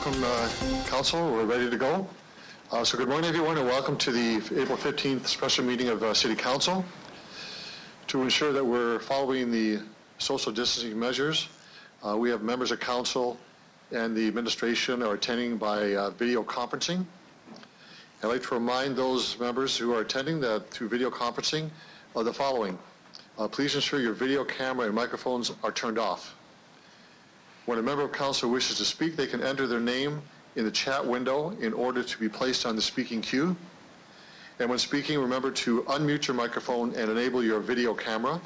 welcome, Council. We're ready to go. So good morning, everyone, and welcome to the April 15th special meeting of City Council. To ensure that we're following the social distancing measures, we have members of Council and the administration are attending by video conferencing. I'd like to remind those members who are attending that through video conferencing of the following. Please ensure your video camera and microphones are turned off. When a member of Council wishes to speak, they can enter their name in the chat window in order to be placed on the speaking queue. And when speaking, remember to unmute your microphone and enable your video camera.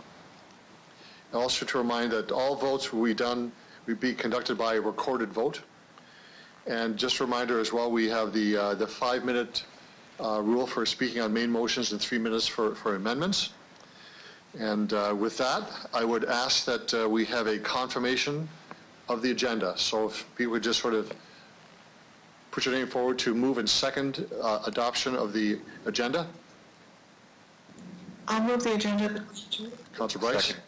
And also to remind that all votes will be conducted by a recorded vote. And just a reminder as well, we have the 5-minute rule for speaking on main motions and 3 minutes for amendments. And with that, I would ask that we have a confirmation of the agenda. So if people would just sort of put your name forward to move and second adoption of the agenda. I'll move the agenda. Councillor Bryce. Second.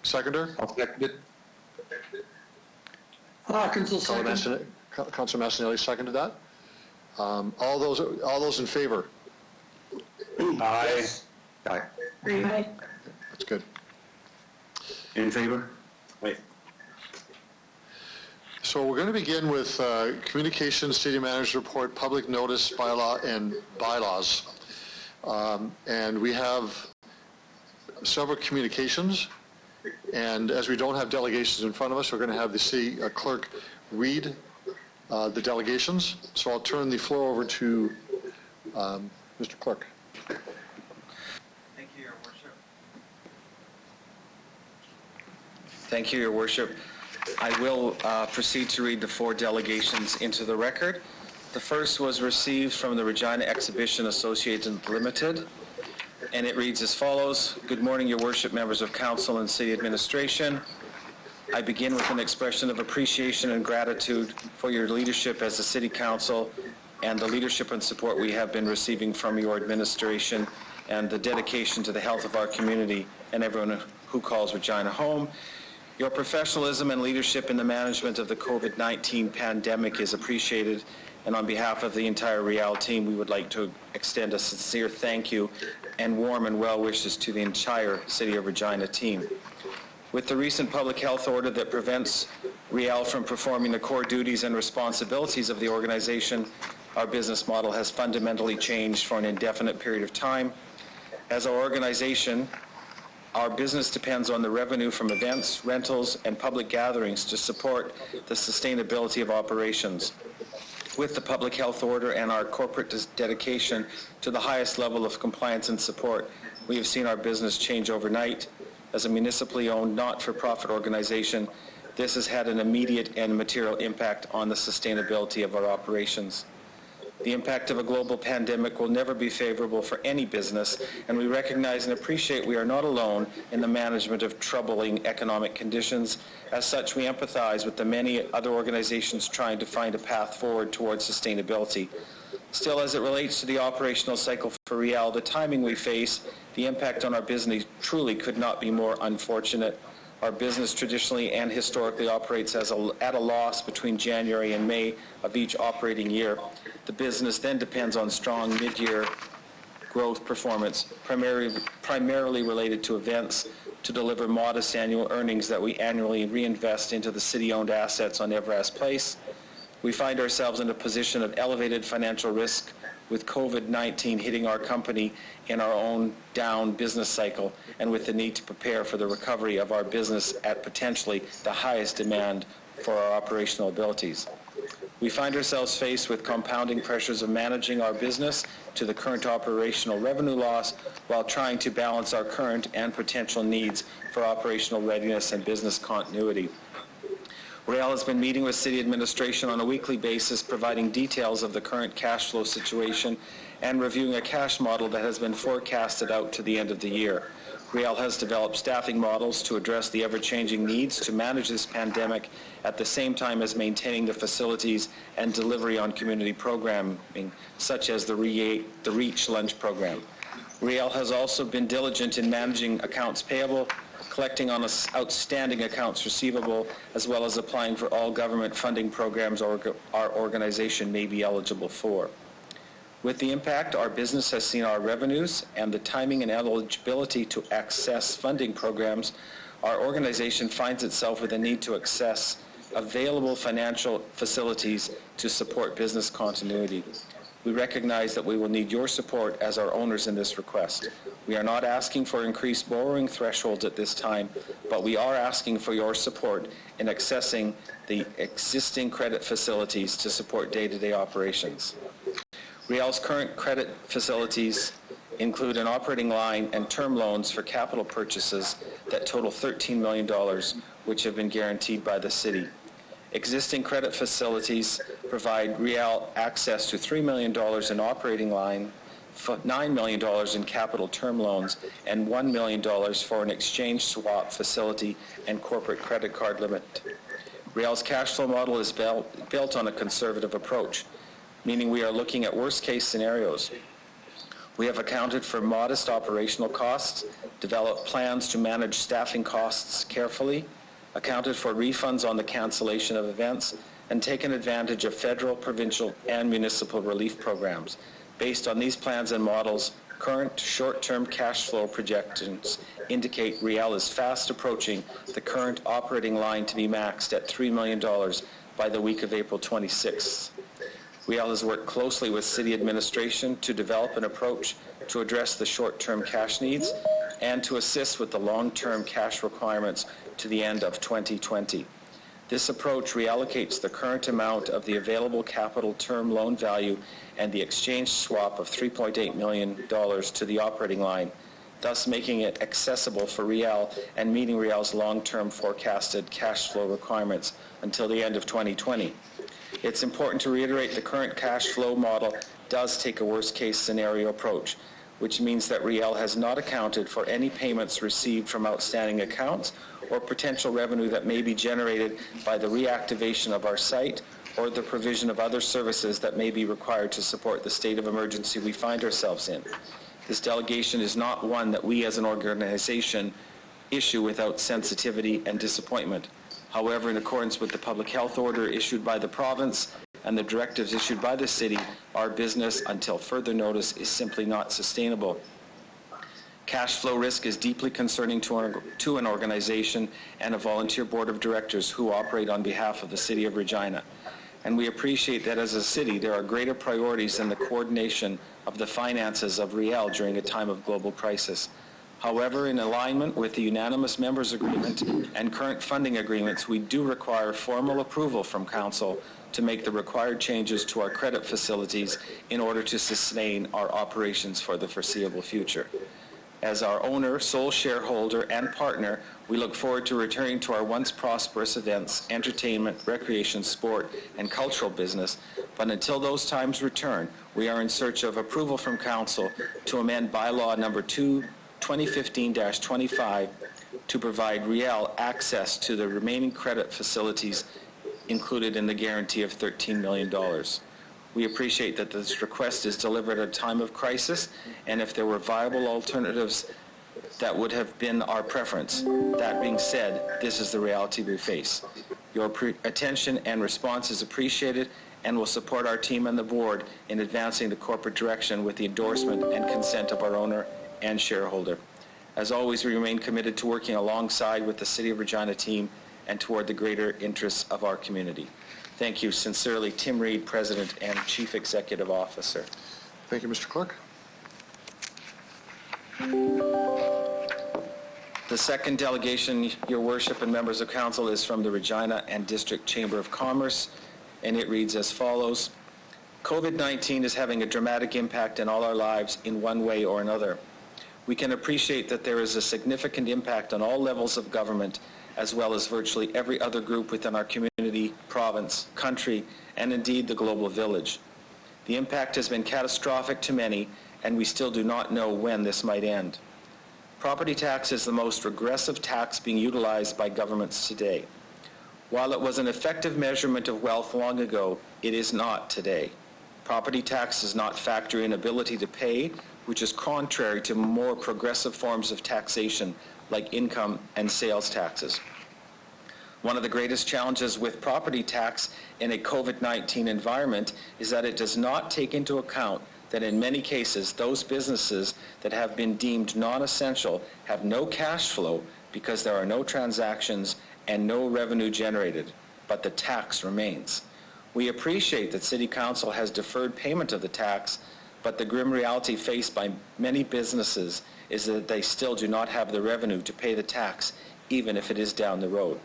Seconder. I'll second it. Hawkins will second. Councillor Massanelli seconded that. All those in favor? Aye. Aye. Aye. That's good. In favor? Aye. So we're going to begin with Communications, City Manager Report, Public Notice, Bylaw, and Bylaws. And we have several communications. And as we don't have delegations in front of us, we're going to have the City Clerk read the delegations. So I'll turn the floor over to Mr. Clerk. Thank you, Your Worship. Thank you, Your Worship. I will proceed to read the 4 delegations into the record. The first was received from the Regina Exhibition Associates Limited, and it reads as follows. Good morning, Your Worship, members of Council and City Administration. I begin with an expression of appreciation and gratitude for your leadership as the City Council and the leadership and support we have been receiving from your administration and the dedication to the health of our community and everyone who calls Regina home. Your professionalism and leadership in the management of the COVID-19 pandemic is appreciated, and on behalf of the entire Real team, we would like to extend a sincere thank you and warm and well wishes to the entire City of Regina team. With the recent public health order that prevents Real from performing the core duties and responsibilities of the organization, our business model has fundamentally changed for an indefinite period of time. As our organization, our business depends on the revenue from events, rentals, and public gatherings to support the sustainability of operations. With the public health order and our corporate dedication to the highest level of compliance and support, we have seen our business change overnight. As a municipally owned, not-for-profit organization, this has had an immediate and material impact on the sustainability of our operations. The impact of a global pandemic will never be favorable for any business, and we recognize and appreciate we are not alone in the management of troubling economic conditions. As such, we empathize with the many other organizations trying to find a path forward towards sustainability. Still, as it relates to the operational cycle for Real, the timing we face, the impact on our business truly could not be more unfortunate. Our business traditionally and historically operates at a loss between January and May of each operating year. The business then depends on strong mid-year growth performance, primarily related to events, to deliver modest annual earnings that we annually reinvest into the city-owned assets on Everast Place. We find ourselves in a position of elevated financial risk with COVID-19 hitting our company in our own down business cycle and with the need to prepare for the recovery of our business at potentially the highest demand for our operational abilities. We find ourselves faced with compounding pressures of managing our business to the current operational revenue loss while trying to balance our current and potential needs for operational readiness and business continuity. Real has been meeting with City Administration on a weekly basis, providing details of the current cash flow situation and reviewing a cash model that has been forecasted out to the end of the year. Real has developed staffing models to address the ever-changing needs to manage this pandemic at the same time as maintaining the facilities and delivery on community programming, such as the REACH lunch program. Riel has also been diligent in managing accounts payable, collecting on outstanding accounts receivable, as well as applying for all government funding programs our organization may be eligible for. With the impact our business has seen our revenues and the timing and eligibility to access funding programs, our organization finds itself with a need to access available financial facilities to support business continuity. We recognize that we will need your support as our owners in this request. We are not asking for increased borrowing thresholds at this time, but we are asking for your support in accessing the existing credit facilities to support day-to-day operations. Riel's current credit facilities include an operating line and term loans for capital purchases that total $13 million, which have been guaranteed by the city. Existing credit facilities provide Riel access to $3 million in operating line, $9 million in capital term loans, and $1 million for an exchange swap facility and corporate credit card limit. Riel's cash flow model is built on a conservative approach, meaning we are looking at worst-case scenarios. We have accounted for modest operational costs, developed plans to manage staffing costs carefully, accounted for refunds on the cancellation of events, and taken advantage of federal, provincial, and municipal relief programs. Based on these plans and models, current short-term cash flow projections indicate Riel is fast approaching the current operating line to be maxed at $3 million by the week of April 26th. Riel has worked closely with city administration to develop an approach to address the short-term cash needs and to assist with the long-term cash requirements to the end of 2020. This approach reallocates the current amount of the available capital term loan value and the exchange swap of $3.8 million to the operating line, thus making it accessible for Riel and meeting Riel's long-term forecasted cash flow requirements until the end of 2020. It's important to reiterate the current cash flow model does take a worst-case scenario approach, which means that Riel has not accounted for any payments received from outstanding accounts or potential revenue that may be generated by the reactivation of our site or the provision of other services that may be required to support the state of emergency we find ourselves in. This delegation is not one that we as an organization issue without sensitivity and disappointment. However, in accordance with the public health order issued by the province and the directives issued by the city, our business, until further notice, is simply not sustainable. Cash flow risk is deeply concerning to an organization and a volunteer board of directors who operate on behalf of the City of Regina. And we appreciate that as a city, there are greater priorities than the coordination of the finances of Riel during a time of global crisis. However, in alignment with the unanimous members agreement and current funding agreements, we do require formal approval from Council to make the required changes to our credit facilities in order to sustain our operations for the foreseeable future. As our owner, sole shareholder, and partner, we look forward to returning to our once prosperous events, entertainment, recreation, sport, and cultural business. But until those times return, we are in search of approval from Council to amend bylaw number 2015-25 to provide Riel access to the remaining credit facilities included in the guarantee of $13 million. We appreciate that this request is delivered at a time of crisis, and if there were viable alternatives, that would have been our preference. That being said, this is the reality we face. Your attention and response is appreciated and will support our team and the board in advancing the corporate direction with the endorsement and consent of our owner and shareholder. As always, we remain committed to working alongside with the City of Regina team and toward the greater interests of our community. Thank you. Sincerely, Tim Reid, President and Chief Executive Officer. Thank you, Mr. Clerk. The second delegation, Your Worship and members of Council, is from the Regina and District Chamber of Commerce, and it reads as follows. COVID-19 is having a dramatic impact in all our lives in one way or another. We can appreciate that there is a significant impact on all levels of government, as well as virtually every other group within our community, province, country, and indeed the global village. The impact has been catastrophic to many, and we still do not know when this might end. Property tax is the most regressive tax being utilized by governments today. While it was an effective measurement of wealth long ago, it is not today. Property tax does not factor in ability to pay, which is contrary to more progressive forms of taxation like income and sales taxes. One of the greatest challenges with property tax in a COVID-19 environment is that it does not take into account that in many cases those businesses that have been deemed non-essential have no cash flow because there are no transactions and no revenue generated, but the tax remains. We appreciate that City Council has deferred payment of the tax, but the grim reality faced by many businesses is that they still do not have the revenue to pay the tax, even if it is down the road.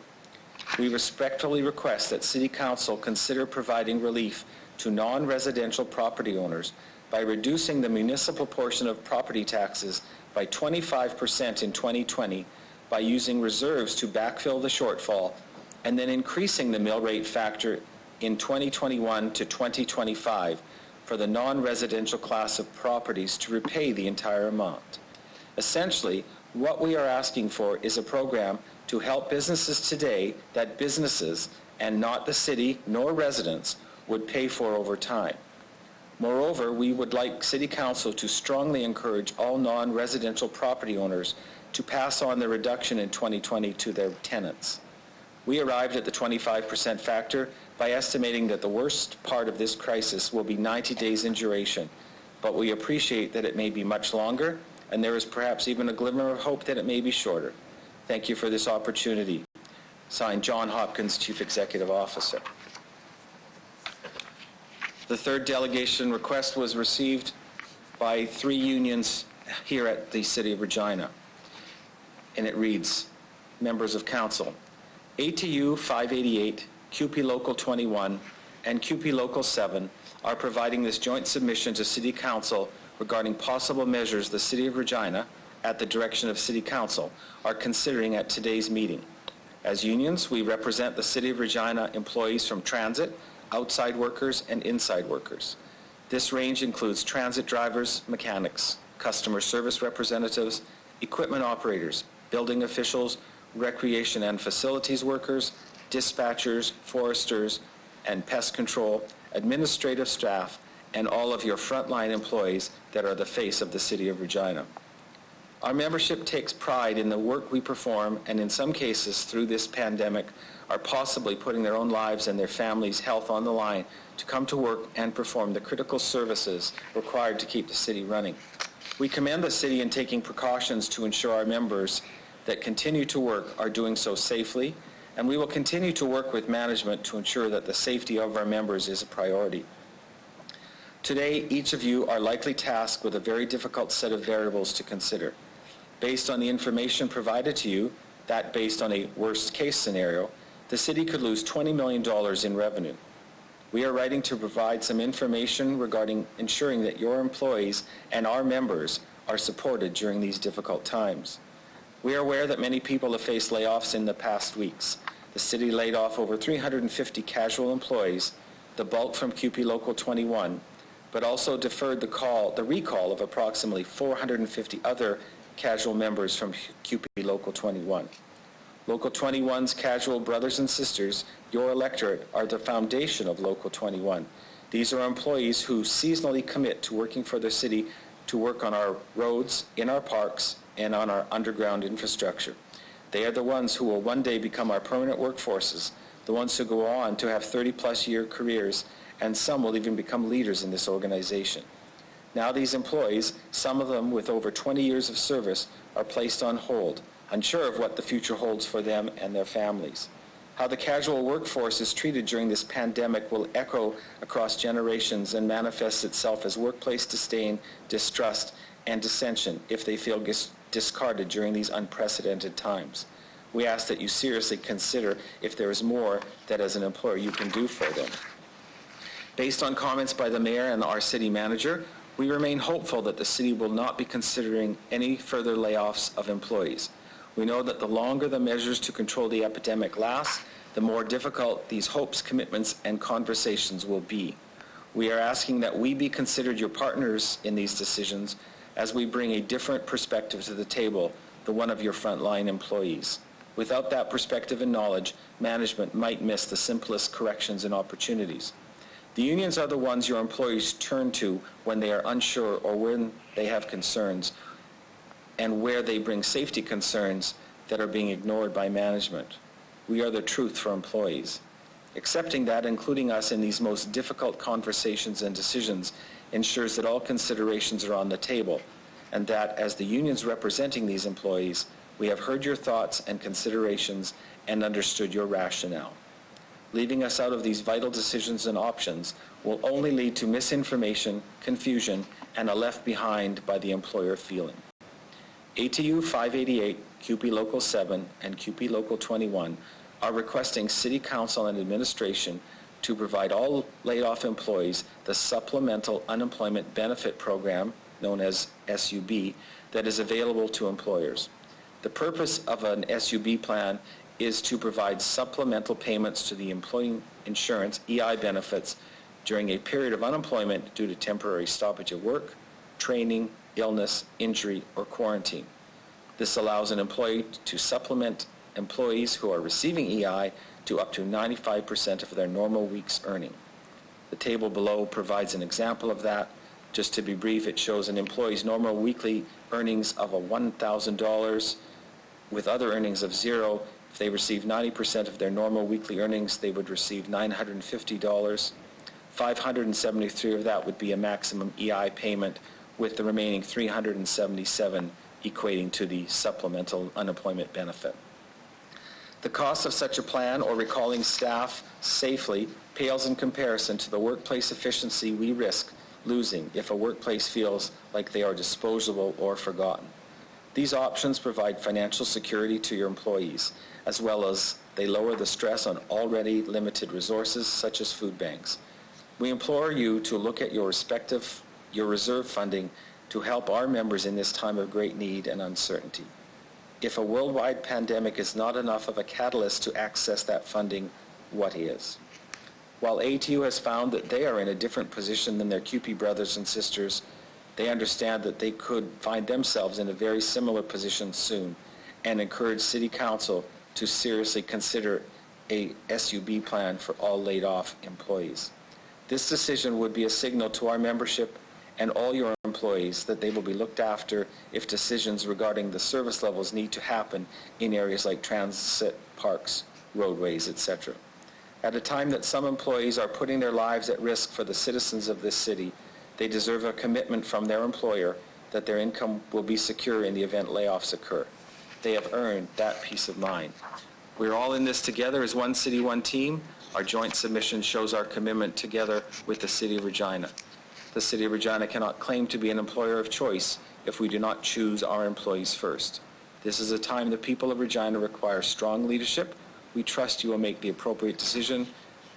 We respectfully request that City Council consider providing relief to non-residential property owners by reducing the municipal portion of property taxes by 25% in 2020 by using reserves to backfill the shortfall, and then increasing the mill rate factor in 2021 to 2025 for the non-residential class of properties to repay the entire amount. Essentially, what we are asking for is a program to help businesses today that businesses, and not the city nor residents, would pay for over time. Moreover, we would like City Council to strongly encourage all non-residential property owners to pass on the reduction in 2020 to their tenants. We arrived at the 25% factor by estimating that the worst part of this crisis will be 90 days in duration, but we appreciate that it may be much longer, and there is perhaps even a glimmer of hope that it may be shorter. Thank you for this opportunity. Signed, John Hopkins, Chief Executive Officer. The third delegation request was received by 3 unions here at the City of Regina, and it reads, Members of Council, ATU 588, QP Local 21, and QP Local 7 are providing this joint submission to City Council regarding possible measures the City of Regina, at the direction of City Council, are considering at today's meeting. As unions, we represent the City of Regina employees from transit, outside workers, and inside workers. This range includes transit drivers, mechanics, customer service representatives, equipment operators, building officials, recreation and facilities workers, dispatchers, foresters, and pest control, administrative staff, and all of your frontline employees that are the face of the City of Regina. Our membership takes pride in the work we perform, and in some cases through this pandemic are possibly putting their own lives and their families' health on the line to come to work and perform the critical services required to keep the city running. We commend the city in taking precautions to ensure our members that continue to work are doing so safely, and we will continue to work with management to ensure that the safety of our members is a priority. Today, each of you are likely tasked with a very difficult set of variables to consider. Based on the information provided to you, that based on a worst-case scenario, the city could lose $20 million in revenue. We are writing to provide some information regarding ensuring that your employees and our members are supported during these difficult times. We are aware that many people have faced layoffs in the past weeks. The city laid off over 350 casual employees, the bulk from QP Local 21, but also deferred the recall of approximately 450 other casual members from QP Local 21. Local 21's casual brothers and sisters, your electorate, are the foundation of Local 21. These are employees who seasonally commit to working for the city to work on our roads, in our parks, and on our underground infrastructure. They are the ones who will one day become our permanent workforces, the ones who go on to have 30-plus year careers, and some will even become leaders in this organization. Now these employees, some of them with over 20 years of service, are placed on hold, unsure of what the future holds for them and their families. How the casual workforce is treated during this pandemic will echo across generations and manifest itself as workplace disdain, distrust, and dissension if they feel discarded during these unprecedented times. We ask that you seriously consider if there is more that as an employer you can do for them. Based on comments by the mayor and our city manager, we remain hopeful that the city will not be considering any further layoffs of employees. We know that the longer the measures to control the epidemic last, the more difficult these hopes, commitments, and conversations will be. We are asking that we be considered your partners in these decisions as we bring a different perspective to the table, the one of your frontline employees. Without that perspective and knowledge, management might miss the simplest corrections and opportunities. The unions are the ones your employees turn to when they are unsure or when they have concerns, and where they bring safety concerns that are being ignored by management. We are the truth for employees. Accepting that, including us in these most difficult conversations and decisions, ensures that all considerations are on the table, and that, as the unions representing these employees, we have heard your thoughts and considerations and understood your rationale. Leaving us out of these vital decisions and options will only lead to misinformation, confusion, and a left behind by the employer feeling. ATU 588, CUPE Local 7, and CUPE Local 21 are requesting City Council and Administration to provide all laid-off employees the Supplemental Unemployment Benefit Program, known as SUB, that is available to employers. The purpose of an SUB plan is to provide supplemental payments to the employee insurance, EI benefits, during a period of unemployment due to temporary stoppage of work, training, illness, injury, or quarantine. This allows an employee to supplement employees who are receiving EI to up to 95% of their normal week's earning. The table below provides an example of that. Just to be brief, it shows an employee's normal weekly earnings of $1,000 with other earnings of zero. If they receive 90% of their normal weekly earnings, they would receive $950. 573 of that would be a maximum EI payment, with the remaining 377 equating to the supplemental unemployment benefit. The cost of such a plan, or recalling staff safely, pales in comparison to the workplace efficiency we risk losing if a workplace feels like they are disposable or forgotten. These options provide financial security to your employees, as well as they lower the stress on already limited resources such as food banks. We implore you to look at your reserve funding to help our members in this time of great need and uncertainty. If a worldwide pandemic is not enough of a catalyst to access that funding, what is? While ATU has found that they are in a different position than their CUPE brothers and sisters, they understand that they could find themselves in a very similar position soon, and encourage City Council to seriously consider a SUB plan for all laid-off employees. This decision would be a signal to our membership and all your employees that they will be looked after if decisions regarding the service levels need to happen in areas like transit, parks, roadways, etc. At a time that some employees are putting their lives at risk for the citizens of this city, they deserve a commitment from their employer that their income will be secure in the event layoffs occur. They have earned that peace of mind. We're all in this together as one city, one team. Our joint submission shows our commitment together with the City of Regina. The City of Regina cannot claim to be an employer of choice if we do not choose our employees first. This is a time the people of Regina require strong leadership. We trust you will make the appropriate decision.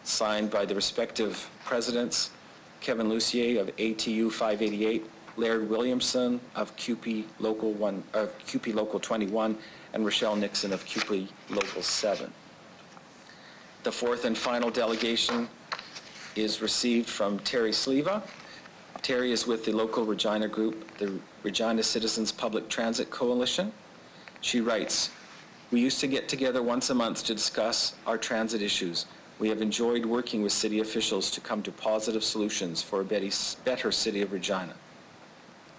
Signed by the respective presidents, Kevin Lucier of ATU 588, Laird Williamson of CUPE Local 21, and Rochelle Nixon of CUPE Local 7. The fourth and final delegation is received from Terry Sleva. Terry is with the local Regina group, the Regina Citizens Public Transit Coalition. She writes, "We used to get together once a month to discuss our transit issues. We have enjoyed working with city officials to come to positive solutions for a better City of Regina.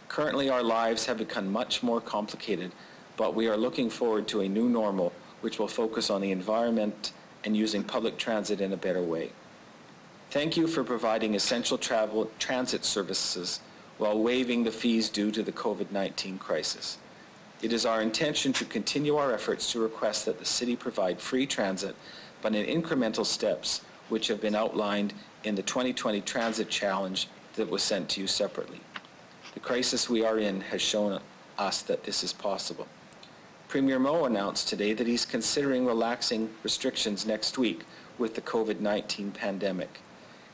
Currently, our lives have become much more complicated, but we are looking forward to a new normal which will focus on the environment and using public transit in a better way. Thank you for providing essential transit services while waiving the fees due to the COVID-19 crisis. It is our intention to continue our efforts to request that the city provide free transit, but in incremental steps which have been outlined in the 2020 Transit Challenge that was sent to you separately. The crisis we are in has shown us that this is possible. Premier Moe announced today that he's considering relaxing restrictions next week with the COVID-19 pandemic.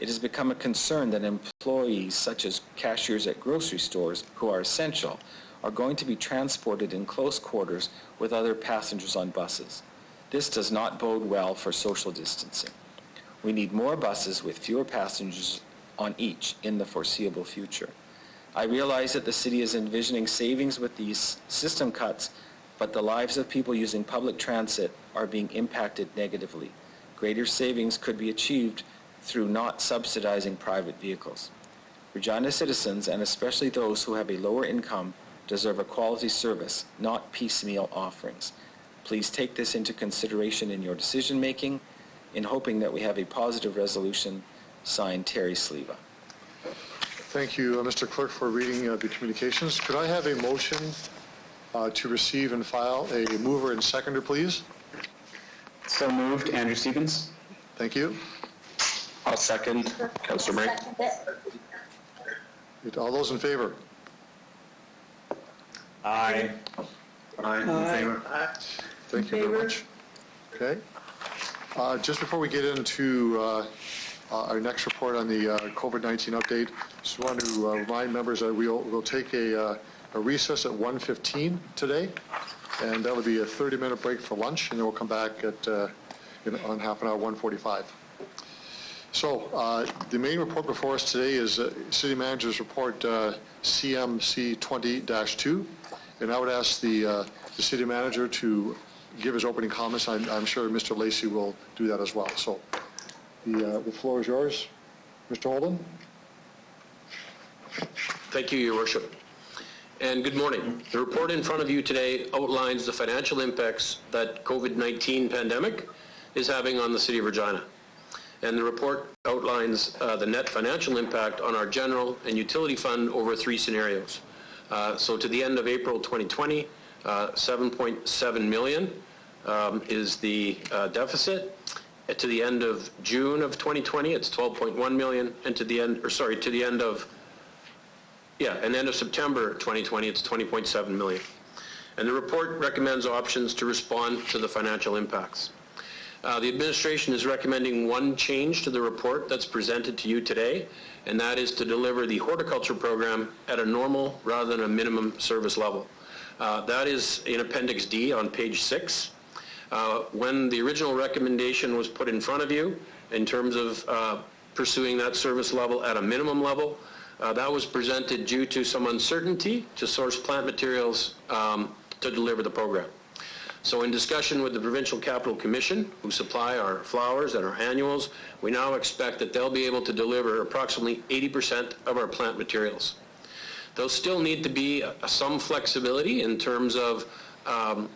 It has become a concern that employees such as cashiers at grocery stores who are essential are going to be transported in close quarters with other passengers on buses. This does not bode well for social distancing. We need more buses with fewer passengers on each in the foreseeable future. I realize that the city is envisioning savings with these system cuts, but the lives of people using public transit are being impacted negatively. Greater savings could be achieved through not subsidizing private vehicles. Regina citizens, and especially those who have a lower income, deserve a quality service, not piecemeal offerings. Please take this into consideration in your decision-making, in hoping that we have a positive resolution. Signed, Terry Sleva. Thank you, Mr. Clerk, for reading the communications. Could I have a motion to receive and file a mover and seconder, please? So moved. Andrew Stevens. Thank you. I'll second. Councillor Murray. All those in favor? Aye. Aye. In favor. Thank you very much. Okay. Just before we get into our next report on the COVID-19 update, just want to remind members that we'll take a recess at 1:15 today, and that'll be a 30-minute break for lunch, and then we'll come back at on half an hour, 1:45. So the main report before us today is City Manager's Report CMC 20-2, and I would ask the City Manager to give his opening comments. I'm sure Mr. Lacey will do that as well. So the floor is yours, Mr. Holden. Thank you, Your Worship. And good morning. The report in front of you today outlines the financial impacts that COVID-19 pandemic is having on the City of Regina. And the report outlines the net financial impact on our general and utility fund over 3 scenarios. So to the end of April 2020, 7.7 million is the deficit. To the end of June of 2020, it's 12.1 million, and to the end of September 2020, it's 20.7 million. And the report recommends options to respond to the financial impacts. The administration is recommending one change to the report that's presented to you today, and that is to deliver the horticulture program at a normal rather than a minimum service level. That is in Appendix D on page 6. When the original recommendation was put in front of you in terms of pursuing that service level at a minimum level, that was presented due to some uncertainty to source plant materials to deliver the program. So in discussion with the Provincial Capital Commission, who supply our flowers and our annuals, we now expect that they'll be able to deliver approximately 80% of our plant materials. There'll still need to be some flexibility in terms of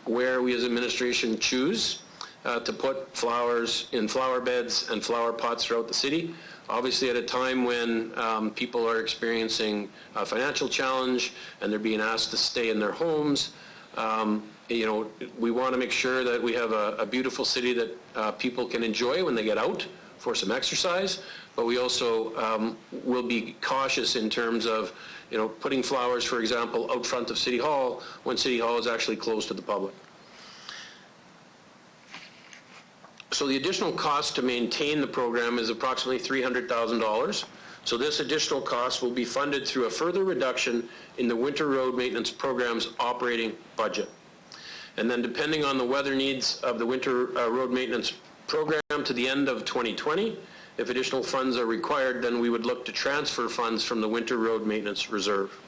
where we as administration choose to put flowers in flower beds and flower pots throughout the city. Obviously at a time when people are experiencing a financial challenge and they're being asked to stay in their homes, we want to make sure that we have a beautiful city that people can enjoy when they get out for some exercise, but we also will be cautious in terms of putting flowers, for example, out front of City Hall when City Hall is actually closed to the public. So the additional cost to maintain the program is approximately $300,000. So this additional cost will be funded through a further reduction in the winter road maintenance program's operating budget. And then depending on the weather needs of the winter road maintenance program to the end of 2020, if additional funds are required, then we would look to transfer funds from the winter road maintenance reserve.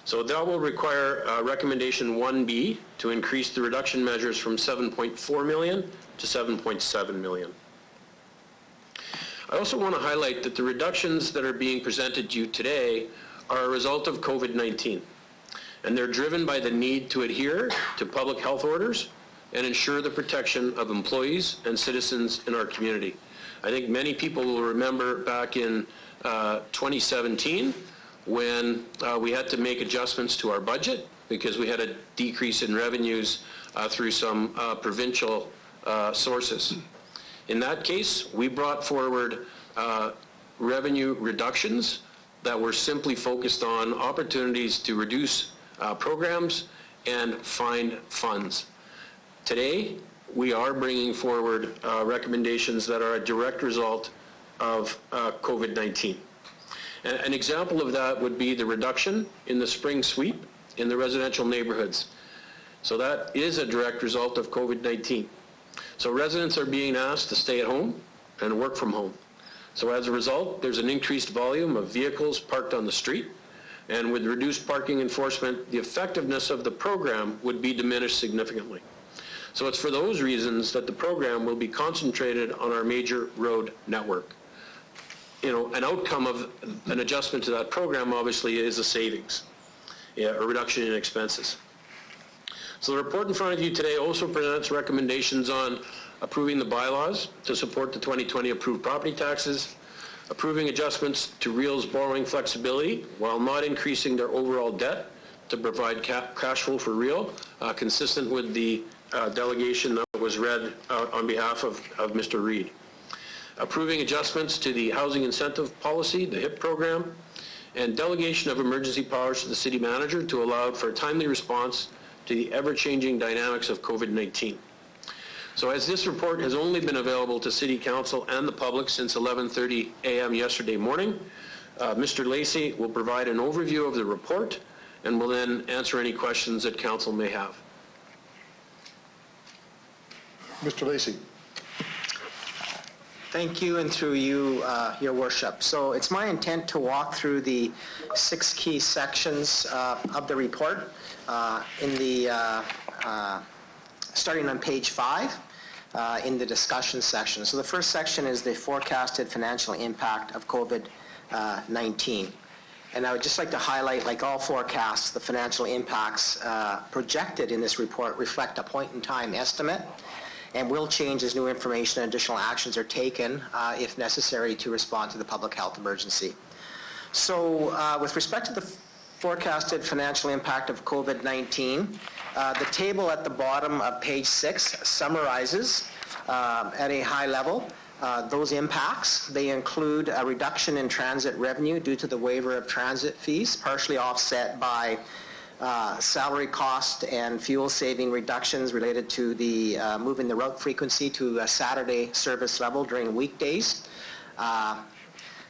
So that will require recommendation 1B to increase the reduction measures from 7.4 million to 7.7 million. I also want to highlight that the reductions that are being presented to you today are a result of COVID-19, and they're driven by the need to adhere to public health orders and ensure the protection of employees and citizens in our community. I think many people will remember back in 2017 when we had to make adjustments to our budget because we had a decrease in revenues through some provincial sources. In that case, we brought forward revenue reductions that were simply focused on opportunities to reduce programs and find funds. Today, we are bringing forward recommendations that are a direct result of COVID-19. An example of that would be the reduction in the spring sweep in the residential neighborhoods. So that is a direct result of COVID-19. So residents are being asked to stay at home and work from home. So as a result, there's an increased volume of vehicles parked on the street, and with reduced parking enforcement, the effectiveness of the program would be diminished significantly. So it's for those reasons that the program will be concentrated on our major road network. an outcome of an adjustment to that program obviously is a savings, a reduction in expenses. So the report in front of you today also presents recommendations on approving the bylaws to support the 2020 approved property taxes, approving adjustments to Real's borrowing flexibility while not increasing their overall debt to provide cash flow for Real, consistent with the delegation that was read on behalf of Mr. Reid. Approving adjustments to the housing incentive policy, the HIP program, and delegation of emergency powers to the city manager to allow for a timely response to the ever-changing dynamics of COVID-19. So as this report has only been available to City Council and the public since 11:30 a.m. yesterday morning, Mr. Lacey will provide an overview of the report and will then answer any questions that Council may have. Mr. Lacey. Thank you, and through you, Your Worship. So it's my intent to walk through the 6 key sections of the report starting on page 5 in the discussion section. So the first section is the forecasted financial impact of COVID-19. And I would just like to highlight, like all forecasts, the financial impacts projected in this report reflect a point-in-time estimate and will change as new information and additional actions are taken if necessary to respond to the public health emergency. So with respect to the forecasted financial impact of COVID-19, the table at the bottom of page 6 summarizes at a high level those impacts. They include a reduction in transit revenue due to the waiver of transit fees, partially offset by salary cost and fuel saving reductions related to the moving the route frequency to a Saturday service level during weekdays.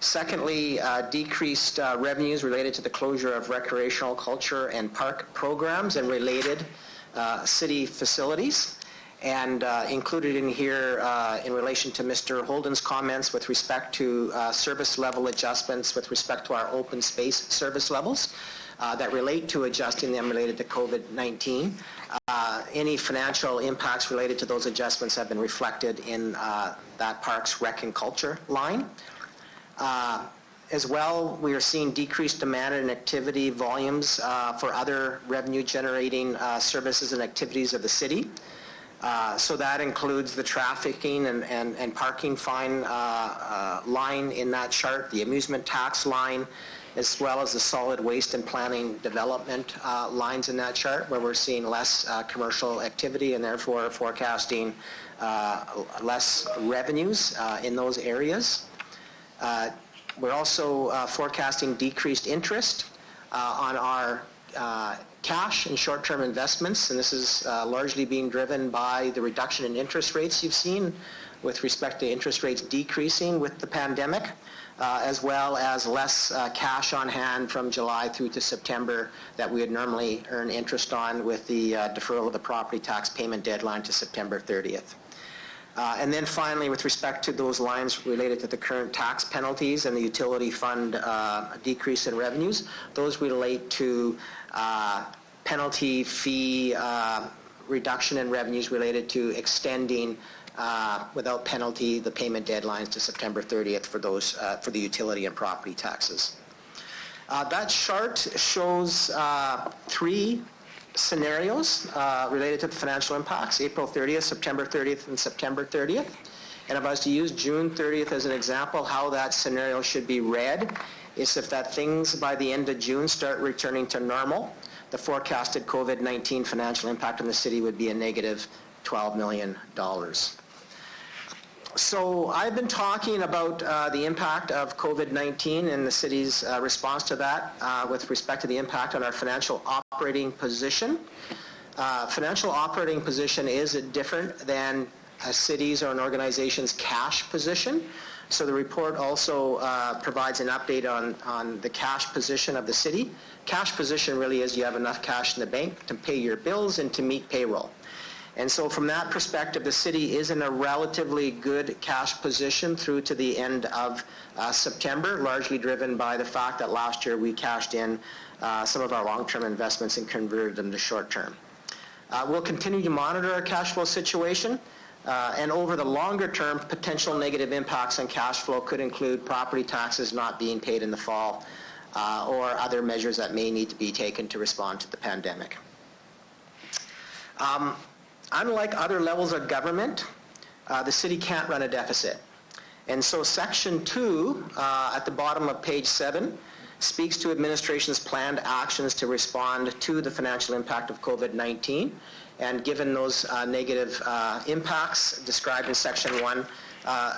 Secondly, decreased revenues related to the closure of recreational, culture, and park programs and related city facilities. And included in here in relation to Mr. Holden's comments with respect to service level adjustments with respect to our open space service levels that relate to adjusting them related to COVID-19. Any financial impacts related to those adjustments have been reflected in that Parks, Rec, and Culture line. As well, we are seeing decreased demand and activity volumes for other revenue-generating services and activities of the city. So that includes the trafficking and parking fine line in that chart, the amusement tax line, as well as the solid waste and planning development lines in that chart, where we're seeing less commercial activity and therefore forecasting less revenues in those areas. We're also forecasting decreased interest on our cash and short-term investments, and this is largely being driven by the reduction in interest rates you've seen with respect to interest rates decreasing with the pandemic, as well as less cash on hand from July through to September that we would normally earn interest on with the deferral of the property tax payment deadline to September 30th. And then finally, with respect to those lines related to the current tax penalties and the utility fund decrease in revenues, those relate to penalty fee reduction in revenues related to extending without penalty the payment deadlines to September 30th for those for the utility and property taxes. That chart shows 3 scenarios related to the financial impacts: April 30th, September 30th, and September 30th. And if I was to use June 30th as an example, how that scenario should be read is if that things by the end of June start returning to normal, the forecasted COVID-19 financial impact on the city would be a negative $12 million. So I've been talking about the impact of COVID-19 and the city's response to that with respect to the impact on our financial operating position. Financial operating position is different than a city's or an organization's cash position. So the report also provides an update on the cash position of the city. Cash position really is you have enough cash in the bank to pay your bills and to meet payroll. And so from that perspective, the city is in a relatively good cash position through to the end of September, largely driven by the fact that last year we cashed in some of our long-term investments and converted them to short-term. We'll continue to monitor our cash flow situation And over the longer term, potential negative impacts on cash flow could include property taxes not being paid in the fall, or other measures that may need to be taken to respond to the pandemic. Unlike other levels of government, the city can't run a deficit. And so Section 2 at the bottom of page 7 speaks to administration's planned actions to respond to the financial impact of COVID-19. And given those negative impacts described in Section 1,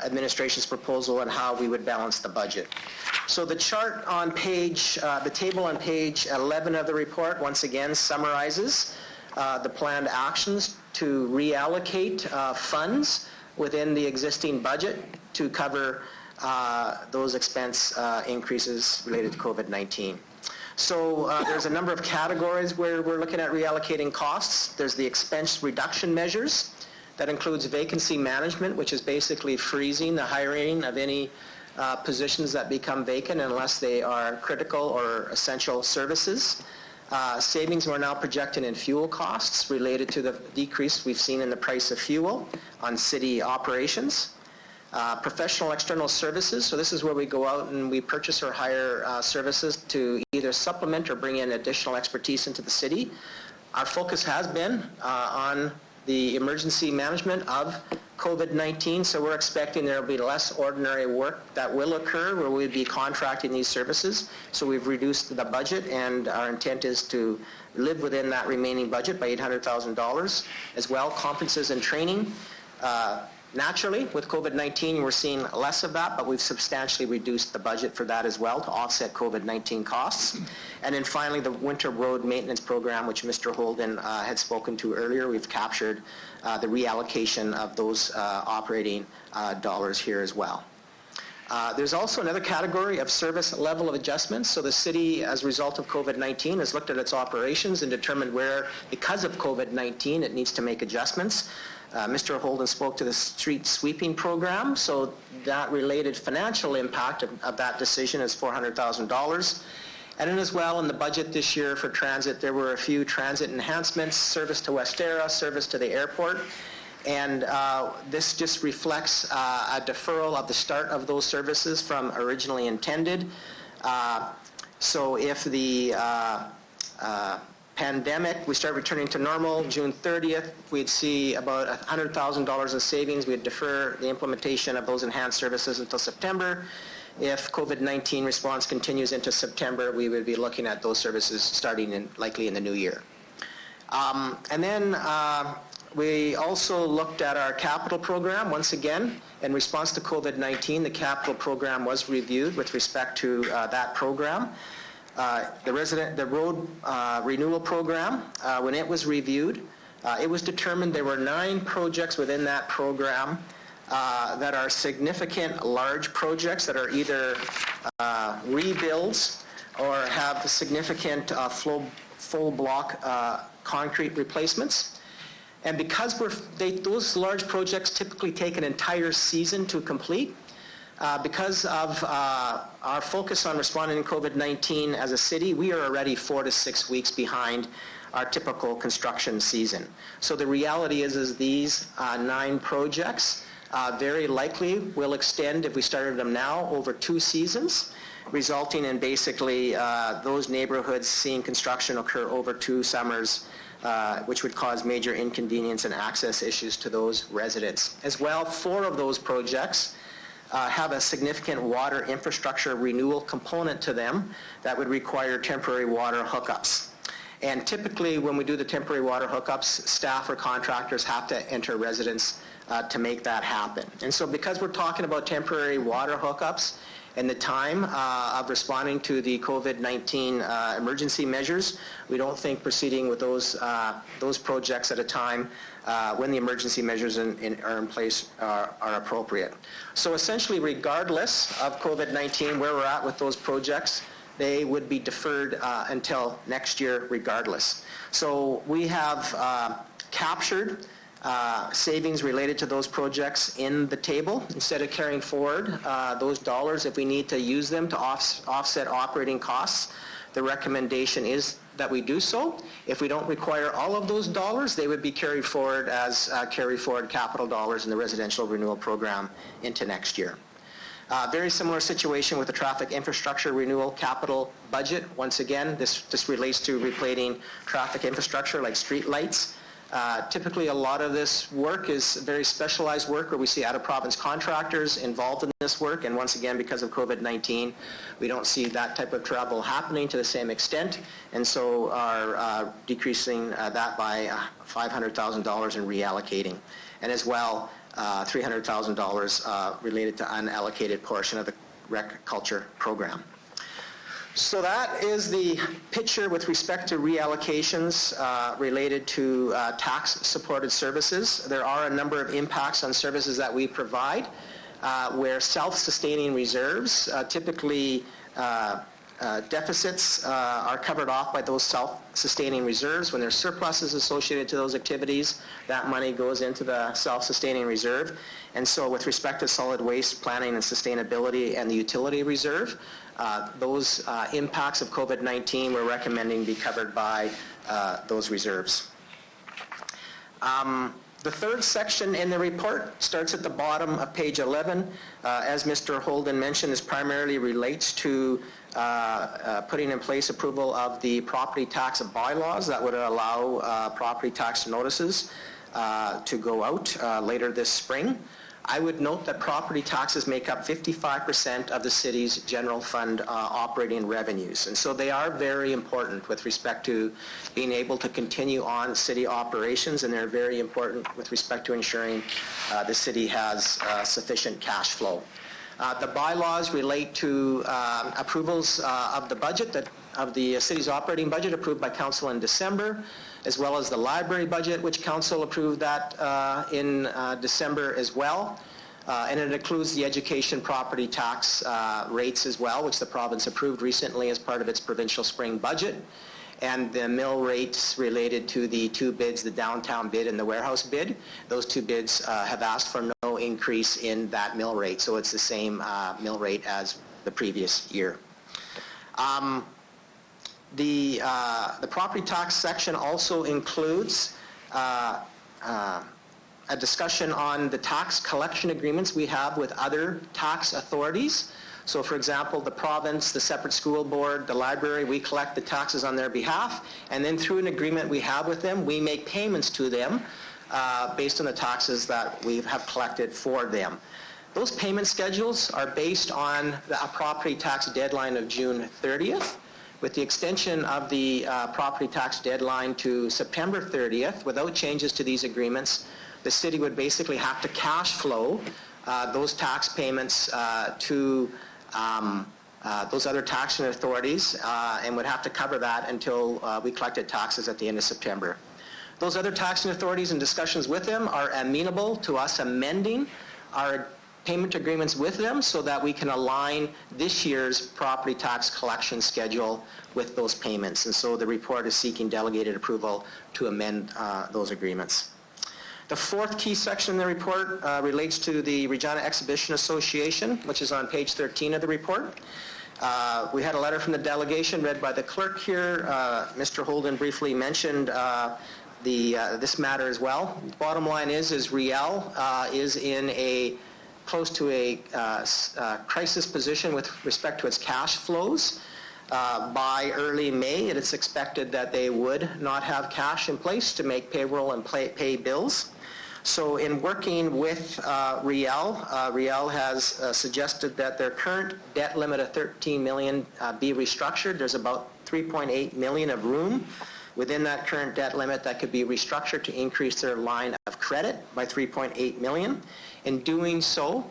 administration's proposal on how we would balance the budget. So the chart on page, the table on page 11 of the report once again summarizes the planned actions to reallocate funds within the existing budget to cover those expense increases related to COVID-19. So there's a number of categories where we're looking at reallocating costs. There's the expense reduction measures. That includes vacancy management, which is basically freezing the hiring of any positions that become vacant unless they are critical or essential services. Savings we're now projecting in fuel costs related to the decrease we've seen in the price of fuel on city operations. Professional external services, so this is where we go out and we purchase or hire services to either supplement or bring in additional expertise into the city. Our focus has been on the emergency management of COVID-19, so we're expecting there will be less ordinary work that will occur where we'll be contracting these services. So we've reduced the budget, and our intent is to live within that remaining budget by $800,000. As well, conferences and training. Naturally, with COVID-19, we're seeing less of that, but we've substantially reduced the budget for that as well to offset COVID-19 costs. And then finally, the winter road maintenance program, which Mr. Holden had spoken to earlier, we've captured the reallocation of those operating dollars here as well. There's also another category of service level of adjustments. So the city, as a result of COVID-19, has looked at its operations and determined where, because of COVID-19, it needs to make adjustments. Mr. Holden spoke to the street sweeping program, so that related financial impact of that decision is $400,000. And then as well, in the budget this year for transit, there were a few transit enhancements, service to Westera, service to the airport, and this just reflects a deferral of the start of those services from originally intended. So if the pandemic, we start returning to normal June 30th, we'd see about $100,000 of savings. We'd defer the implementation of those enhanced services until September. If COVID-19 response continues into September, we would be looking at those services starting likely in the new year. And then we also looked at our capital program. Once again, in response to COVID-19, the capital program was reviewed with respect to that program. The road renewal program, when it was reviewed, it was determined there were 9 projects within that program that are significant large projects that are either rebuilds or have significant full block concrete replacements. And because those large projects typically take an entire season to complete, because of our focus on responding to COVID-19 as a city, we are already 4 to 6 weeks behind our typical construction season. So the reality is these 9 projects very likely will extend, if we started them now, over 2 seasons, resulting in basically those neighborhoods seeing construction occur over 2 summers, which would cause major inconvenience and access issues to those residents. As well, 4 of those projects have a significant water infrastructure renewal component to them that would require temporary water hookups. And typically when we do the temporary water hookups, staff or contractors have to enter residence to make that happen. And so because we're talking about temporary water hookups and the time of responding to the COVID-19 emergency measures, we don't think proceeding with those projects at a time when the emergency measures are in place are appropriate. So essentially, regardless of COVID-19, where we're at with those projects, they would be deferred until next year regardless. So we have captured savings related to those projects in the table. Instead of carrying forward those dollars, if we need to use them to offset operating costs the recommendation is that we do so. If we don't require all of those dollars, they would be carried forward as carry forward capital dollars in the residential renewal program into next year. Very similar situation with the traffic infrastructure renewal capital budget. Once again, this relates to replating traffic infrastructure like street lights. Typically, a lot of this work is very specialized work where we see out-of-province contractors involved in this work, and once again, because of COVID-19, we don't see that type of travel happening to the same extent, and so are decreasing that by $500,000 and reallocating. And as well, $300,000 related to unallocated portion of the rec culture program. So that is the picture with respect to reallocations related to tax-supported services. There are a number of impacts on services that we provide where self-sustaining reserves, typically deficits are covered off by those self-sustaining reserves. When there's surpluses associated to those activities, that money goes into the self-sustaining reserve. And so with respect to solid waste planning and sustainability and the utility reserve, those impacts of COVID-19 we're recommending be covered by those reserves. The third section in the report starts at the bottom of page 11. As Mr. Holden mentioned, this primarily relates to putting in place approval of the property tax bylaws that would allow property tax notices to go out later this spring. I would note that property taxes make up 55% of the city's general fund operating revenues, and so they are very important with respect to being able to continue on city operations, and they're very important with respect to ensuring the city has sufficient cash flow. The bylaws relate to approvals of the budget, of the city's operating budget approved by council in December, as well as the library budget, which council approved that in December as well. And it includes the education property tax rates as well, which the province approved recently as part of its provincial spring budget. And the mill rates related to the two bids, the downtown bid and the warehouse bid. Those two bids have asked for no increase in that mill rate, so it's the same mill rate as the previous year. The property tax section also includes a discussion on the tax collection agreements we have with other tax authorities. So for example, the province, the separate school board, the library, we collect the taxes on their behalf, and then through an agreement we have with them, we make payments to them based on the taxes that we have collected for them. Those payment schedules are based on a property tax deadline of June 30th. With the extension of the property tax deadline to September 30th, without changes to these agreements, the city would basically have to cash flow those tax payments to those other taxing authorities and would have to cover that until we collected taxes at the end of September. Those other taxing authorities and discussions with them are amenable to us amending our payment agreements with them so that we can align this year's property tax collection schedule with those payments. And so the report is seeking delegated approval to amend those agreements. The fourth key section in the report relates to the Regina Exhibition Association, which is on page 13 of the report. We had a letter from the delegation read by the clerk here. Mr. Holden briefly mentioned this matter as well. Bottom line is Riel is in close to a crisis position with respect to its cash flows. By early May, it is expected that they would not have cash in place to make payroll and pay bills. So in working with Riel, Riel has suggested that their current debt limit of $13 million be restructured. There's about $3.8 million of room within that current debt limit that could be restructured to increase their line of credit by $3.8 million. In doing so,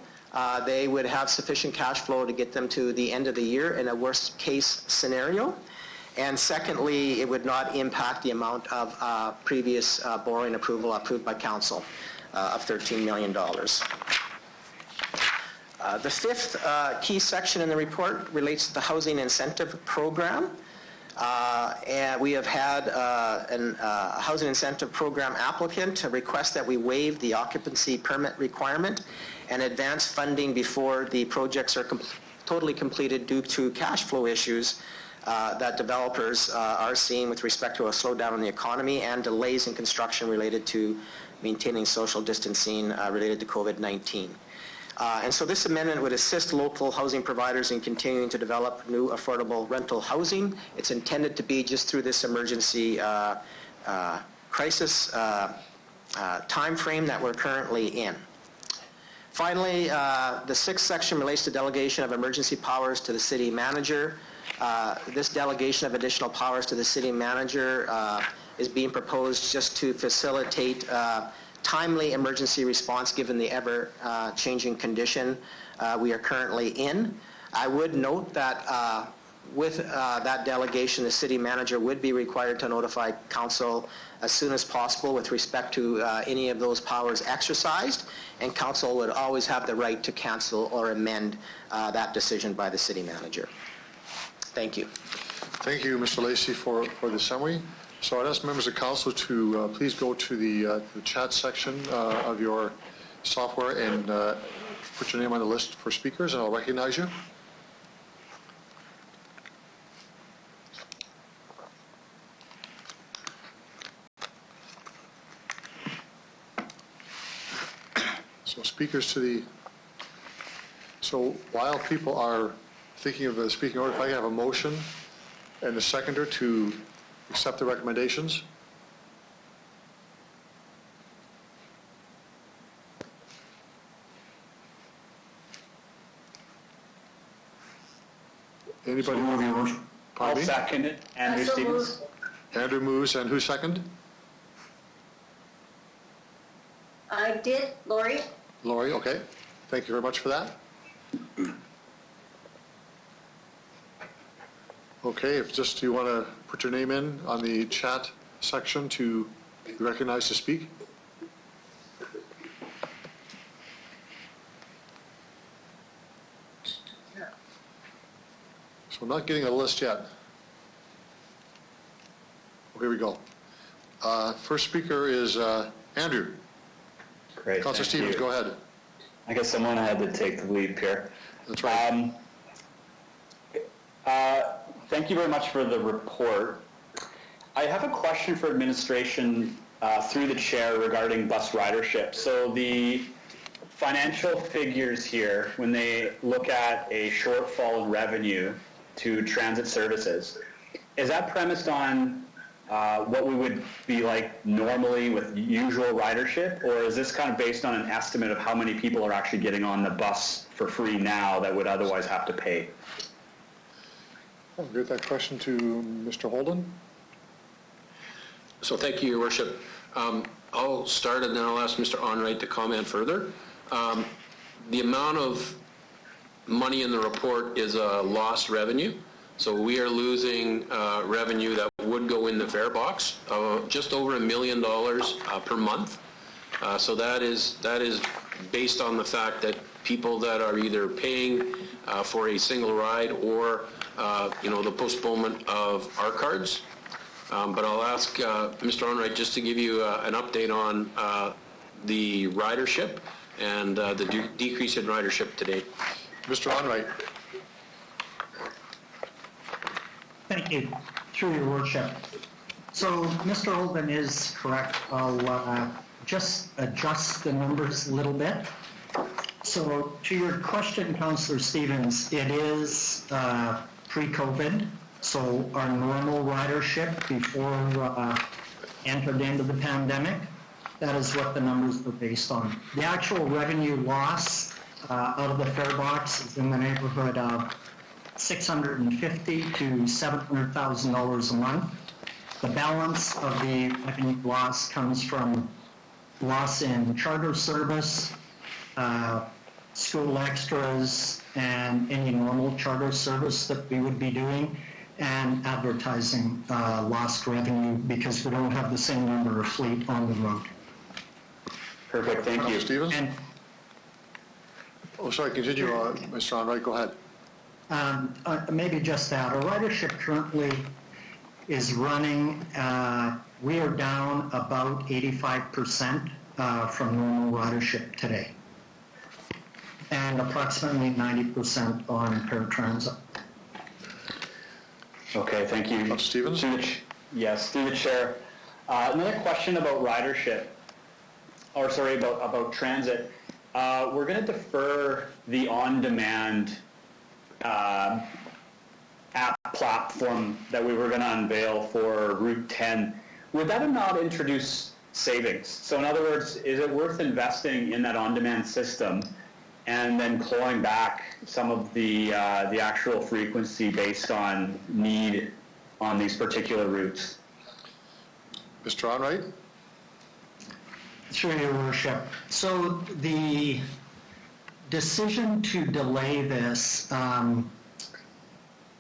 they would have sufficient cash flow to get them to the end of the year in a worst case scenario. And secondly, it would not impact the amount of previous borrowing approval approved by council of $13 million. The fifth key section in the report relates to the housing incentive program. And we have had a housing incentive program applicant request that we waive the occupancy permit requirement and advance funding before the projects are totally completed due to cash flow issues that developers are seeing with respect to a slowdown in the economy and delays in construction related to maintaining social distancing related to COVID-19. And so this amendment would assist local housing providers in continuing to develop new affordable rental housing. It's intended to be just through this emergency crisis time frame that we're currently in. Finally, the sixth section relates to delegation of emergency powers to the city manager. This delegation of additional powers to the city manager is being proposed just to facilitate timely emergency response given the ever-changing condition we are currently in. I would note that with that delegation, the city manager would be required to notify council as soon as possible with respect to any of those powers exercised, and council would always have the right to cancel or amend that decision by the city manager. Thank you. Thank you, Mr. Lacey, for the summary. So I'd ask members of council to please go to the chat section of your software and put your name on the list for speakers, and I'll recognize you. So speakers to the... So while people are thinking of the speaking order, if I can have a motion and a seconder to accept the recommendations. Anybody? I'll Pardon me? second it. Andrew Stevens. Andrew moves, and who second? I did, Lori. Lori, okay. Thank you very much for that. Okay, if just you want to put your name in on the chat section to be recognized to speak. So I'm not getting a list yet. Oh, here we go. First speaker is Andrew. Great. Councillor thank Stevens, you. go ahead. I guess someone had to take the lead here. That's right. Thank you very much for the report. I have a question for administration through the chair regarding bus ridership. So the financial figures here, when they look at a shortfall in revenue to transit services, is that premised on what we would be like normally with usual ridership, or is this kind of based on an estimate of how many people are actually getting on the bus for free now that would otherwise have to pay? I'll give that question to Mr. Holden. So thank you, Your Worship. I'll start and then I'll ask Mr. Onright to comment further. The amount of money in the report is a lost revenue. So we are losing revenue that would go in the fare box, just over $1 million per month. So that is based on the fact that people that are either paying for a single ride or the postponement of our cards. But I'll ask Mr. Onright just to give you an update on the ridership and the decrease in ridership to date. Mr. Onright. Thank you. Through your worship. So Mr. Holden is correct. I'll just adjust the numbers a little bit. So to your question, Councillor Stevens, it is pre-COVID. So our normal ridership before entered into the pandemic, that is what the numbers are based on. The actual revenue loss out of the fare box is in the neighborhood of $650,000 to $700,000 a month. The balance of the revenue loss comes from loss in charter service, school extras, and any normal charter service that we would be doing, and advertising lost revenue because we don't have the same number of fleet on the road. Perfect, thank you. Mr. Stevens? And Oh, sorry, continue, Mr. Onright, go ahead. maybe just that. Our ridership currently is running, we are down about 85% from normal ridership today, and approximately 90% on paratransit. Okay, thank you. Councillor Stevens? Yes, through the chair. Another question about ridership, or sorry, about transit. We're going to defer the on-demand app platform that we were going to unveil for Route 10. Would that not introduce savings? So in other words, is it worth investing in that on-demand system and then clawing back some of the actual frequency based on need on these particular routes? Mr. Onright? Through your worship. So the decision to delay this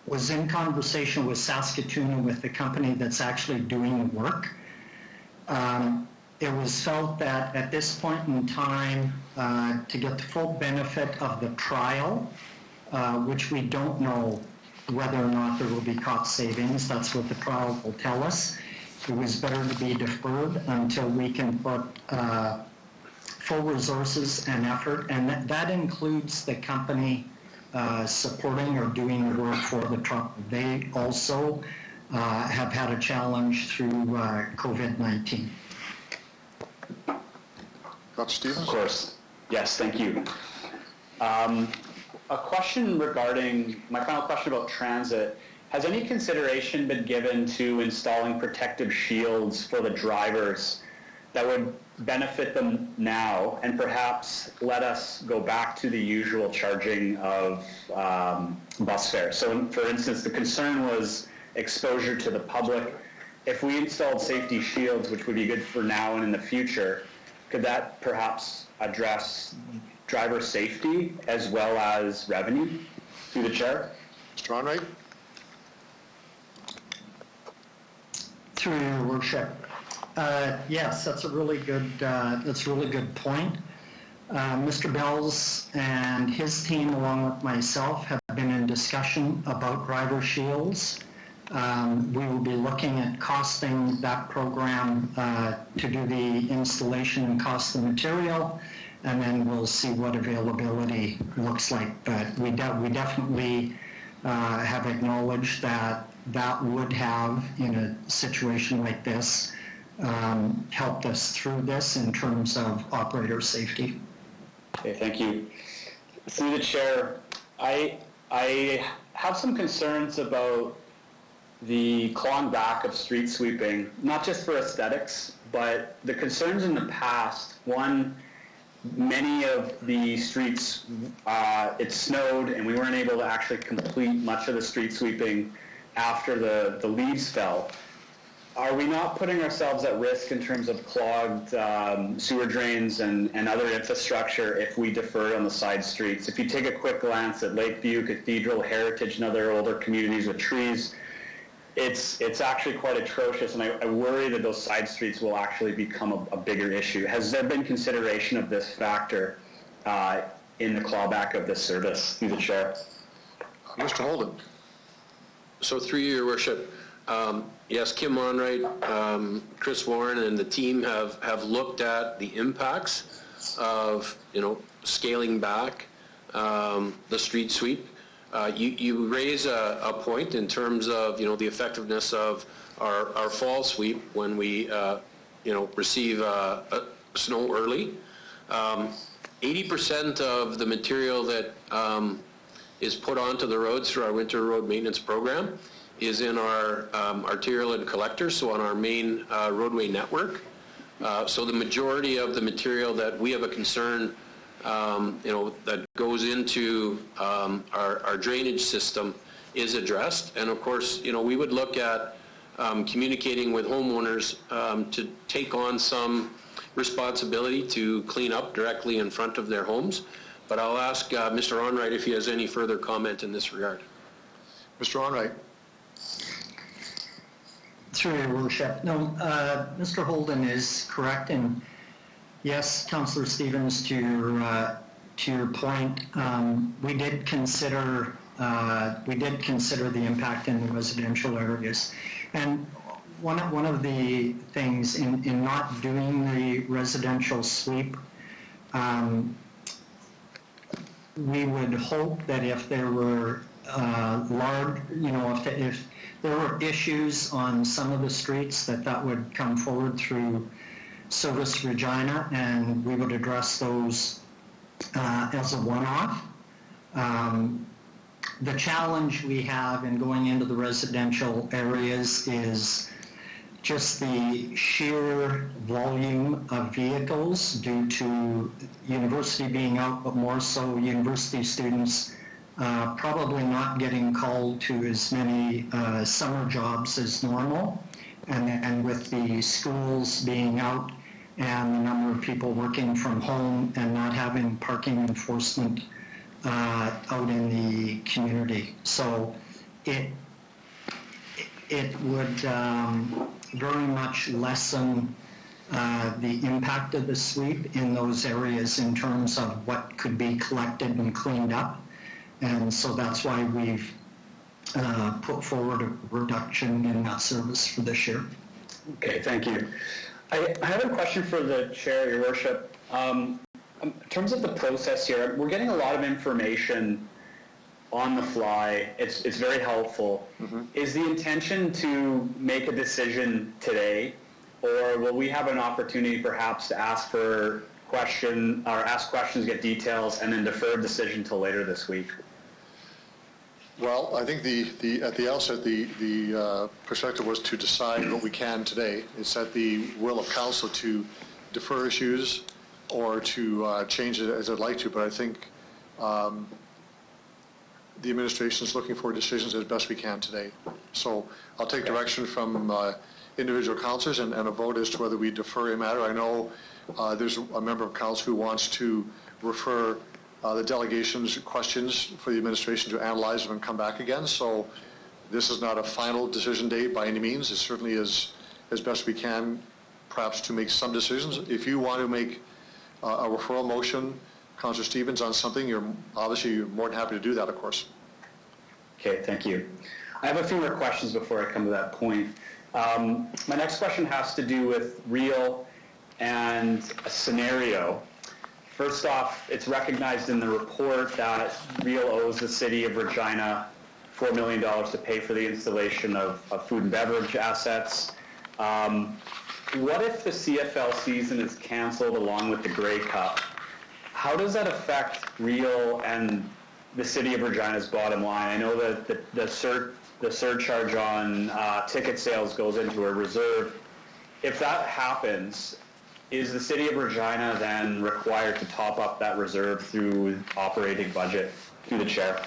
was in conversation with Saskatoon and with the company that's actually doing the work. It was felt that at this point in time, to get the full benefit of the trial, which we don't know whether or not there will be cost savings, that's what the trial will tell us. It was better to be deferred until we can put full resources and effort, and that includes the company supporting or doing the work for the trial. They also have had a challenge through COVID-19. Councillor Stevens? Of course. Yes, thank you. A question regarding, my final question about transit. Has any consideration been given to installing protective shields for the drivers that would benefit them now and perhaps let us go back to the usual charging of bus fares? So for instance, the concern was exposure to the public. If we installed safety shields, which would be good for now and in the future, could that perhaps address driver safety as well as revenue? Through the chair. Mr. Onright? Through your worship. Yes, that's a really good point. Mr. Bells and his team, along with myself, have been in discussion about driver shields. We will be looking at costing that program to do the installation and cost the material, and then we'll see what availability looks like. But we definitely have acknowledged that would have, in a situation like this, helped us through this in terms of operator safety. Okay, thank you. Through the chair, I have some concerns about the clawing back of street sweeping, not just for aesthetics, but the concerns in the past. One, many of the streets, it snowed and we weren't able to actually complete much of the street sweeping after the leaves fell. Are we not putting ourselves at risk in terms of clogged sewer drains and other infrastructure if we defer on the side streets? If you take a quick glance at Lakeview, Cathedral, Heritage, and other older communities with trees, it's actually quite atrocious, and I worry that those side streets will actually become a bigger issue. Has there been consideration of this factor in the clawback of this service? Through the chair. Mr. Holden? So through your worship, yes, Kim Monright, Chris Warren, and the team have looked at the impacts of scaling back the street sweep. You raise a point in terms of the effectiveness of our fall sweep when we receive snow early. 80% of the material that is put onto the roads through our winter road maintenance program is in our arterial and collectors, so on our main roadway network. So the majority of the material that we have a concern that goes into our drainage system is addressed. And of course, we would look at communicating with homeowners to take on some responsibility to clean up directly in front of their homes. But I'll ask Mr. Onright if he has any further comment in this regard. Mr. Onright? Through your worship. No, Mr. Holden is correct, and yes, Councillor Stevens, to your point, we did consider the impact in the residential areas, and one of the things in not doing the residential sweep, we would hope that if there were large, if there were issues on some of the streets, that would come forward through Service Regina, and we would address those as a one-off. The challenge we have in going into the residential areas is just the sheer volume of vehicles due to university being out, but more so university students probably not getting called to as many summer jobs as normal. And with the schools being out and the number of people working from home and not having parking enforcement out in the community. So it would very much lessen the impact of the sweep in those areas in terms of what could be collected and cleaned up. And so that's why we've put forward a reduction in that service for this year. Okay, thank you. I have a question for the chair, Your Worship. In terms of the process here, we're getting a lot of information on the fly. It's very helpful. Mm-hmm. Is the intention to make a decision today, or will we have an opportunity perhaps to ask questions, get details, and then defer a decision till later this week? Well, I think at the outset, the perspective was to decide what we can today. It's at the will of council to defer issues or to change it as I'd like to, but I think the administration is looking for decisions as best we can today. So I'll take direction from individual councillors and a vote as to whether we defer a matter. I know there's a member of council who wants to refer the delegation's questions for the administration to analyze them and come back again. So this is not a final decision date by any means. It certainly is as best we can, perhaps to make some decisions. If you want to make a referral motion, Councillor Stevens, on something, you're more than happy to do that, of course. Okay, thank you. I have a few more questions before I come to that point. My next question has to do with real and a scenario. First off, it's recognized in the report that Real owes the City of Regina $4 million to pay for the installation of food and beverage assets. What if the CFL season is canceled along with the Grey Cup? How does that affect Real and the City of Regina's bottom line? I know that the surcharge on ticket sales goes into a reserve. If that happens, is the City of Regina then required to top up that reserve through operating budget? Through the chair.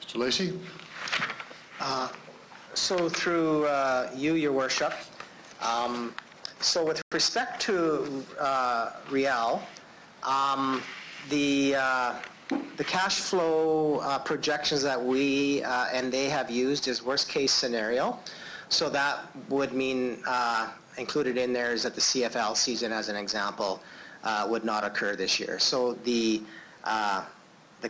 Mr. Lacey? So through you, Your Worship. So with respect to Real, the cash flow projections that we and they have used is worst case scenario. So that would mean included in there is that the CFL season, as an example, would not occur this year. So the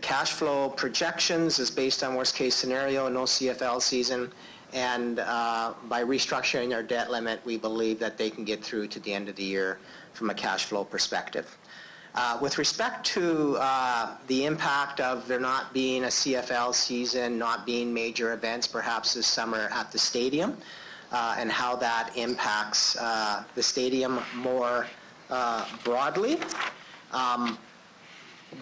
cash flow projections is based on worst case scenario, no CFL season, and by restructuring our debt limit, we believe that they can get through to the end of the year from a cash flow perspective. With respect to the impact of there not being a CFL season, not being major events perhaps this summer at the stadium, and how that impacts the stadium more broadly,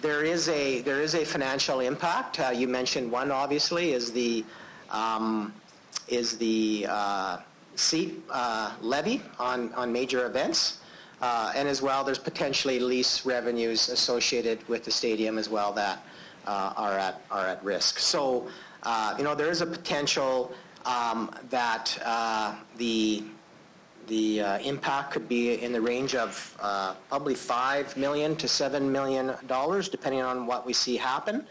there is a financial impact. You mentioned one, obviously, is the seat levy on major events. And as well, there's potentially lease revenues associated with the stadium as well that are at risk. So, there is a potential that the impact could be in the range of probably $5 million to $7 million, depending on what we see happen.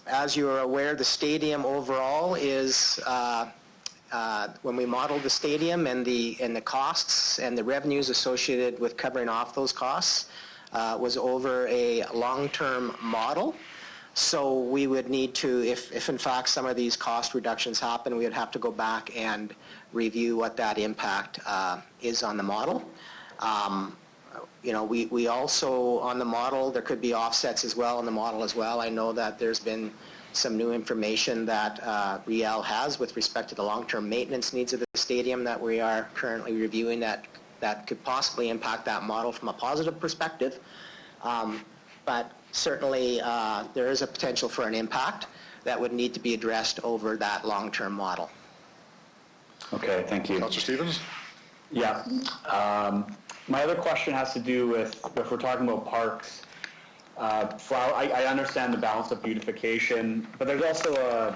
As you are aware, the stadium overall is. When we modeled the stadium and the costs and the revenues associated with covering off those costs was over a long-term model. So we would need to, if in fact some of these cost reductions happen, we would have to go back and review what that impact is on the model. we also, on the model, there could be offsets as well on the model as well. I know that there's been some new information that Riel has with respect to the long-term maintenance needs of the stadium that we are currently reviewing that could possibly impact that model from a positive perspective. But certainly there is a potential for an impact that would need to be addressed over that long-term model. Okay, thank you. Councillor Stevens? Yeah. My other question has to do with, if we're talking about parks, I understand the balance of beautification, but there's also a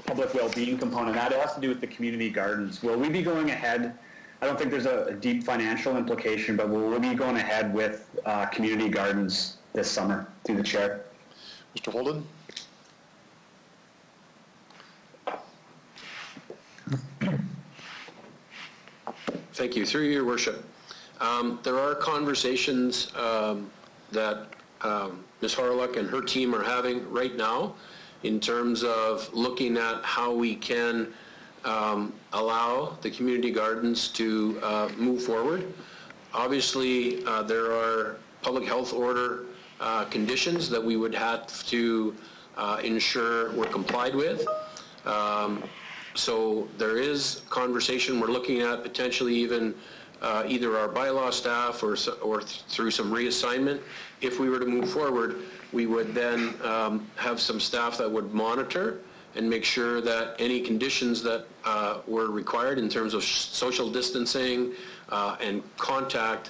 public well-being component. That has to do with the community gardens. Will we be going ahead? I don't think there's a deep financial implication, but will we be going ahead with community gardens this summer through the chair? Mr. Holden? Thank you. Through your worship. There are conversations that Ms. Harlock and her team are having right now in terms of looking at how we can allow the community gardens to move forward. Obviously, there are public health order conditions that we would have to ensure we're complied with. So there is conversation. We're looking at potentially even either our bylaw staff or through some reassignment. If we were to move forward, we would then have some staff that would monitor and make sure that any conditions that were required in terms of social distancing and contact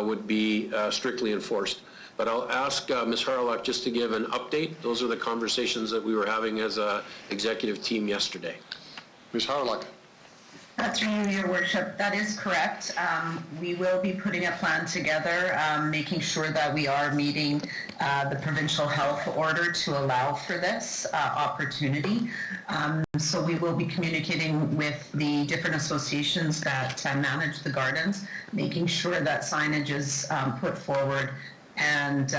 would be strictly enforced. But I'll ask Ms. Harlock just to give an update. Those are the conversations that we were having as an executive team yesterday. Ms. Harlock? Through you, Your Worship, that is correct. We will be putting a plan together, making sure that we are meeting the provincial health order to allow for this opportunity. So we will be communicating with the different associations that manage the gardens, making sure that signage is put forward and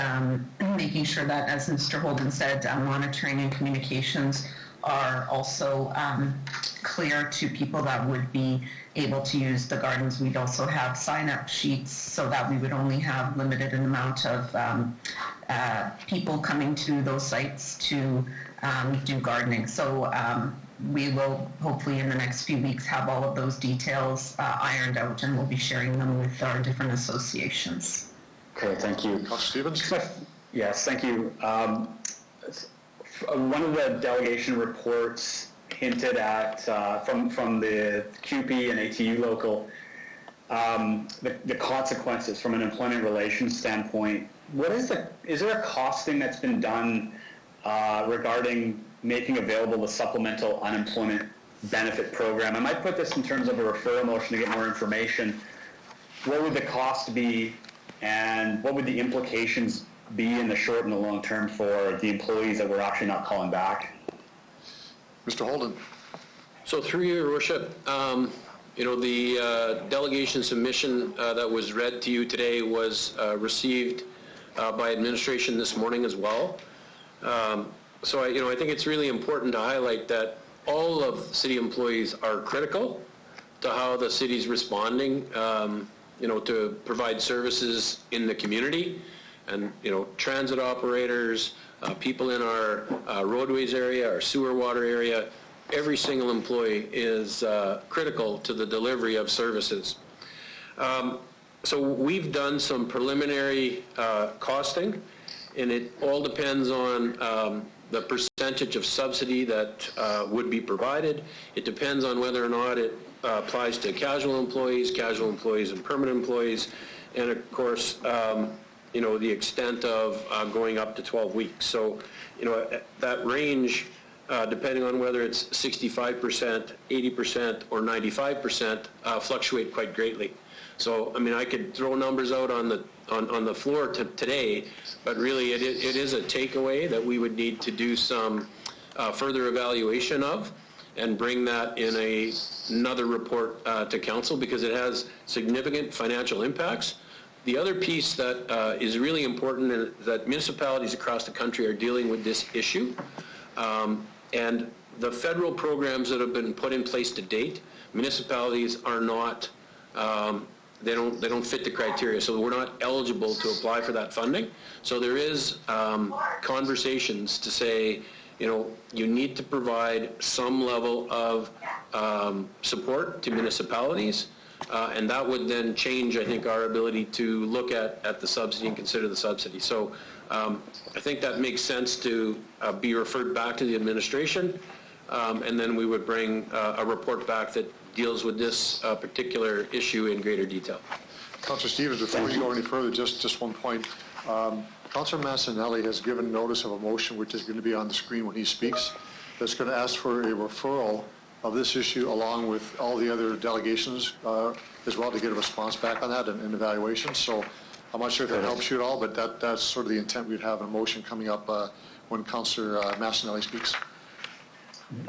making sure that, as Mr. Holden said, monitoring and communications are also clear to people that would be able to use the gardens. We'd also have sign-up sheets so that we would only have limited amount of people coming to those sites to do gardening. So we will hopefully in the next few weeks have all of those details ironed out, and we'll be sharing them with our different associations. Okay, thank you. Councillor Stevens? Yes, thank you. One of the delegation reports hinted at, from the QP and ATU local, the consequences from an employment relations standpoint. Is there a costing that's been done regarding making available the supplemental unemployment benefit program? I might put this in terms of a referral motion to get more information. What would the cost be, and what would the implications be in the short and the long term for the employees that we're actually not calling back? Mr. Holden? So through your worship, the delegation submission that was read to you today was received by administration this morning as well. So I think it's really important to highlight that all of city employees are critical to how the city's responding, to provide services in the community. And, transit operators, people in our roadways area, our sewer water area, every single employee is critical to the delivery of services. So we've done some preliminary costing, and it all depends on the percentage of subsidy that would be provided. It depends on whether or not it applies to casual employees, and permanent employees, and of course, the extent of going up to 12 weeks. So, that range, depending on whether it's 65%, 80%, or 95%, fluctuate quite greatly. So, I could throw numbers out on the floor today, but really it is a takeaway that we would need to do some further evaluation of and bring that in another report to council, because it has significant financial impacts. The other piece that is really important is that municipalities across the country are dealing with this issue. And the federal programs that have been put in place to date, municipalities are not they don't fit the criteria, so we're not eligible to apply for that funding. So there is conversations to say, you need to provide some level of support to municipalities, and that would then change, I think, our ability to look at the subsidy and consider the subsidy. So I think that makes sense to be referred back to the administration, and then we would bring a report back that deals with this particular issue in greater detail. Councillor Stevens, before we go any further, just one point. Councillor Massanelli has given notice of a motion, which is going to be on the screen when he speaks, that's going to ask for a referral of this issue along with all the other delegations as well, to get a response back on that and evaluation. So I'm not sure if that helps you at all, but that's sort of the intent. We'd have a motion coming up when Councillor Massanelli speaks.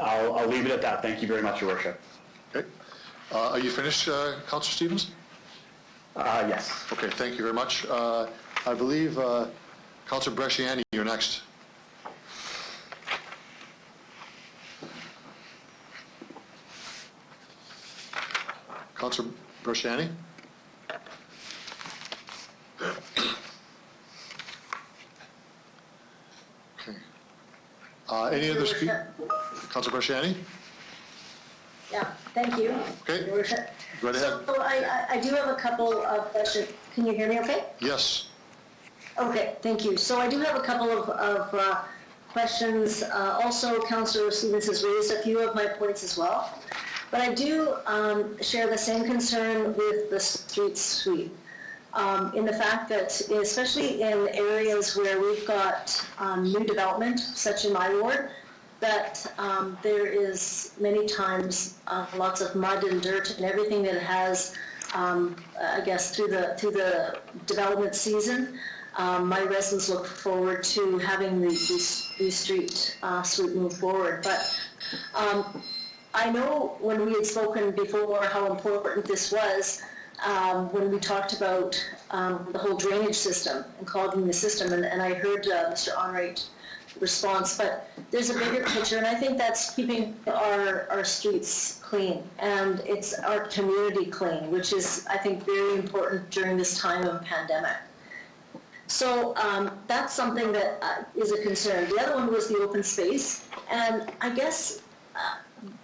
I'll leave it at that. Thank you very much, Your Worship. Okay. Are you finished, Councillor Stevens? Yes. Okay, thank you very much. I believe Councillor Bresciani, you're next. Councillor Bresciani? Okay. Any other speak? Councillor Bresciani? Yeah, thank you. Okay. Your Worship. Go right ahead. So I do have a couple of questions. Can you hear me okay? Yes. Okay, thank you. So I do have a couple of questions. Also, Councillor Stevens has raised a few of my points as well. But I do share the same concern with the street sweep in the fact that, especially in areas where we've got new development, such in my ward, that there is many times lots of mud and dirt and everything that has, I guess, through the development season. My residents look forward to having the street sweep move forward. But I know when we had spoken before how important this was, when we talked about the whole drainage system and clogging the system, and I heard Mr. Onrait's response, but there's a bigger picture, and I think that's keeping our streets clean, and it's our community clean, which is, I think, very important during this time of pandemic. So that's something that is a concern. The other one was the open space, and I guess,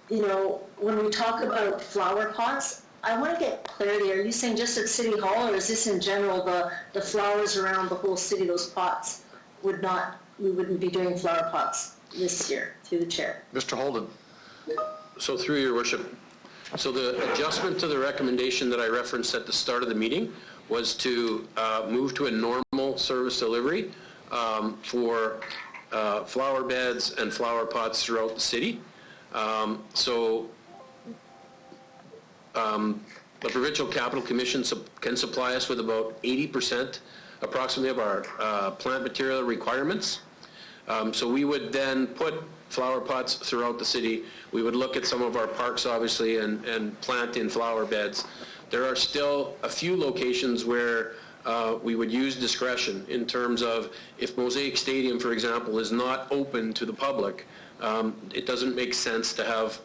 when we talk about flower pots, I want to get clarity. Are you saying just at City Hall, or is this in general, the flowers around the whole city, those pots, we wouldn't be doing flower pots this year, through the chair? Mr. Holden. So through your worship, so the adjustment to the recommendation that I referenced at the start of the meeting was to move to a normal service delivery for flower beds and flower pots throughout the city. The Provincial Capital Commission can supply us with about 80% approximately of our plant material requirements. So we would then put flower pots throughout the city. We would look at some of our parks, obviously, and plant in flower beds. There are still a few locations where we would use discretion in terms of if Mosaic Stadium, for example, is not open to the public, it doesn't make sense to have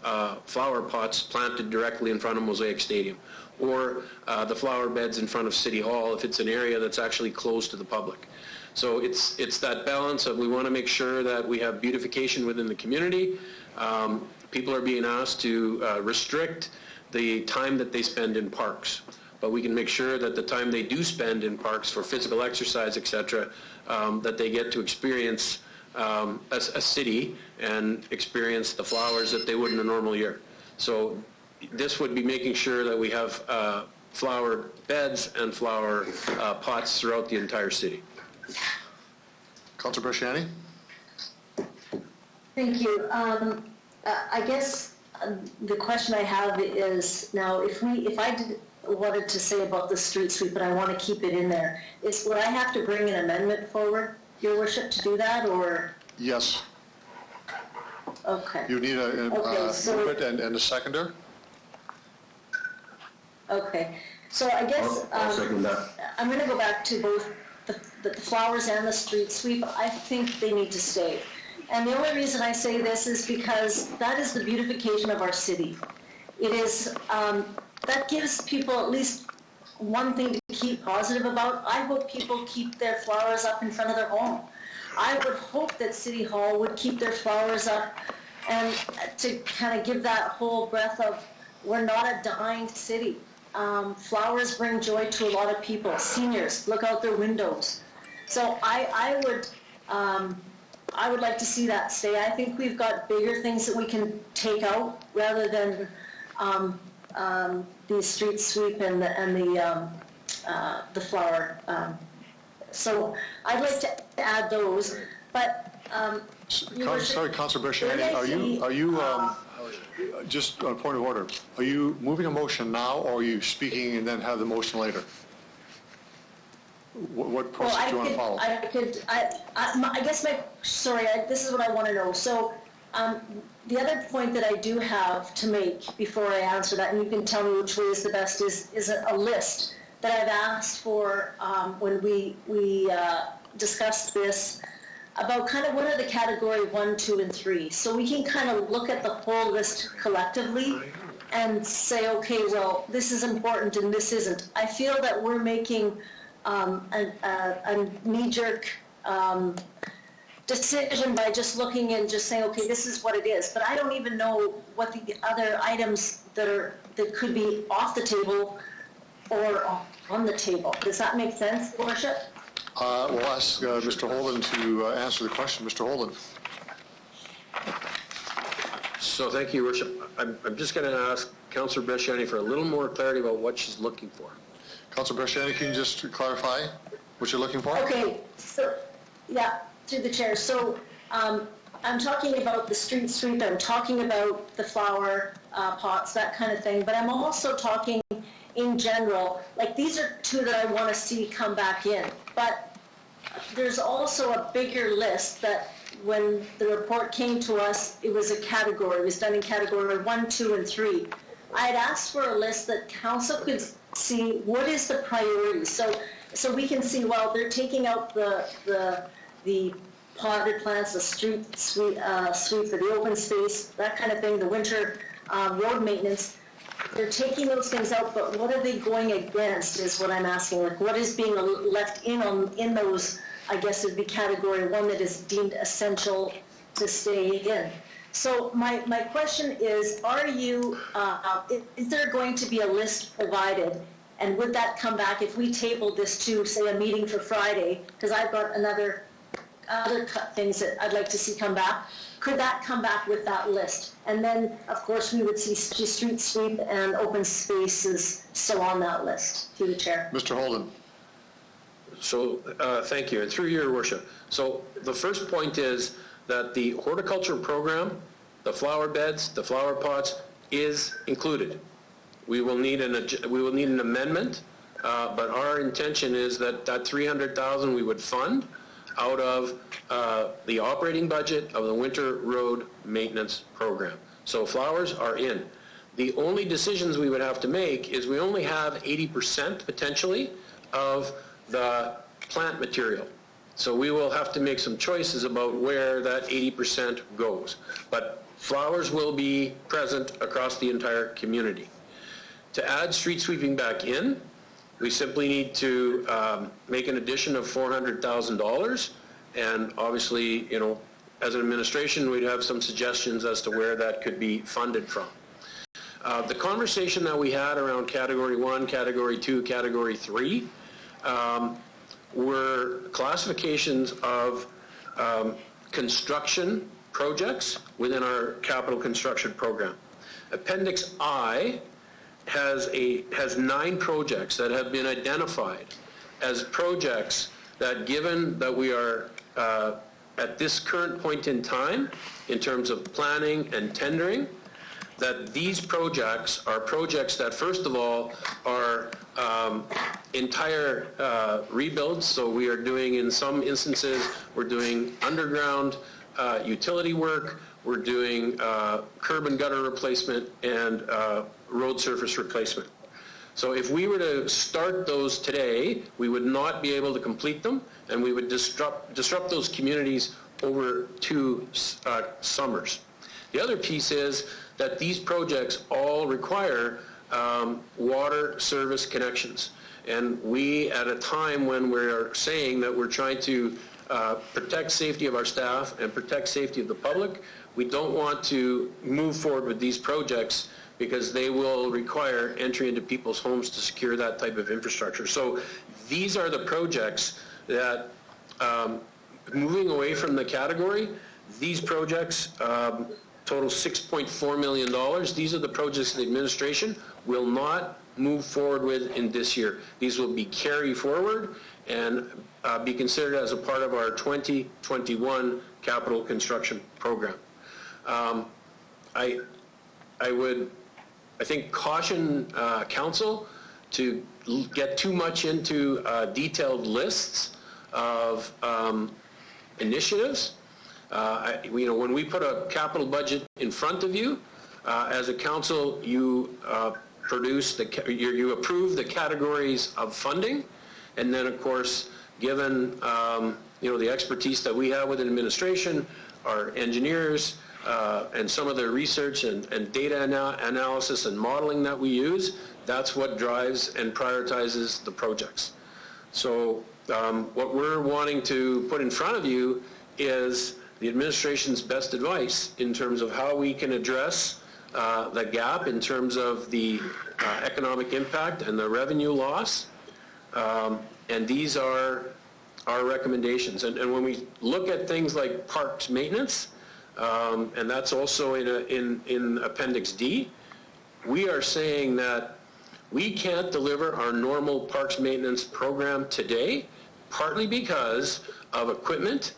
flower pots planted directly in front of Mosaic Stadium, or the flower beds in front of City Hall if it's an area that's actually closed to the public. So it's that balance of we want to make sure that we have beautification within the community. People are being asked to restrict the time that they spend in parks, but we can make sure that the time they do spend in parks for physical exercise, etc., that they get to experience a city and experience the flowers that they would in a normal year. So this would be making sure that we have flower beds and flower pots throughout the entire city. Councillor Bresciani? Thank you. I guess the question I have is, now if I wanted to say about the street sweep, but I want to keep it in there, would I have to bring an amendment forward, Your Worship, to do that, or? Yes. Okay. You need a movement and a seconder? Okay. So I guess I'll second that. I'm going to go back to both the flowers and the street sweep. I think they need to stay. And the only reason I say this is because that is the beautification of our city. It is, that gives people at least one thing to keep positive about. I hope people keep their flowers up in front of their home. I would hope that City Hall would keep their flowers up, and to kind of give that whole breath of, we're not a dying city. Flowers bring joy to a lot of people. Seniors, look out their windows. So I would like to see that stay. I think we've got bigger things that we can take out rather than the street sweep and the flower. So I'd like to add those, but Sorry, Councilor Bershani, are you just on a point of order, are you moving a motion now, or are you speaking and then have the motion later? What process do you want to follow? I guess this is what I want to know. So the other point that I do have to make before I answer that, and you can tell me which way is the best, is a list that I've asked for when we discussed this, about kind of what are the category 1, 2, and 3. So we can kind of look at the whole list collectively and say, okay, well, this is important and this isn't. I feel that we're making a knee-jerk decision by just looking and just saying, okay, this is what it is. But I don't even know what the other items that could be off the table or on the table. Does that make sense, Worship? We'll ask Mr. Holden to answer the question. Mr. Holden. So thank you, Worship. I'm just going to ask Councillor Bershani for a little more clarity about what she's looking for. Councilor Bershani, can you just clarify what you're looking for? Okay, so, yeah, through the chair. So I'm talking about the street sweep, I'm talking about the flower pots, that kind of thing, but I'm also talking in general, like these are two that I want to see come back in. But there's also a bigger list that when the report came to us, it was a category. It was done in category 1, 2, and 3. I had asked for a list that council could see what is the priority. So we can see, well, they're taking out the potted plants, the street sweep for the open space, that kind of thing, the winter road maintenance. They're taking those things out, but what are they going against is what I'm asking. Like, what is being left in those, I guess it'd be category 1 that is deemed essential to stay in. So my question is, are you, is there going to be a list provided, and would that come back if we tabled this to, say, a meeting for Friday, because I've got other things that I'd like to see come back? Could that come back with that list? And then, of course, we would see street sweep and open spaces still on that list. Through the chair. Mr. Holden. So thank you, and through your worship. So the first point is that the horticulture program, the flower beds, the flower pots is included. We will need an amendment, but our intention is that $300,000 we would fund out of the operating budget of the winter road maintenance program. So flowers are in. The only decisions we would have to make is we only have 80% potentially of the plant material. So we will have to make some choices about where that 80% goes. But flowers will be present across the entire community. To add street sweeping back in, we simply need to make an addition of $400,000, and obviously, you know, as an administration, we'd have some suggestions as to where that could be funded from. The conversation that we had around Category 1, Category 2, Category 3 were classifications of construction projects within our capital construction program. Appendix I has 9 projects that have been identified as projects that, given that we are at this current point in time, in terms of planning and tendering, that these projects are projects that, first of all, are entire rebuilds. So we are doing, in some instances, we're doing underground utility work, we're doing curb and gutter replacement, and road surface replacement. So if we were to start those today, we would not be able to complete them, and we would disrupt those communities over 2 summers. The other piece is that these projects all require water service connections. And we, at a time when we're saying that we're trying to protect safety of our staff and protect safety of the public, we don't want to move forward with these projects because they will require entry into people's homes to secure that type of infrastructure. So these are the projects that, moving away from the category, these projects total $6.4 million. These are the projects the administration will not move forward with in this year. These will be carried forward and be considered as a part of our 2021 capital construction program. I would, I think, caution council to get too much into detailed lists of initiatives. When we put a capital budget in front of you, as a council, you you approve the categories of funding, and then, of course, given the expertise that we have within administration, our engineers, and some of the research and data analysis and modeling that we use, that's what drives and prioritizes the projects. So what we're wanting to put in front of you is the administration's best advice in terms of how we can address the gap in terms of the economic impact and the revenue loss. And these are our recommendations. And when we look at things like parks maintenance, and that's also in Appendix D, we are saying that we can't deliver our normal parks maintenance program today, partly because of equipment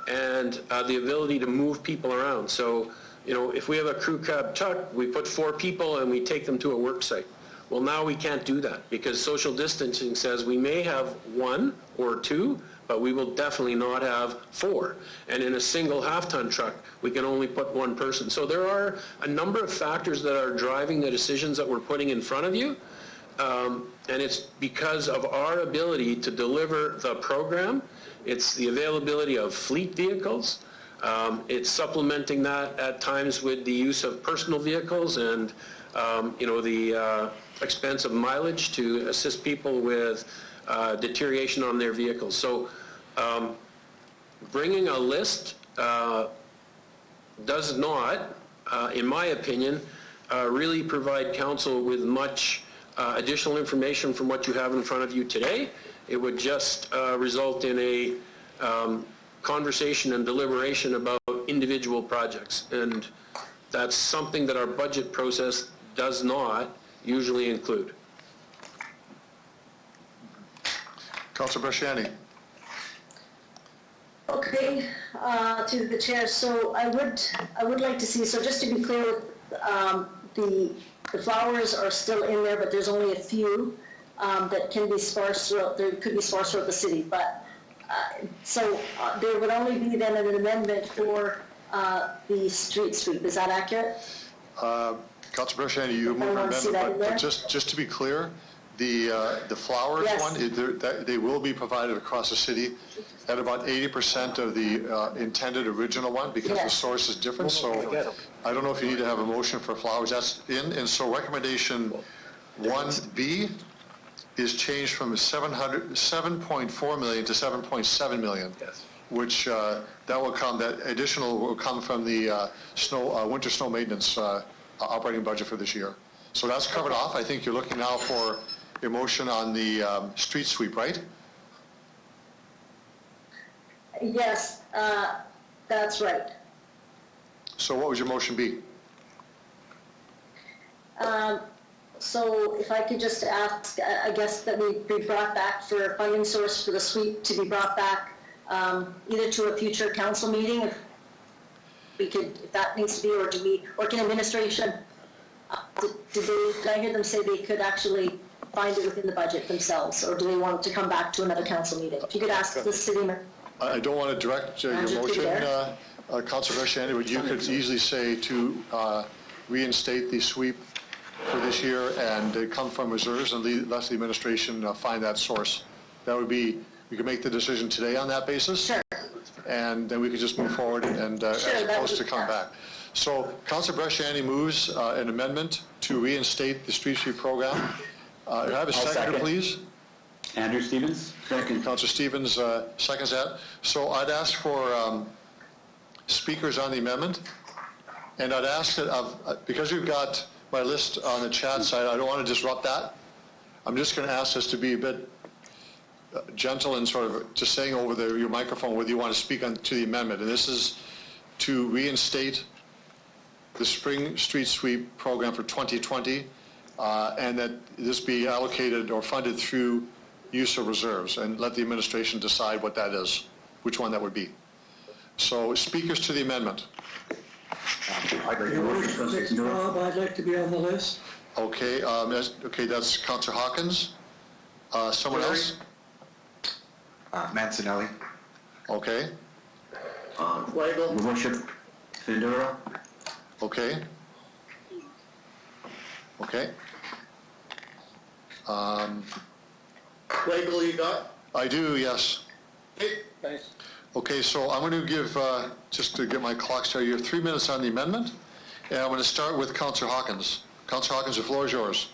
and the ability to move people around. So, if we have a crew cab truck, we put 4 people and we take them to a work site. Well, now we can't do that because social distancing says we may have 1 or 2, but we will definitely not have 4. And in a single half-ton truck, we can only put 1 person. So there are a number of factors that are driving the decisions that we're putting in front of you. And it's because of our ability to deliver the program. It's the availability of fleet vehicles. It's supplementing that at times with the use of personal vehicles and the expense of mileage to assist people with deterioration on their vehicles. So bringing a list does not, in my opinion, really provide council with much additional information from what you have in front of you today. It would just result in a conversation and deliberation about individual projects. And that's something that our budget process does not usually include. Councilor Bresciani. Okay, to the chair. So I would like to see. So just to be clear, the flowers are still in there, but there's only a few that can be sparse throughout. There could be sparse throughout the city, but so there would only be then an amendment for the street sweep. Is that accurate? Councilor Bresciani, you move an amendment, but just to be clear, the flowers one, they will be provided across the city at about 80% of the intended original one because the source is different. So I don't know if you need to have a motion for flowers. That's in. And so recommendation 1B is changed from 7.4 million to 7.7 million. Yes. Which that additional will come from the winter snow maintenance operating budget for this year. So that's covered off. I think you're looking now for a motion on the street sweep, right? Yes, that's right. So what would your motion be? So if I could just ask, I guess that we be brought back for a funding source for the sweep to be brought back either to a future council meeting, if we could, if that needs to be, or can administration, did I hear them say they could actually find it within the budget themselves, or do they want it to come back to another council meeting? If you could ask the city mayor. I don't want to direct your motion, Councilor Bresciani, but you could easily say to reinstate the sweep for this year and come from reserves and let the administration find that source. That would be, we could make the decision today on that basis. Sure. And then we could just move forward and as opposed to come back. So Councilor Bresciani moves an amendment to reinstate the street sweep program. I have a seconder, please. Andrew Stevens? Second. Councillor Stevens seconds that. So I'd ask for speakers on the amendment, and I'd ask that, because we've got my list on the chat side, I don't want to disrupt that. I'm just going to ask us to be a bit gentle and sort of just saying over your microphone whether you want to speak to the amendment. And this is to reinstate the spring street sweep program for 2020, and that this be allocated or funded through use of reserves, and let the administration decide what that is, which one that would be. So speakers to the amendment. Bob, I'd like to be on the list. Okay, that's Councillor Hawkins. Someone else? Mancinelli. Okay. Your Worship, Fedora. Okay. Okay. Weigel, you got? I do, yes. Okay, thanks. Okay, so I'm going to give, just to get my clock started, you have 3 minutes on the amendment, and I'm going to start with Councillor Hawkins. Councillor Hawkins, the floor is yours.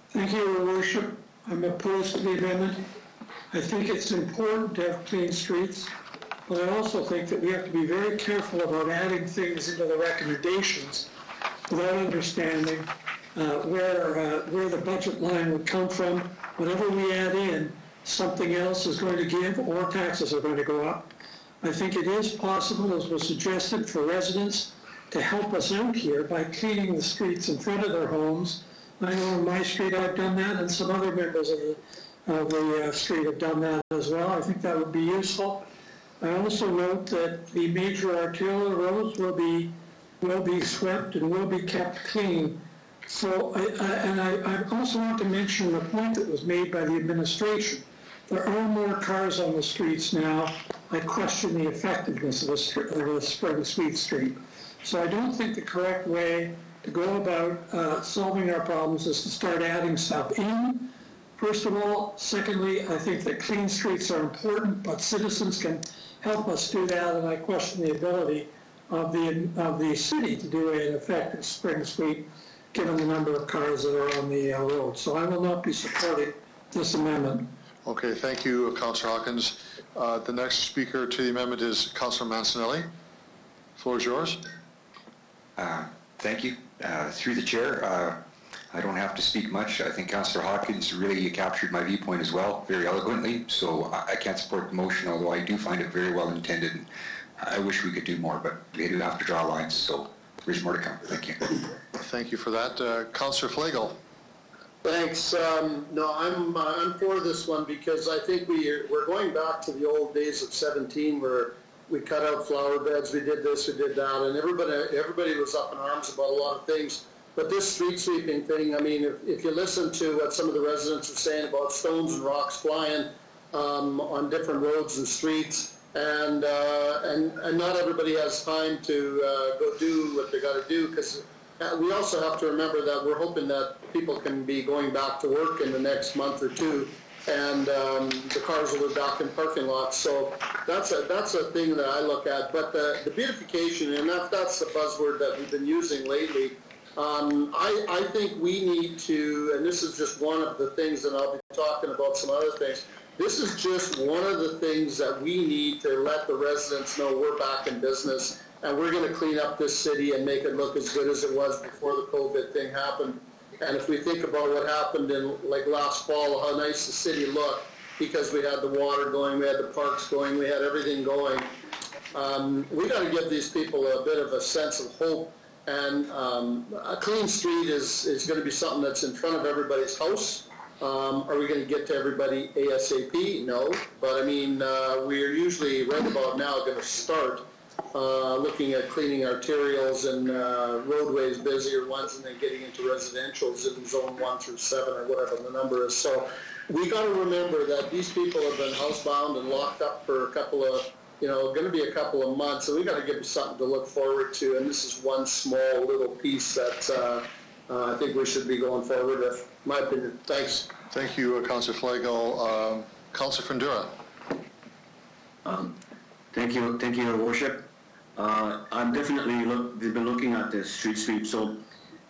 Thank you, Your Worship. I'm opposed to the amendment. I think it's important to have clean streets, but I also think that we have to be very careful about adding things into the recommendations without understanding where the budget line would come from. Whatever we add in, something else is going to give, or taxes are going to go up. I think it is possible, as was suggested, for residents to help us out here by cleaning the streets in front of their homes. I know on my street I've done that, and some other members of the street have done that as well. I think that would be useful. I also note that the major arterial roads will be swept and will be kept clean. So, I also want to mention the point that was made by the administration. There are more cars on the streets now. I question the effectiveness of the spring sweep street. So I don't think the correct way to go about solving our problems is to start adding stuff in, first of all. Secondly, I think that clean streets are important, but citizens can help us do that, and I question the ability of the city to do an effective spring sweep, given the number of cars that are on the road. So I will not be supporting this amendment. Okay, thank you, Councillor Hawkins. The next speaker to the amendment is Councillor Mancinelli. The floor is yours. Thank you. Through the chair, I don't have to speak much. I think Councillor Hawkins really captured my viewpoint as well, very eloquently. So I can't support the motion, although I do find it very well intended. And I wish we could do more, but we do have to draw lines. So there's more to come. Thank you. Thank you for that. Councillor Flagel. Thanks. No, I'm for this one because I think we're going back to the old days of 17 where we cut out flower beds, we did this, we did that, and everybody was up in arms about a lot of things. But this street sweeping thing, I mean, if you listen to what some of the residents are saying about stones and rocks flying on different roads and streets, and not everybody has time to go do what they got to do, because we also have to remember that we're hoping that people can be going back to work in the next month or two, and the cars will be back in parking lots. So that's a thing that I look at. But the beautification, and that's the buzzword that we've been using lately. I think we need to, and this is just one of the things, and I'll be talking about some other things. This is just one of the things that we need to let the residents know we're back in business, and we're going to clean up this city and make it look as good as it was before the COVID thing happened. And if we think about what happened in like last fall, how nice the city looked, because we had the water going, we had the parks going, we had everything going. We got to give these people a bit of a sense of hope. And a clean street is going to be something that's in front of everybody's house. Are we going to get to everybody ASAP? No. But I mean, we are usually right about now going to start looking at cleaning arterials and roadways, busier ones, and then getting into residentials in zone 1 through 7 or whatever the number is. So we got to remember that these people have been housebound and locked up for a couple of, going to be a couple of months, so we got to give them something to look forward to. And this is one small little piece that I think we should be going forward with. My opinion. Thanks. Thank you, Councillor Flagel. Councillor Fundura. Thank you, Your Worship. I'm definitely been looking at the street sweep. So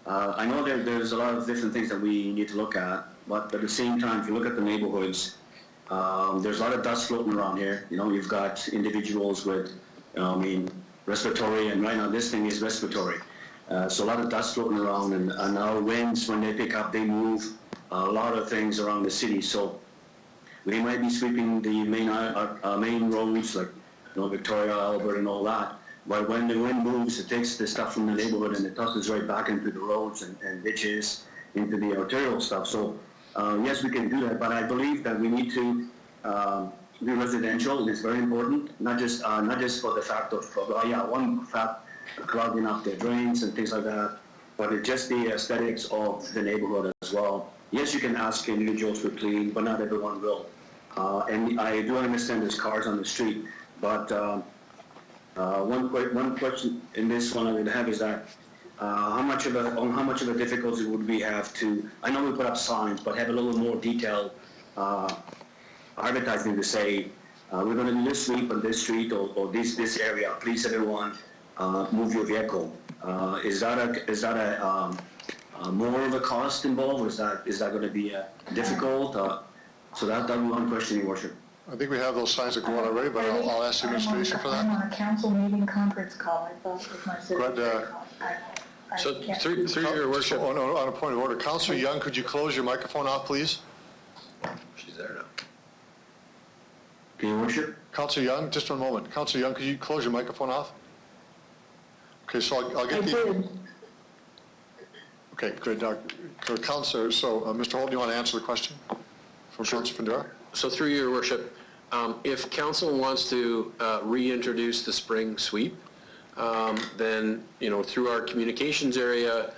I know there's a lot of different things that we need to look at. but at the same time, if you look at the neighborhoods, there's a lot of dust floating around here. You know, you've got individuals with, respiratory, and right now this thing is respiratory. So a lot of dust floating around, and our winds, when they pick up, they move a lot of things around the city. So we might be sweeping the main roads, like Victoria, Albert, and all that. But when the wind moves, it takes the stuff from the neighborhood and it tosses right back into the roads and ditches, into the arterial stuff. So yes, we can do that, but I believe that we need to do residential. It's very important, not just for the fact of one fact, clogging up the drains and things like that, but it's just the aesthetics of the neighborhood as well. Yes, you can ask individuals to clean, but not everyone will. And I do understand there's cars on the street, but one question in this one I would have is that how much of a difficulty would we have to? I know we put up signs, but have a little more detailed advertising to say we're going to do this sweep on this street or this area. Please, everyone, move your vehicle. Is that a more of a cost involved, or is that going to be difficult? So that would be one question, Your Worship. I think we have those signs that go on already, but I'll ask the administration for that. I'm on a council meeting conference call. I thought with my sister. So through Your Worship. On a point of order, Councillor Young, could you close your microphone off, please? She's there now. Your Worship. Councillor Young, just one moment. Councillor Young, could you close your microphone off? Okay, so I'll get I did. Okay, good. Councillor, so Mr. Holden, you want to answer the question from Councillor Findera? So through Your Worship, if council wants to reintroduce the spring sweep, then, through our communications area,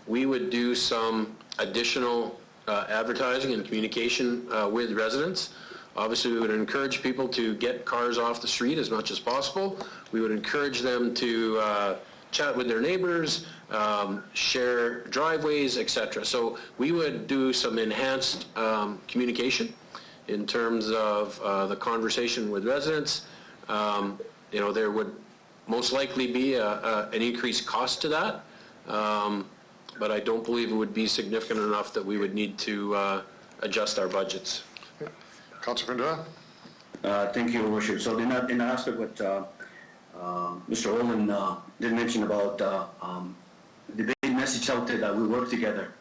we would do some additional advertising and communication with residents. Obviously, we would encourage people to get cars off the street as much as possible. We would encourage them to chat with their neighbors, share driveways, etc. So we would do some enhanced communication in terms of the conversation with residents. There would most likely be an increased cost to that, but I don't believe it would be significant enough that we would need to adjust our budgets. Councillor Findera? Thank you, Your Worship. So in that aspect, what Mr. Olin did mention about the big message out there that we work together.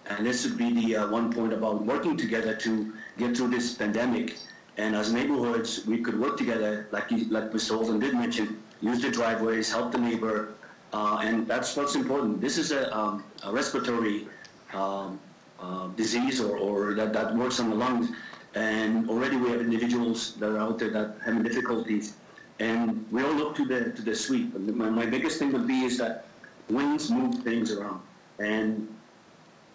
And this would be the one point about working together to get through this pandemic. And as neighborhoods, we could work together, like Mr. Olin did mention, use the driveways, help the neighbor, and that's what's important. This is a respiratory disease or that works on the lungs. And already we have individuals that are out there that are having difficulties, and we all look to the sweep. And my biggest thing would be is that winds move things around, and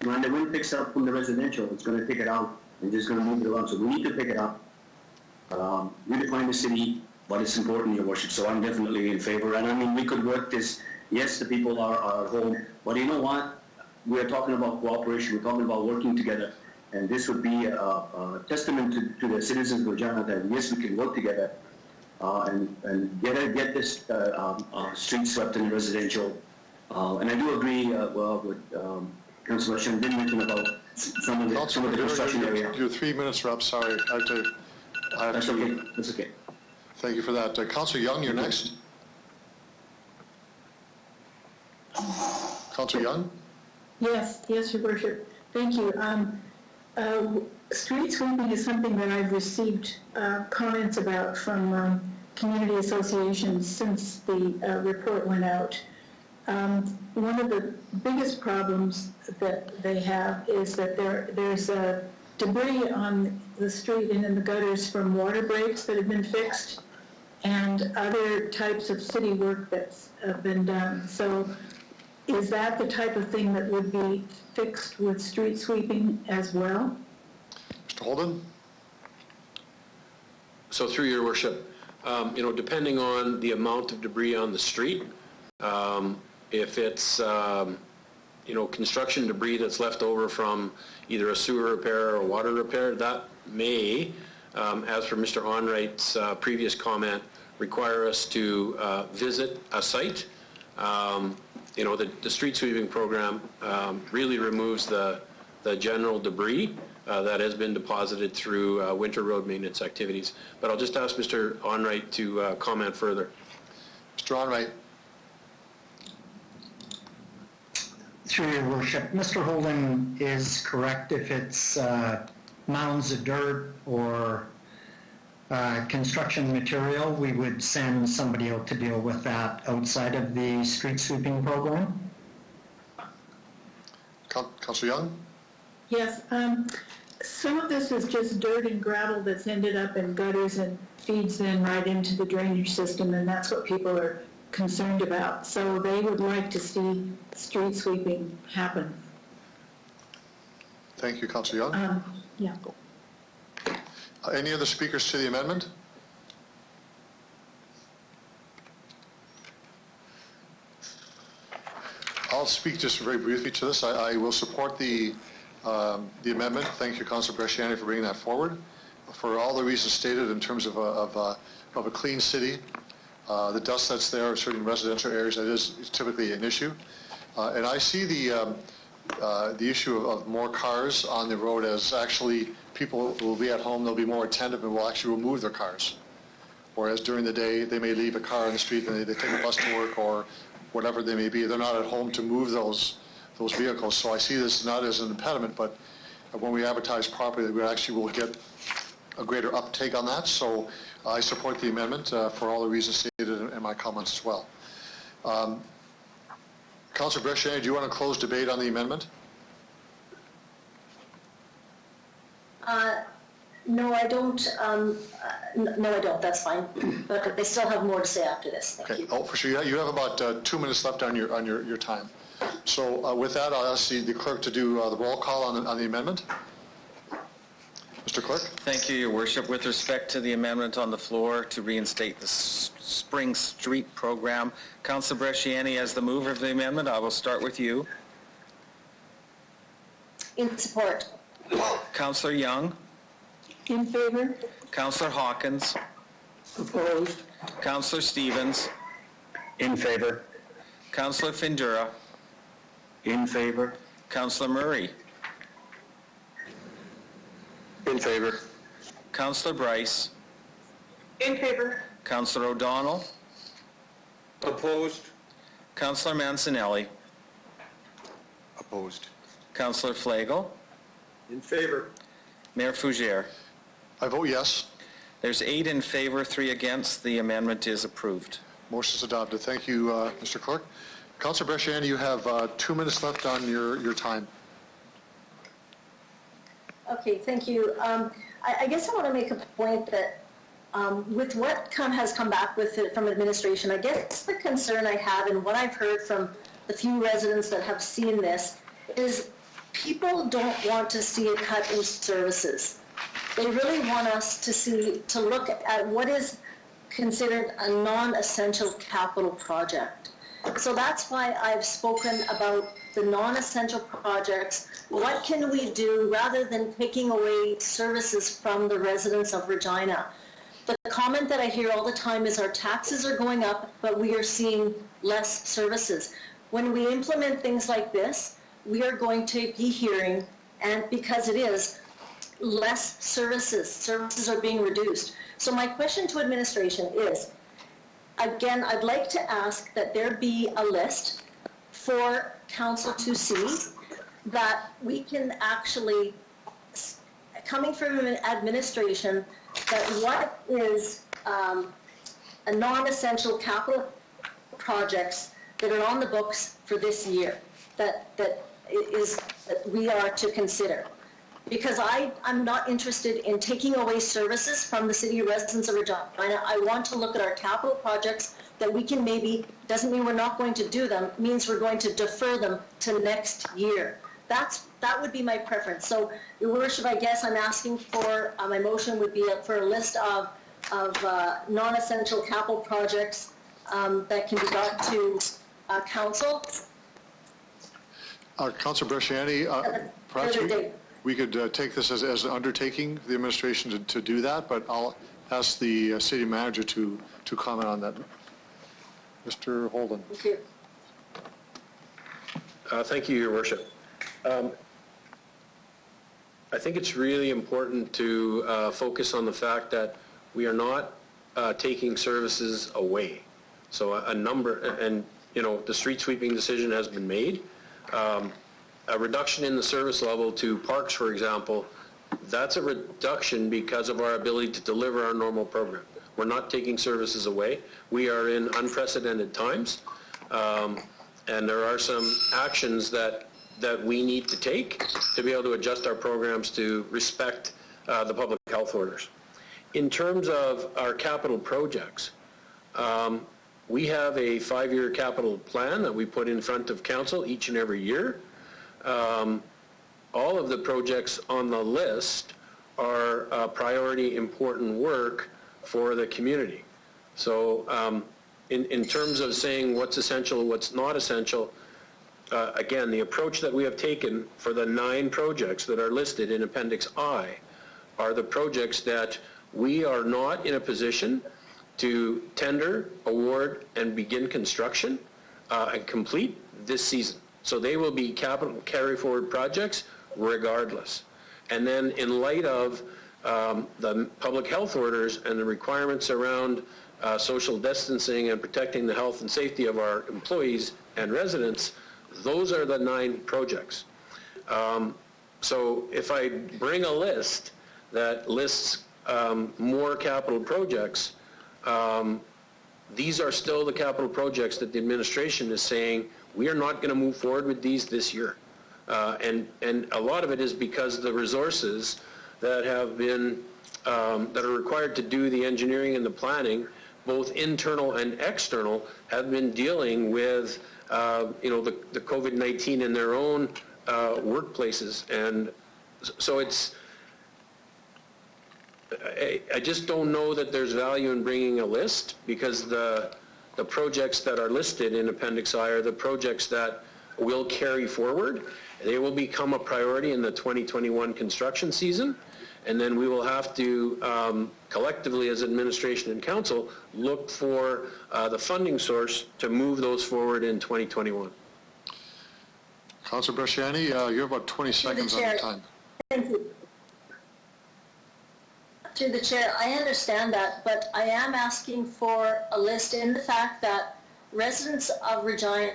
when the wind picks up from the residential, it's going to pick it out and just going to move it around. So we need to pick it up, redefine the city, but it's important, Your Worship. So I'm definitely in favor. And I mean, we could work this. Yes, the people are at home, but you know what? We're talking about cooperation. We're talking about working together. And this would be a testament to the citizens of Regina that, yes, we can work together and get this street swept in residential. And I do agree with Councillor Shen did mention about some of the construction area. Your 3 minutes are up, sorry. That's okay. That's okay. Thank you for that. Councillor Young, you're next. Councillor Young? Yes, Your Worship. Thank you. Street sweeping is something that I've received comments about from community associations since the report went out. One of the biggest problems that they have is that there's debris on the street and in the gutters from water breaks that have been fixed and other types of city work that's been done. So is that the type of thing that would be fixed with street sweeping as well? Mr. Holden? So through Your Worship, depending on the amount of debris on the street, if it's, construction debris that's left over from either a sewer repair or a water repair, that may, as for Mr. Onright's previous comment, require us to visit a site. The street sweeping program really removes the the general debris that has been deposited through winter road maintenance activities. But I'll just ask Mr. Onright to comment further. Mr. Onright. Through your worship, Mr. Holden is correct. If it's mounds of dirt or construction material, we would send somebody out to deal with that outside of the street sweeping program. Councillor Young? Yes, some of this is just dirt and gravel that's ended up in gutters and feeds then right into the drainage system, and that's what people are concerned about. So they would like to see street sweeping happen. Thank you, Councillor Young. Yeah. Any other speakers to the amendment? I'll speak just very briefly to this. I will support the amendment. Thank you, Councillor Bresciani, for bringing that forward. For all the reasons stated in terms of a clean city, the dust that's there in certain residential areas, that is typically an issue. And I see the issue of more cars on the road as actually people will be at home, they'll be more attentive and will actually remove their cars. Whereas during the day, they may leave a car on the street and they take a bus to work or whatever they may be. They're not at home to move those vehicles. So I see this not as an impediment, but when we advertise properly, we actually will get a greater uptake on that. So I support the amendment for all the reasons stated in my comments as well. Councillor Bresciani, do you want to close debate on the amendment? No, I don't. No, I don't. That's fine. But they still have more to say after this. Thank you. Oh, for sure. You have about 2 minutes left on your time. So with that, I'll ask the clerk to do the roll call on the amendment. Mr. Clerk. Thank you, Your Worship. With respect to the amendment on the floor to reinstate the Spring Street program, Councillor Bresciani, as the mover of the amendment, I will start with you. In support. Councillor Young. In favor? Councillor Hawkins. Opposed? Councillor Stevens. In favor. Councillor Findura. In favor. Councillor Murray. In favor. Councillor Bryce. In favor. Councillor O'Donnell. Opposed. Councillor Mancinelli. Opposed. Councillor Flagel. In favor. Mayor Fougere. I vote yes. There's 8 in favor, 3 against. The amendment is approved. Motion is adopted. Thank you, Mr. Clerk. Councillor Bresciani, you have 2 minutes left on your time. Okay, thank you. I guess I want to make a point that with what has come back with it from administration, I guess the concern I have and what I've heard from the few residents that have seen this is people don't want to see a cut in services. They really want us to look at what is considered a non-essential capital project. So that's why I've spoken about the non-essential projects. What can we do rather than taking away services from the residents of Regina? The comment that I hear all the time is our taxes are going up, but we are seeing less services. When we implement things like this, we are going to be hearing, and because it is, less services. Services are being reduced. So my question to administration is, again, I'd like to ask that there be a list for council to see that we can actually, coming from an administration, that what is a non-essential capital projects that are on the books for this year that we are to consider. Because I'm not interested in taking away services from the city residents of Regina. I want to look at our capital projects that we can maybe, doesn't mean we're not going to do them, means we're going to defer them to next year. That would be my preference. So, Your Worship, I guess I'm asking for, my motion would be for a list of non-essential capital projects that can be brought to council. Councillor Bresciani, perhaps we could take this as an undertaking, the administration to do that, but I'll ask the city manager to comment on that. Mr. Holden. Thank you. Thank you, Your Worship. I think it's really important to focus on the fact that we are not taking services away. So a number, and the street sweeping decision has been made. A reduction in the service level to parks, for example, that's a reduction because of our ability to deliver our normal program. We're not taking services away. We are in unprecedented times, and there are some actions that we need to take to be able to adjust our programs to respect the public health orders. In terms of our capital projects, we have a 5-year capital plan that we put in front of council each and every year. All of the projects on the list are priority important work for the community. So in terms of saying what's essential, what's not essential, again, the approach that we have taken for the 9 projects that are listed in Appendix I are the projects that we are not in a position to tender, award, and begin construction and complete this season. So they will be capital carry-forward projects regardless. And then in light of the public health orders and the requirements around social distancing and protecting the health and safety of our employees and residents, those are the 9 projects. So if I bring a list that lists more capital projects, these are still the capital projects that the administration is saying we are not going to move forward with these this year. And a lot of it is because the resources that have been, that are required to do the engineering and the planning, both internal and external, have been dealing with, the COVID-19 in their own workplaces. And so it's, I just don't know that there's value in bringing a list, because the projects that are listed in Appendix I are the projects that will carry forward. They will become a priority in the 2021 construction season, and then we will have to collectively as administration and council look for the funding source to move those forward in 2021. Councilor Bresciani, you have about 20 seconds on your time. Thank you. To the chair, I understand that, but I am asking for a list in the fact that residents of Regina,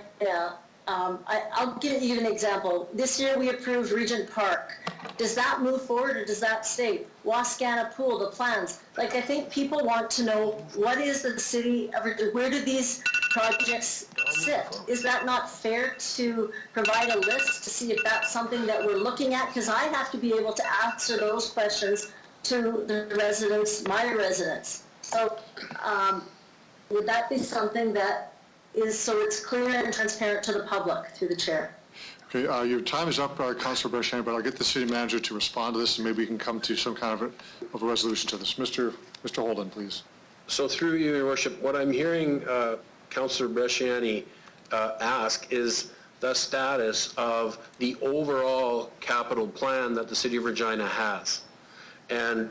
I'll give you an example. This year we approved Regent Park. Does that move forward, or does that stay? Wascana Pool, the plans. Like, I think people want to know, what is the city of, where do these projects sit? Is that not fair to provide a list to see if that's something that we're looking at? Because I have to be able to answer those questions to the residents, my residents. So would that be something that is, so it's clear and transparent to the public, through the chair? Okay, your time is up, Councilor Bresciani, but I'll get the city manager to respond to this, and maybe we can come to some kind of a resolution to this. Mr. Holden, please. So through you, Your Worship, what I'm hearing Councilor Bresciani ask is the status of the overall capital plan that the City of Regina has. And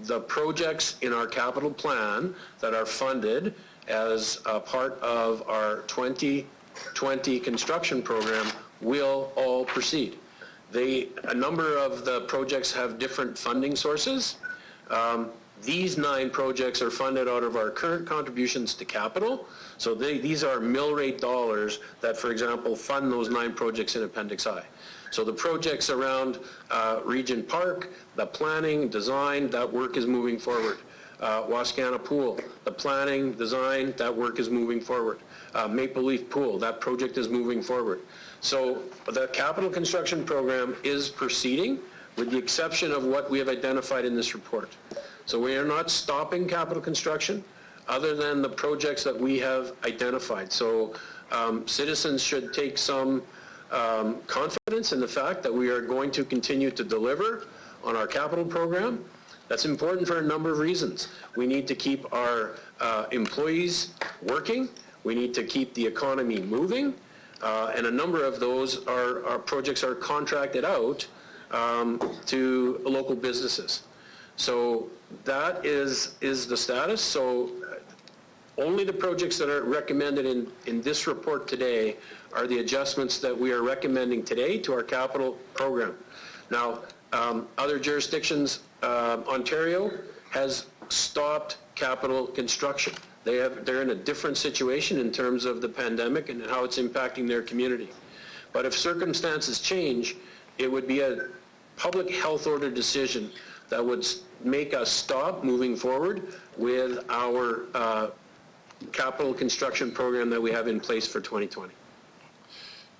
the projects in our capital plan that are funded as a part of our 2020 construction program will all proceed. A number of the projects have different funding sources. These 9 projects are funded out of our current contributions to capital. So these are mill rate dollars that, for example, fund those 9 projects in Appendix I. So the projects around Regent Park, the planning, design, that work is moving forward. Wascana Pool, the planning, design, that work is moving forward. Maple Leaf Pool, that project is moving forward. So the capital construction program is proceeding, with the exception of what we have identified in this report. So we are not stopping capital construction other than the projects that we have identified. So citizens should take some confidence in the fact that we are going to continue to deliver on our capital program. That's important for a number of reasons. We need to keep our employees working. We need to keep the economy moving. And a number of those our projects are contracted out to local businesses. So that is the status. So only the projects that are recommended in this report today are the adjustments that we are recommending today to our capital program. Now, Other jurisdictions, Ontario has stopped capital construction. They're in a different situation in terms of the pandemic and how it's impacting their community. But if circumstances change, it would be a public health order decision that would make us stop moving forward with our capital construction program that we have in place for 2020.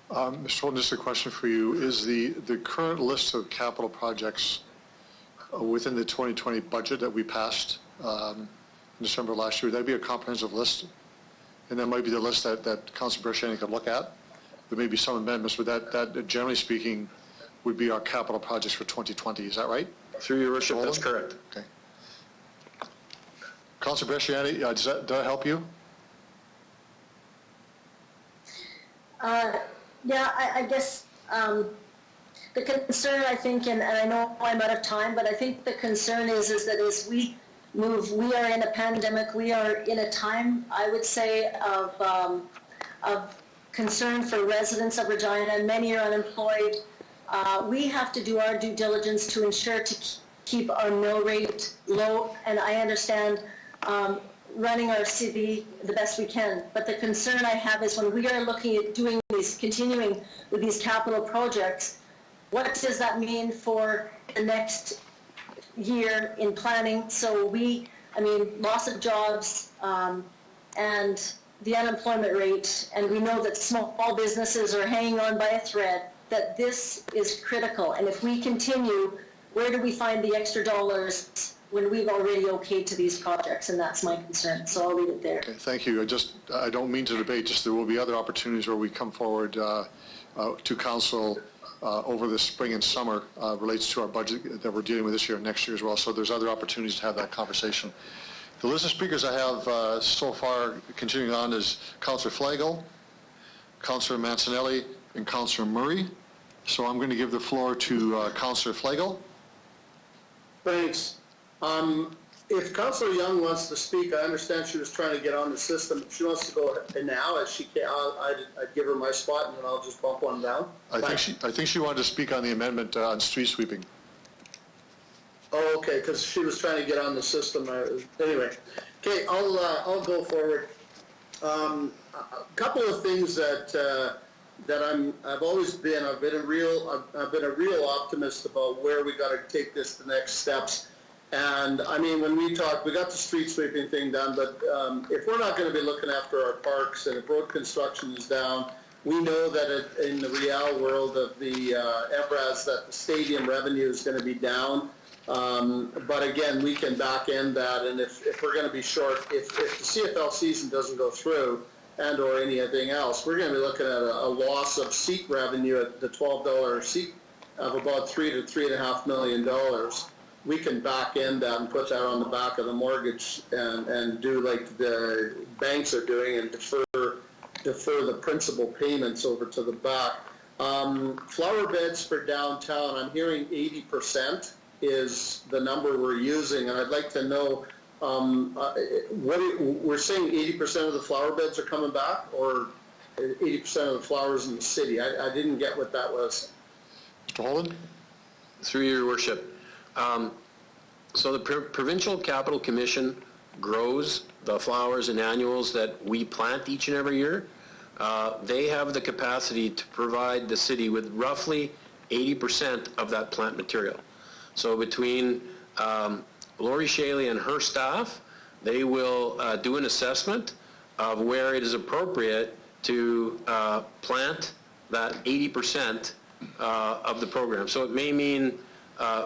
Mr. Holden, just a question for you. Is the current list of capital projects within the 2020 budget that we passed in December last year, would that be a comprehensive list? And that might be the list that Councilor Bresciani could look at? There may be some amendments, but that generally speaking would be our capital projects for 2020. Is that right? Through your worship, that's correct. Okay. Councilor Bresciani, does that help you? Yeah, I guess the concern, I think, and I know I'm out of time, but I think the concern is that as we move, we are in a pandemic, we are in a time, I would say, of concern for residents of Regina. Many are unemployed. We have to do our due diligence to ensure to keep our mill rate low, and I understand running our city the best we can. But the concern I have is when we are looking at doing these, continuing with these capital projects, what does that mean for the next year in planning? So loss of jobs and the unemployment rate, and we know that small businesses are hanging on by a thread, that this is critical. And if we continue, where do we find the extra dollars when we've already okayed to these projects? And that's my concern. So I'll leave it there. Okay, thank you. I don't mean to debate, just there will be other opportunities where we come forward to council over the spring and summer relates to our budget that we're dealing with this year and next year as well. So there's other opportunities to have that conversation. The list of speakers I have so far continuing on is Councillor Flagel, Councillor Mancinelli, and Councillor Murray. So I'm going to give the floor to Councillor Flagel. Thanks. If Councillor Young wants to speak, I understand she was trying to get on the system. If she wants to go now, as she can, I'd give her my spot, and then I'll just bump one down. I think she wanted to speak on the amendment on street sweeping. Oh, okay, because she was trying to get on the system. Anyway, okay, I'll go forward. A couple of things that I've always been. I've been a real optimist about where we got to take this the next steps. And I mean, when we got the street sweeping thing done, but if we're not going to be looking after our parks and if road construction is down, we know that in the real world of the EBRAS that the stadium revenue is going to be down. But again, we can back end that, and if we're going to be short, if the CFL season doesn't go through and or anything else, we're going to be looking at a loss of seat revenue at the $12 seat of about $3 to $3.5 million. We can back end that and put that on the back of the mortgage and do like the banks are doing and defer the principal payments over to the back. Flower beds for downtown, I'm hearing 80% is the number we're using, and I'd like to know we're saying 80% of the flower beds are coming back, or 80% of the flowers in the city. I didn't get what that was. Mr. Holden? Through your worship. So the Provincial Capital Commission grows the flowers and annuals that we plant each and every year. They have the capacity to provide the city with roughly 80% of that plant material. So between Lori Shaley and her staff, they will do an assessment of where it is appropriate to plant that 80% of the program. So it may mean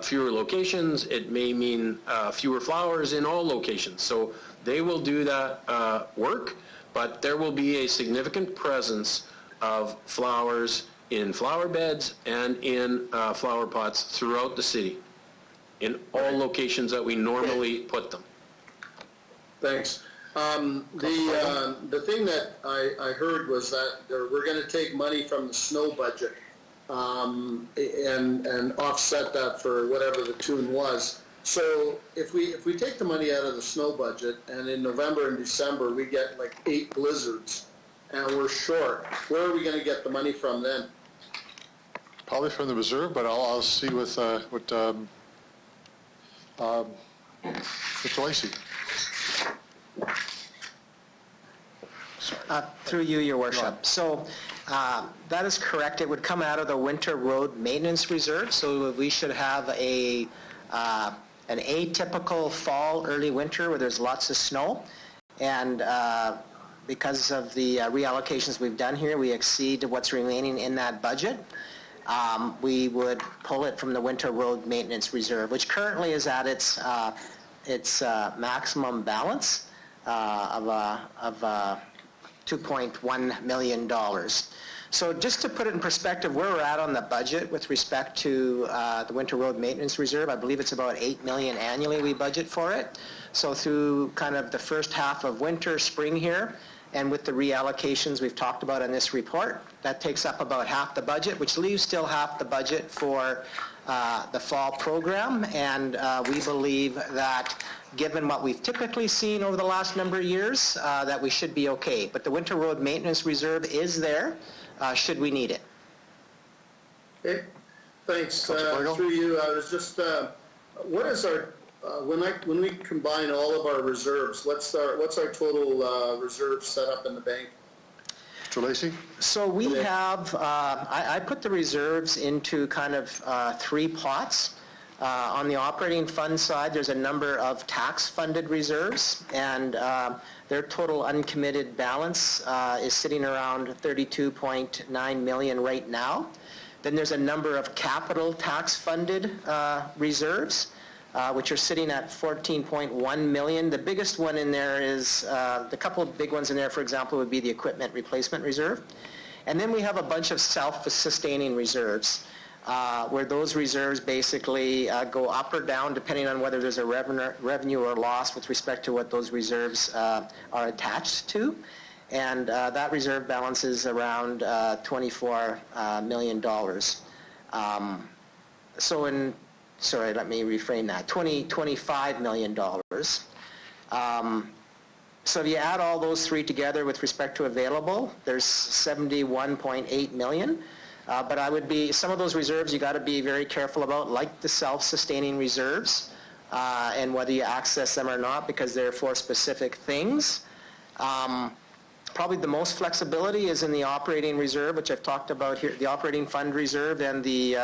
fewer locations, it may mean fewer flowers in all locations. So they will do that work, but there will be a significant presence of flowers in flower beds and in flower pots throughout the city, in all locations that we normally put them. Thanks. The thing that I heard was that we're going to take money from the snow budget and offset that for whatever the tune was. So if we take the money out of the snow budget and in November and December we get like 8 blizzards and we're short, where are we going to get the money from then? Probably from the reserve, but I'll see with what Mr. Lacey. Through you, Your Worship. So that is correct. It would come out of the Winter Road Maintenance Reserve. So we should have an atypical fall, early winter where there's lots of snow. And because of the reallocations we've done here, we exceed what's remaining in that budget. We would pull it from the Winter Road Maintenance Reserve, which currently is at its maximum balance of $2.1 million. So just to put it in perspective, where we're at on the budget with respect to the Winter Road Maintenance Reserve, I believe it's about $8 million annually we budget for it. So through kind of the first half of winter, spring here, and with the reallocations we've talked about in this report, that takes up about half the budget, which leaves still half the budget for the fall program. And we believe that given what we've typically seen over the last number of years, that we should be okay. But the Winter Road Maintenance Reserve is there, should we need it. Okay, thanks. Through you, I was just, what is our, when we combine all of our reserves, what's our total reserve set up in the bank? Mr. Lacey? So we have, I put the reserves into kind of three pots. On the operating fund side, there's a number of tax-funded reserves, and their total uncommitted balance is sitting around $32.9 million right now. Then there's a number of capital tax-funded reserves, which are sitting at $14.1 million. The biggest one in there is, the couple of big ones in there, for example, would be the equipment replacement reserve. And then we have a bunch of self-sustaining reserves, where those reserves basically go up or down depending on whether there's a revenue or loss with respect to what those reserves are attached to. And that reserve balance is around $24 million. Sorry, let me reframe that, $25 million. So if you add all those three together with respect to available, there's $71.8 million. But some of those reserves you got to be very careful about, like the self-sustaining reserves, and whether you access them or not, because they're for specific things. Probably the most flexibility is in the operating reserve, which I've talked about here, the operating fund reserve and the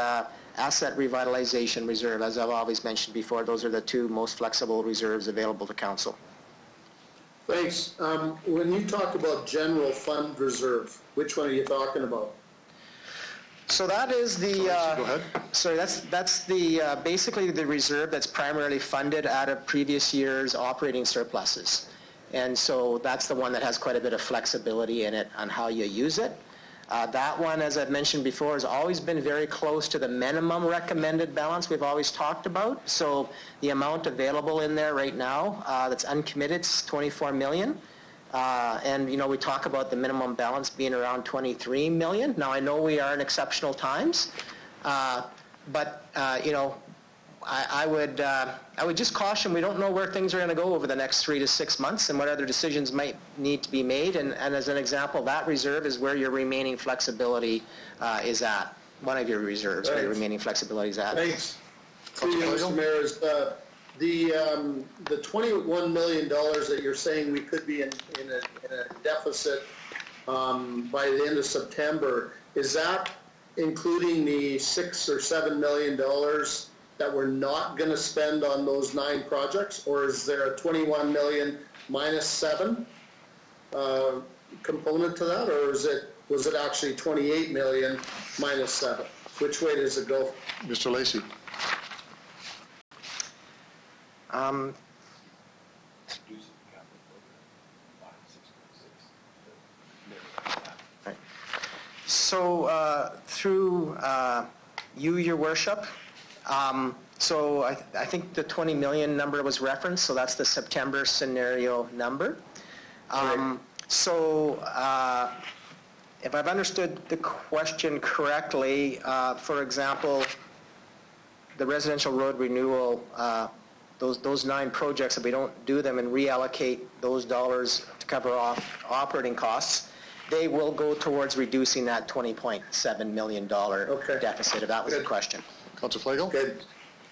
asset revitalization reserve. As I've always mentioned before, those are the two most flexible reserves available to council. Thanks. When you talk about general fund reserve, which one are you talking about? So that is the, Go ahead. sorry, that's the, basically the reserve that's primarily funded out of previous year's operating surpluses. And so that's the one that has quite a bit of flexibility in it on how you use it. That one, as I've mentioned before, has always been very close to the minimum recommended balance we've always talked about. So the amount available in there right now that's uncommitted is $24 million. And, we talk about the minimum balance being around $23 million. Now, I know we are in exceptional times, but, I would just caution, we don't know where things are going to go over the next 3 to 6 months and what other decisions might need to be made. And as an example, that reserve is where your remaining flexibility is at. One of your reserves where your remaining flexibility is at. Thanks. Mr. Mayor, is the $21 million that you're saying we could be in a deficit by the end of September, is that including the $6 or $7 million that we're not going to spend on those 9 projects, or is there a 21 million minus 7 component to that, or was it actually 28 million minus 7? Which way does it go? Mr. Lacey? So through you, Your Worship, so I think the 20 million number was referenced, so that's the September scenario number. So if I've understood the question correctly, for example, the residential road renewal, those 9 projects, if we don't do them and reallocate those dollars to cover off operating costs, they will go towards reducing that $20.7 million deficit, if that was the question. Councillor Flagel? Good.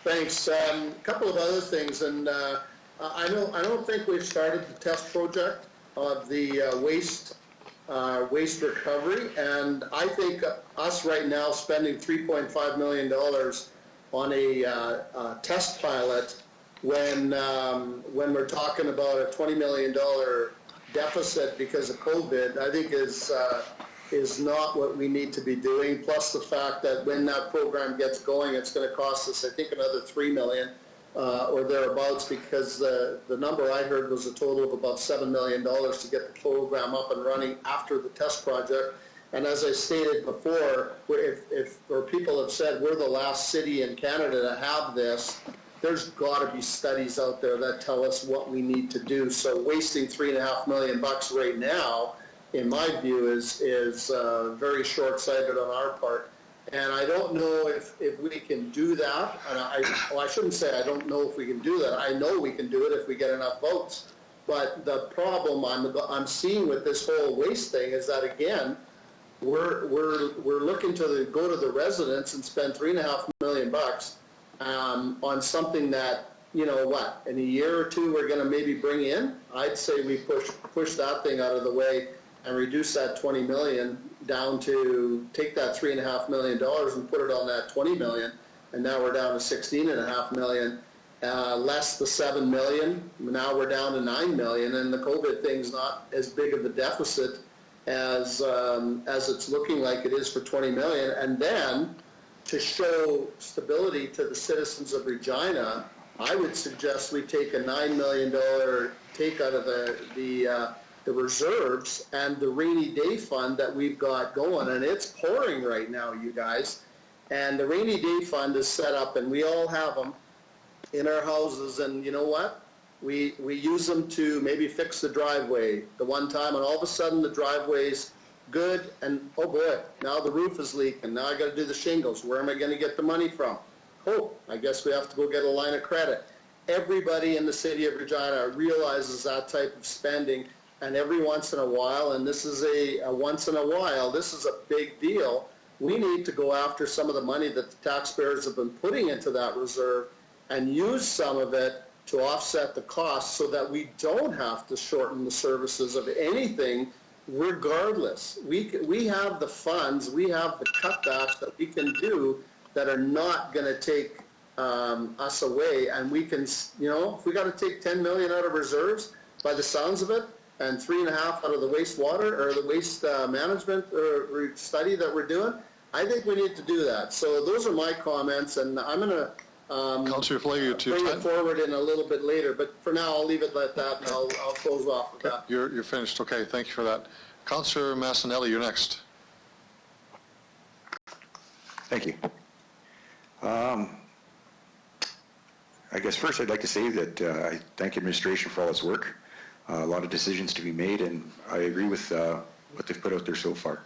Thanks. A couple of other things, and I don't think we've started the test project of the waste recovery, and I think us right now spending $3.5 million on a test pilot when we're talking about a $20 million deficit because of COVID, I think is not what we need to be doing. Plus the fact that when that program gets going, it's going to cost us, I think, another $3 million or thereabouts, because the number I heard was a total of about $7 million to get the program up and running after the test project. And as I stated before, or people have said we're the last city in Canada to have this, there's got to be studies out there that tell us what we need to do. So wasting $3.5 million right now, in my view, is very short-sighted on our part. And I don't know if we can do that. And I shouldn't say I don't know if we can do that. I know we can do it if we get enough votes. But the problem I'm seeing with this whole waste thing is that, again, we're looking to go to the residents and spend $3.5 million on something that, you know what, in a year or two we're going to maybe bring in. I'd say we push that thing out of the way and reduce that 20 million down to, take that $3.5 million and put it on that 20 million, and now we're down to 16.5 million, less the 7 million. Now we're down to 9 million, and the COVID thing's not as big of a deficit as it's looking like it is for 20 million. And then to show stability to the citizens of Regina, I would suggest we take a $9 million take out of the reserves and the rainy day fund that we've got going, and it's pouring right now, you guys. And the rainy day fund is set up, and we all have them in our houses, and you know what? We use them to maybe fix the driveway the one time, and all of a sudden the driveway's good, and oh boy, now the roof is leaking. Now I got to do the shingles. Where am I going to get the money from? Oh, I guess we have to go get a line of credit. Everybody in the city of Regina realizes that type of spending, and every once in a while, and this is a once in a while, this is a big deal, we need to go after some of the money that the taxpayers have been putting into that reserve and use some of it to offset the costs so that we don't have to shorten the services of anything regardless. We have the funds, we have the cutbacks that we can do that are not going to take us away, and we can, you know, if we got to take 10 million out of reserves, by the sounds of it, and 3.5 out of the wastewater or the waste management study that we're doing, I think we need to do that. So those are my comments, and I'm going to Councillor Flagel, bring it forward in a little bit later, but for now I'll leave it like that, and I'll close off with that. You're finished. Okay, thank you for that. Councillor Massanelli, you're next. Thank you. I guess first I'd like to say that I thank administration for all its work. A lot of decisions to be made, and I agree with what they've put out there so far.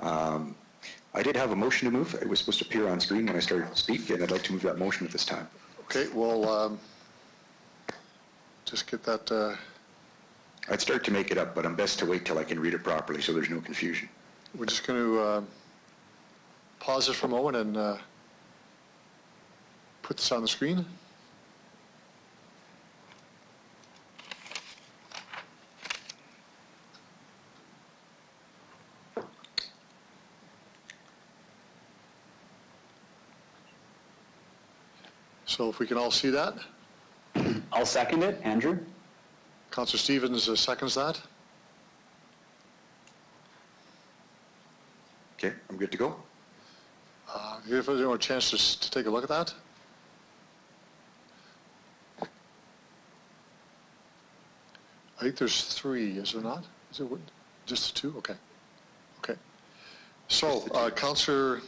I did have a motion to move. It was supposed to appear on screen when I started to speak, and I'd like to move that motion at this time. Okay, well, just get that. I'd start to make it up, but I'm best to wait till I can read it properly so there's no confusion. We're just going to pause this for a moment and put this on the screen. So if we can all see that. I'll second it. Andrew? Councillor Stevens seconds that. Okay, I'm good to go. Give everyone a chance to take a look at that. I think there's 3, is there not? Is it just 2? Okay. Okay. So, Councillor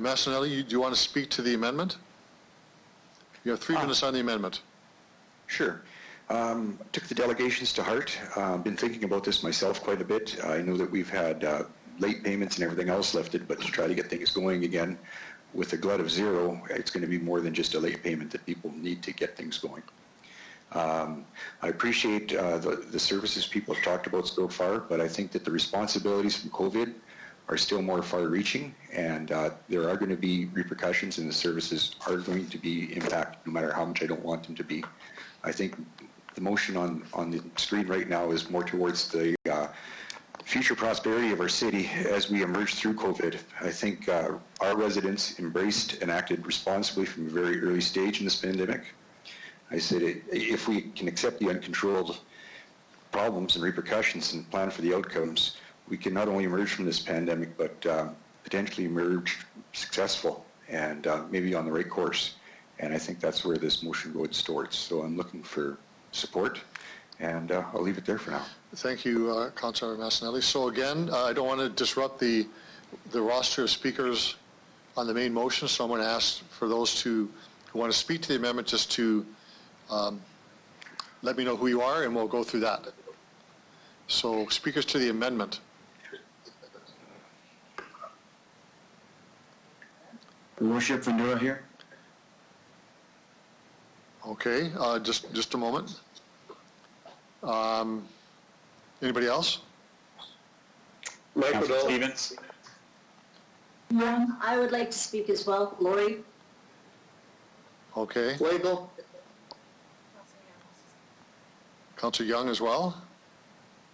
Massanelli, do you want to speak to the amendment? You have 3 minutes on the amendment. Sure. Took the delegations to heart. Been thinking about this myself quite a bit. I know that we've had late payments and everything else lifted, but to try to get things going again with a glut of zero, it's going to be more than just a late payment that people need to get things going. I appreciate the services people have talked about so far, but I think that the responsibilities from COVID are still more far-reaching, and there are going to be repercussions, and the services are going to be impacted, no matter how much I don't want them to be. I think the motion on the screen right now is more towards the future prosperity of our city as we emerge through COVID. I think our residents embraced and acted responsibly from a very early stage in this pandemic. I said, if we can accept the uncontrolled problems and repercussions and plan for the outcomes, we can not only emerge from this pandemic, but potentially emerge successful and maybe on the right course. And I think that's where this motion goes towards. So I'm looking for support, and I'll leave it there for now. Thank you, Councillor Massanelli. So again, I don't want to disrupt the roster of speakers on the main motion, so I'm going to ask for those who want to speak to the amendment just to let me know who you are, and we'll go through that. So speakers to the amendment. Your Worship, Fandura here. Okay, just a moment. Anybody else? Councillor Stevens. I would like to speak as well. Lori? Okay. Flagel? Councillor Young as well?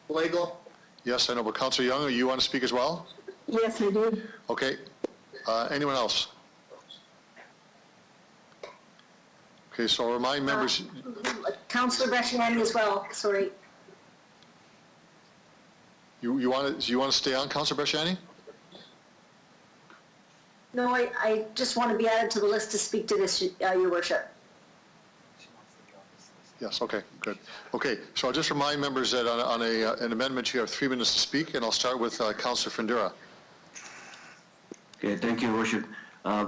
Flagel? Yes, I know, but Councillor Young, you want to speak as well? Yes, I do. Okay. Anyone else? Okay, so I'll remind members. Councillor Bresciani as well, sorry. You want to stay on, Councillor Bresciani? No, I just want to be added to the list to speak to this, Your Worship. Yes, okay, good. Okay, so I'll just remind members that on an amendment, you have 3 minutes to speak, and I'll start with Councillor Fandura. Okay, thank you, Your Worship.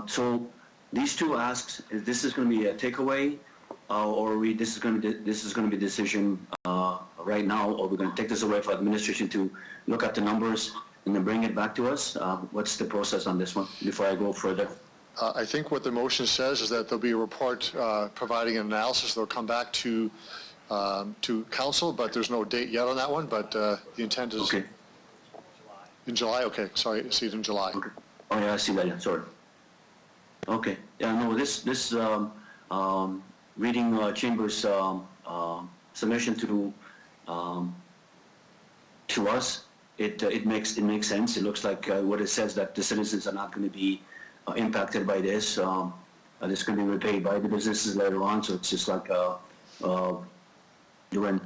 So these two asks, this is going to be a takeaway, or this is going to be a decision right now, or we're going to take this away for administration to look at the numbers and then bring it back to us? What's the process on this one before I go further? I think what the motion says is that there'll be a report providing an analysis. They'll come back to council, but there's no date yet on that one. But the intent is Okay. in July. Okay, sorry, I see it in July. Okay. Oh yeah, I see that. Yeah, sorry. Okay. Yeah, no. This reading Chamber's submission to us, it makes sense. It looks like what it says, that the citizens are not going to be impacted by this. It's going to be repaid by the businesses later on. So it's just like doing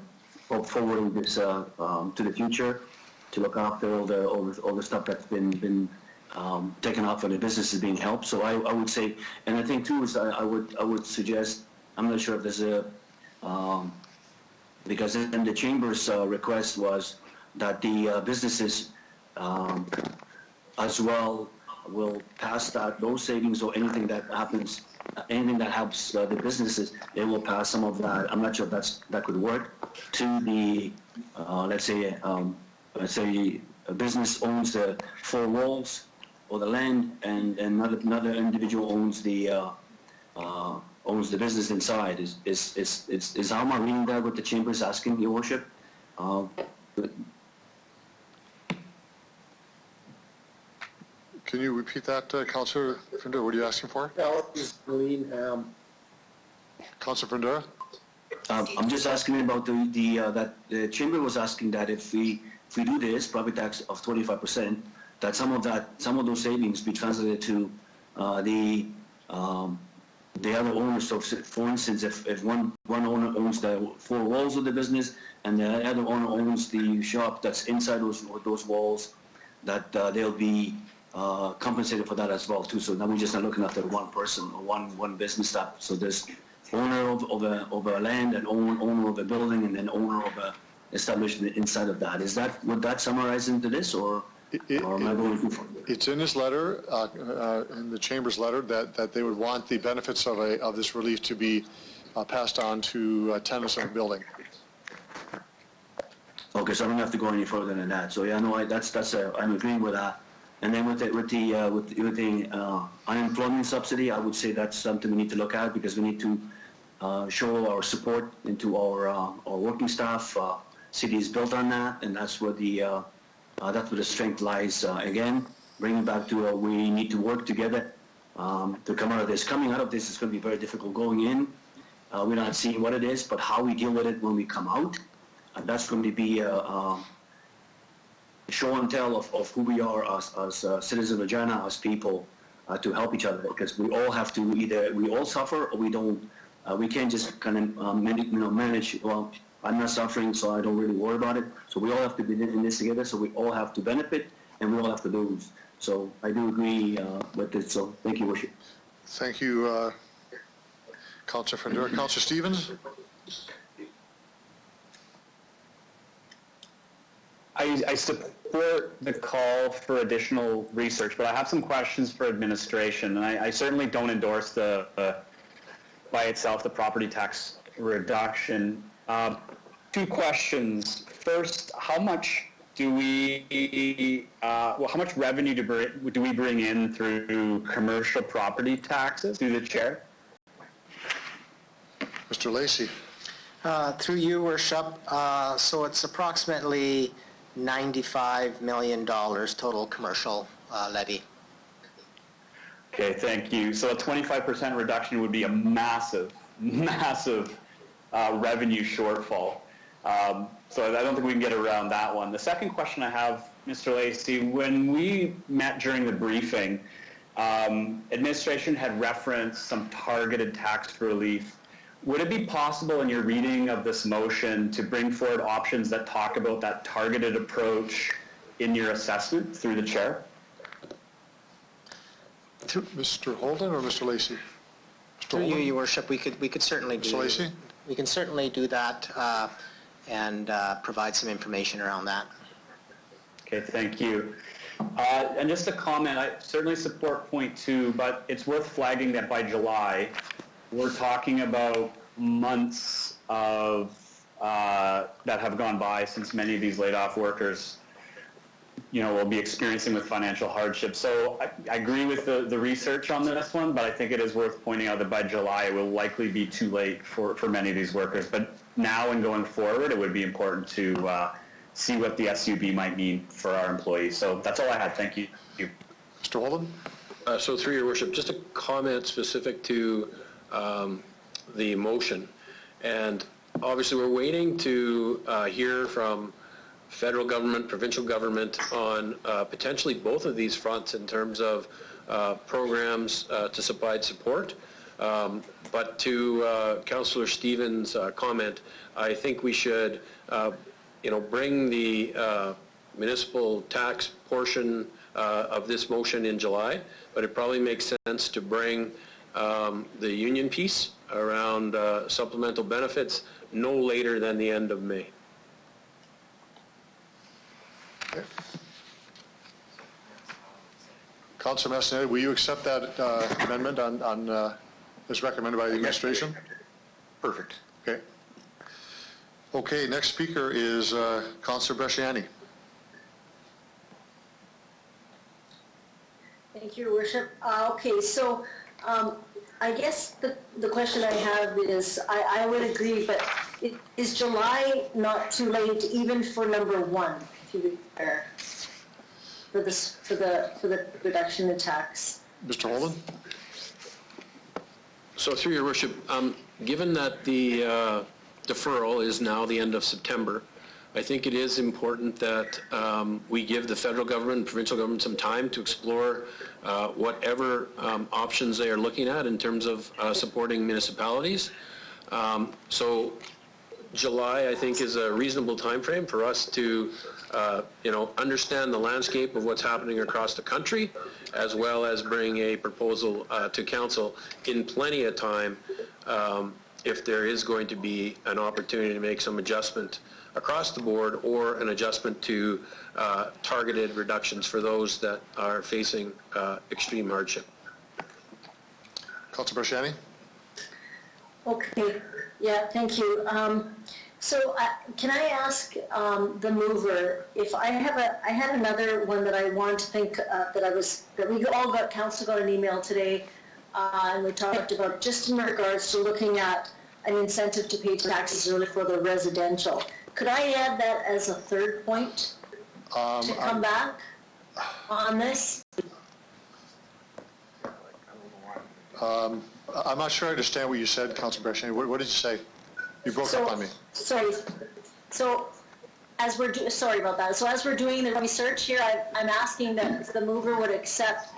forwarding this to the future to look after all the stuff that's been taken off and the businesses being helped. So I would say, and I think too is I would suggest, I'm not sure if there's a because in the Chamber's request was that the businesses as well will pass those savings or anything that happens, anything that helps the businesses, they will pass some of that. I'm not sure if that could work to the let's say a business owns the 4 walls or the land, and another individual owns the business inside. Is how am I reading that? What the Chamber is asking, Your Worship? Can you repeat that, Councillor Fandura? What are you asking for? Councillor Fandura? I'm just asking about that the Chamber was asking that if we do this property tax of 25%, that some of those savings be translated to the other owners. So, for instance, if one owner owns the 4 walls of the business and the other owner owns the shop that's inside those walls, that they'll be compensated for that as well too. So now we're just not looking after one person or one business stop. So there's owner of a land and owner of a building and then owner of a establishment inside of that. Would that summarize into this, or am I going too far? It's in this letter, in the Chamber's letter, that they would want the benefits of this relief to be passed on to tenants of the building. Okay, so I don't have to go any further than that. So yeah, no, I'm agreeing with that. And then with the unemployment subsidy, I would say that's something we need to look at, because we need to show our support into our working staff. City is built on that, and that's where the strength lies. Again, bringing back to we need to work together to come out of this. Coming out of this is going to be very difficult. Going in, we're not seeing what it is, but how we deal with it when we come out, that's going to be a show and tell of who we are as citizens of Regina, as people, to help each other, because we all have to either we all suffer or we don't. We can't just kind of manage. Well, I'm not suffering, so I don't really worry about it. So we all have to be in this together. So we all have to benefit, and we all have to lose. So I do agree with it. So thank you, Worship. Thank you, Councillor Fendura. Councillor Stevens? I support the call for additional research, but I have some questions for administration, and I certainly don't endorse the by itself the property tax reduction. Two questions. First, how much do we how much revenue do we bring in through commercial property taxes? Through the chair. Mr. Lacey. Through you, Worship, so it's approximately $95 million total commercial levy. Okay, thank you. So a 25% reduction would be a massive revenue shortfall. So I don't think we can get around that one. The second question I have, Mr. Lacey, when we met during the briefing, administration had referenced some targeted tax relief. Would it be possible in your reading of this motion to bring forward options that talk about that targeted approach in your assessment through the chair? Mr. Holden or Mr. Lacey? Through you, Your Worship, we could certainly do. Mr. Lacey? We can certainly do that and provide some information around that. Okay, thank you. And just a comment, I certainly support point 2, but it's worth flagging that by July, we're talking about months of that have gone by since many of these laid off workers, will be experiencing with financial hardship. So I agree with the research on this one, but I think it is worth pointing out that by July it will likely be too late for many of these workers. But now and going forward, it would be important to see what the SUB might mean for our employees. So that's all I had. Thank you. Mr. Holden? So through your worship, just a comment specific to the motion. And obviously we're waiting to hear from federal government, provincial government on potentially both of these fronts in terms of programs to provide support. But to Councillor Stevens' comment, I think we should, bring the municipal tax portion of this motion in July, but it probably makes sense to bring the union piece around supplemental benefits no later than the end of May. Okay. Councillor Massanetti, will you accept that amendment on as recommended by the administration? Perfect. Okay. Okay, next speaker is Councillor Bresciani. Thank you, Your Worship. Okay, so I guess the question I have is, I would agree, but is July not too late even for number 1, if you would compare, for the reduction in tax? Mr. Holden? So through your worship, given that the deferral is now the end of September, I think it is important that we give the federal government and provincial government some time to explore whatever options they are looking at in terms of supporting municipalities. So July, I think, is a reasonable time frame for us to understand the landscape of what's happening across the country, as well as bring a proposal to council in plenty of time if there is going to be an opportunity to make some adjustment across the board or an adjustment to targeted reductions for those that are facing extreme hardship. Councillor Bresciani? Okay, yeah, thank you. So can I ask the mover if I had another one that I want to think that we all got, council got an email today, and we talked about just in regards to looking at an incentive to pay taxes early for the residential. Could I add that as a third point to come back on this? I'm not sure I understand what you said, Councilor Brashani. What did you say? You broke up on me. Sorry. So as we're sorry about that. So as we're doing the research here, I'm asking that the mover would accept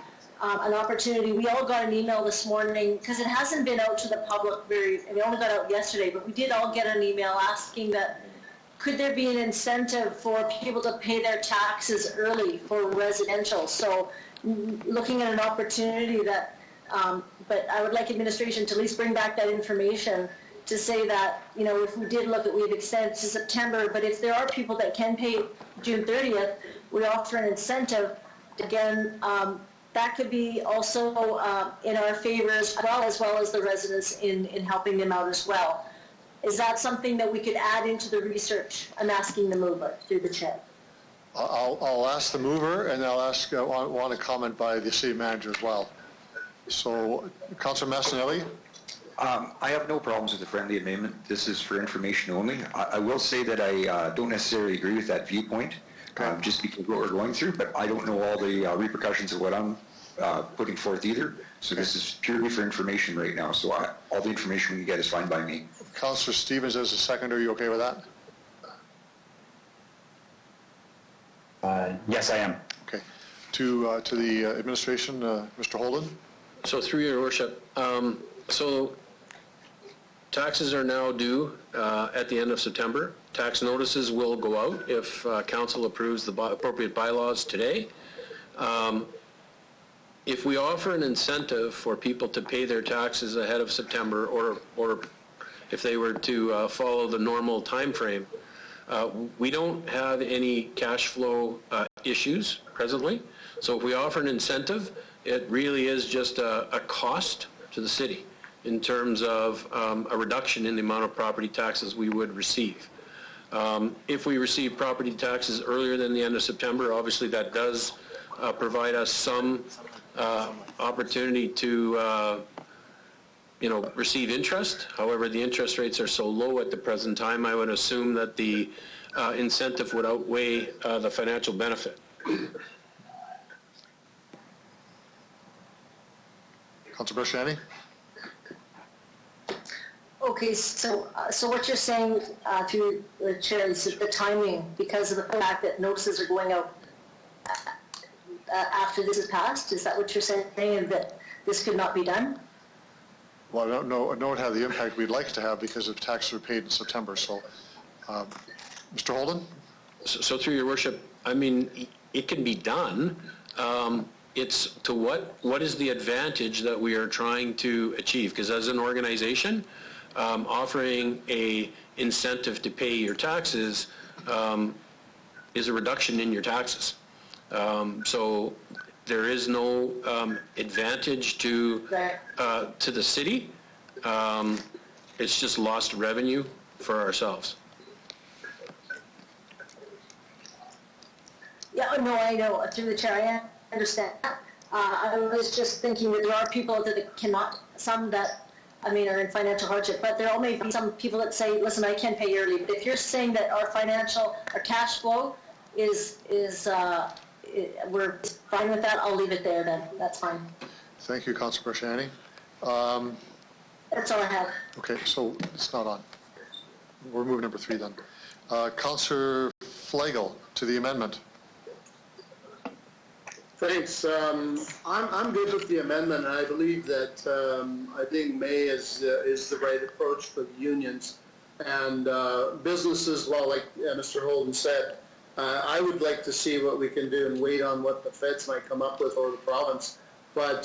an opportunity. We all got an email this morning because it hasn't been out to the public we only got out yesterday, but we did all get an email asking that could there be an incentive for people to pay their taxes early for residential? So looking at an opportunity that, but I would like administration to at least bring back that information to say that, you know, if we did look at, we've extended to September, but if there are people that can pay June 30th, we offer an incentive. Again, that could be also in our favor as well as the residents in helping them out as well. Is that something that we could add into the research? I'm asking the mover through the chair. I'll ask the mover, and I'll ask, want a comment by the city manager as well. So, Councilor Massanelli? I have no problems with the friendly amendment. This is for information only. I will say that I don't necessarily agree with that viewpoint, just because of what we're going through, but I don't know all the repercussions of what I'm putting forth either. So this is purely for information right now. So all the information we can get is fine by me. Councilor Stevens as a second. Are you okay with that? Yes, I am. Okay. To the administration, Mr. Holden? So through your worship, so taxes are now due at the end of September. Tax notices will go out if council approves the appropriate bylaws today. If we offer an incentive for people to pay their taxes ahead of September, or if they were to follow the normal time frame, we don't have any cash flow issues presently. So if we offer an incentive, it really is just a cost to the city in terms of a reduction in the amount of property taxes we would receive. If we receive property taxes earlier than the end of September, obviously that does provide us some opportunity to receive interest. However, the interest rates are so low at the present time, I would assume that the incentive would outweigh the financial benefit. Councilor Brashani? Okay, so what you're saying through the chair is the timing, because of the fact that notices are going out after this is passed. Is that what you're saying, that this could not be done? Well, I don't know it have the impact we'd like it to have because of taxes are paid in September. So, Mr. Holden? So through your worship, I mean, it can be done. It's to what is the advantage that we are trying to achieve? Because as an organization, offering a incentive to pay your taxes is a reduction in your taxes. So there is no advantage to the city. It's just lost revenue for ourselves. Yeah, no, I know. Through the chair, I understand. I was just thinking that there are people that cannot, some that, I mean, are in financial hardship, but there all may be some people that say, listen, I can't pay early. But if you're saying that our cash flow we're fine with that, I'll leave it there then. That's fine. Thank you, Councilor Brashani. That's all I have. Okay, so it's not on. We'll move number 3 then. Councilor Flagel to the amendment. Thanks. I'm good with the amendment, and I believe that I think May is the right approach for the unions and businesses. Well, like Mr. Holden said, I would like to see what we can do and wait on what the feds might come up with or the province. But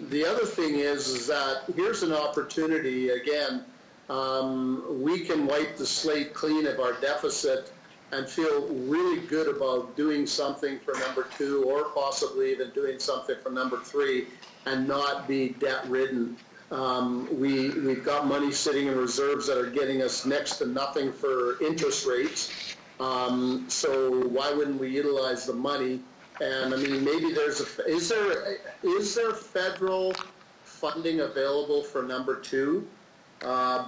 the other thing is that here's an opportunity again. We can wipe the slate clean of our deficit and feel really good about doing something for number 2 or possibly even doing something for number 3 and not be debt-ridden. We've got money sitting in reserves that are getting us next to nothing for interest rates. So why wouldn't we utilize the money? And I mean, maybe is there federal funding available for number 2?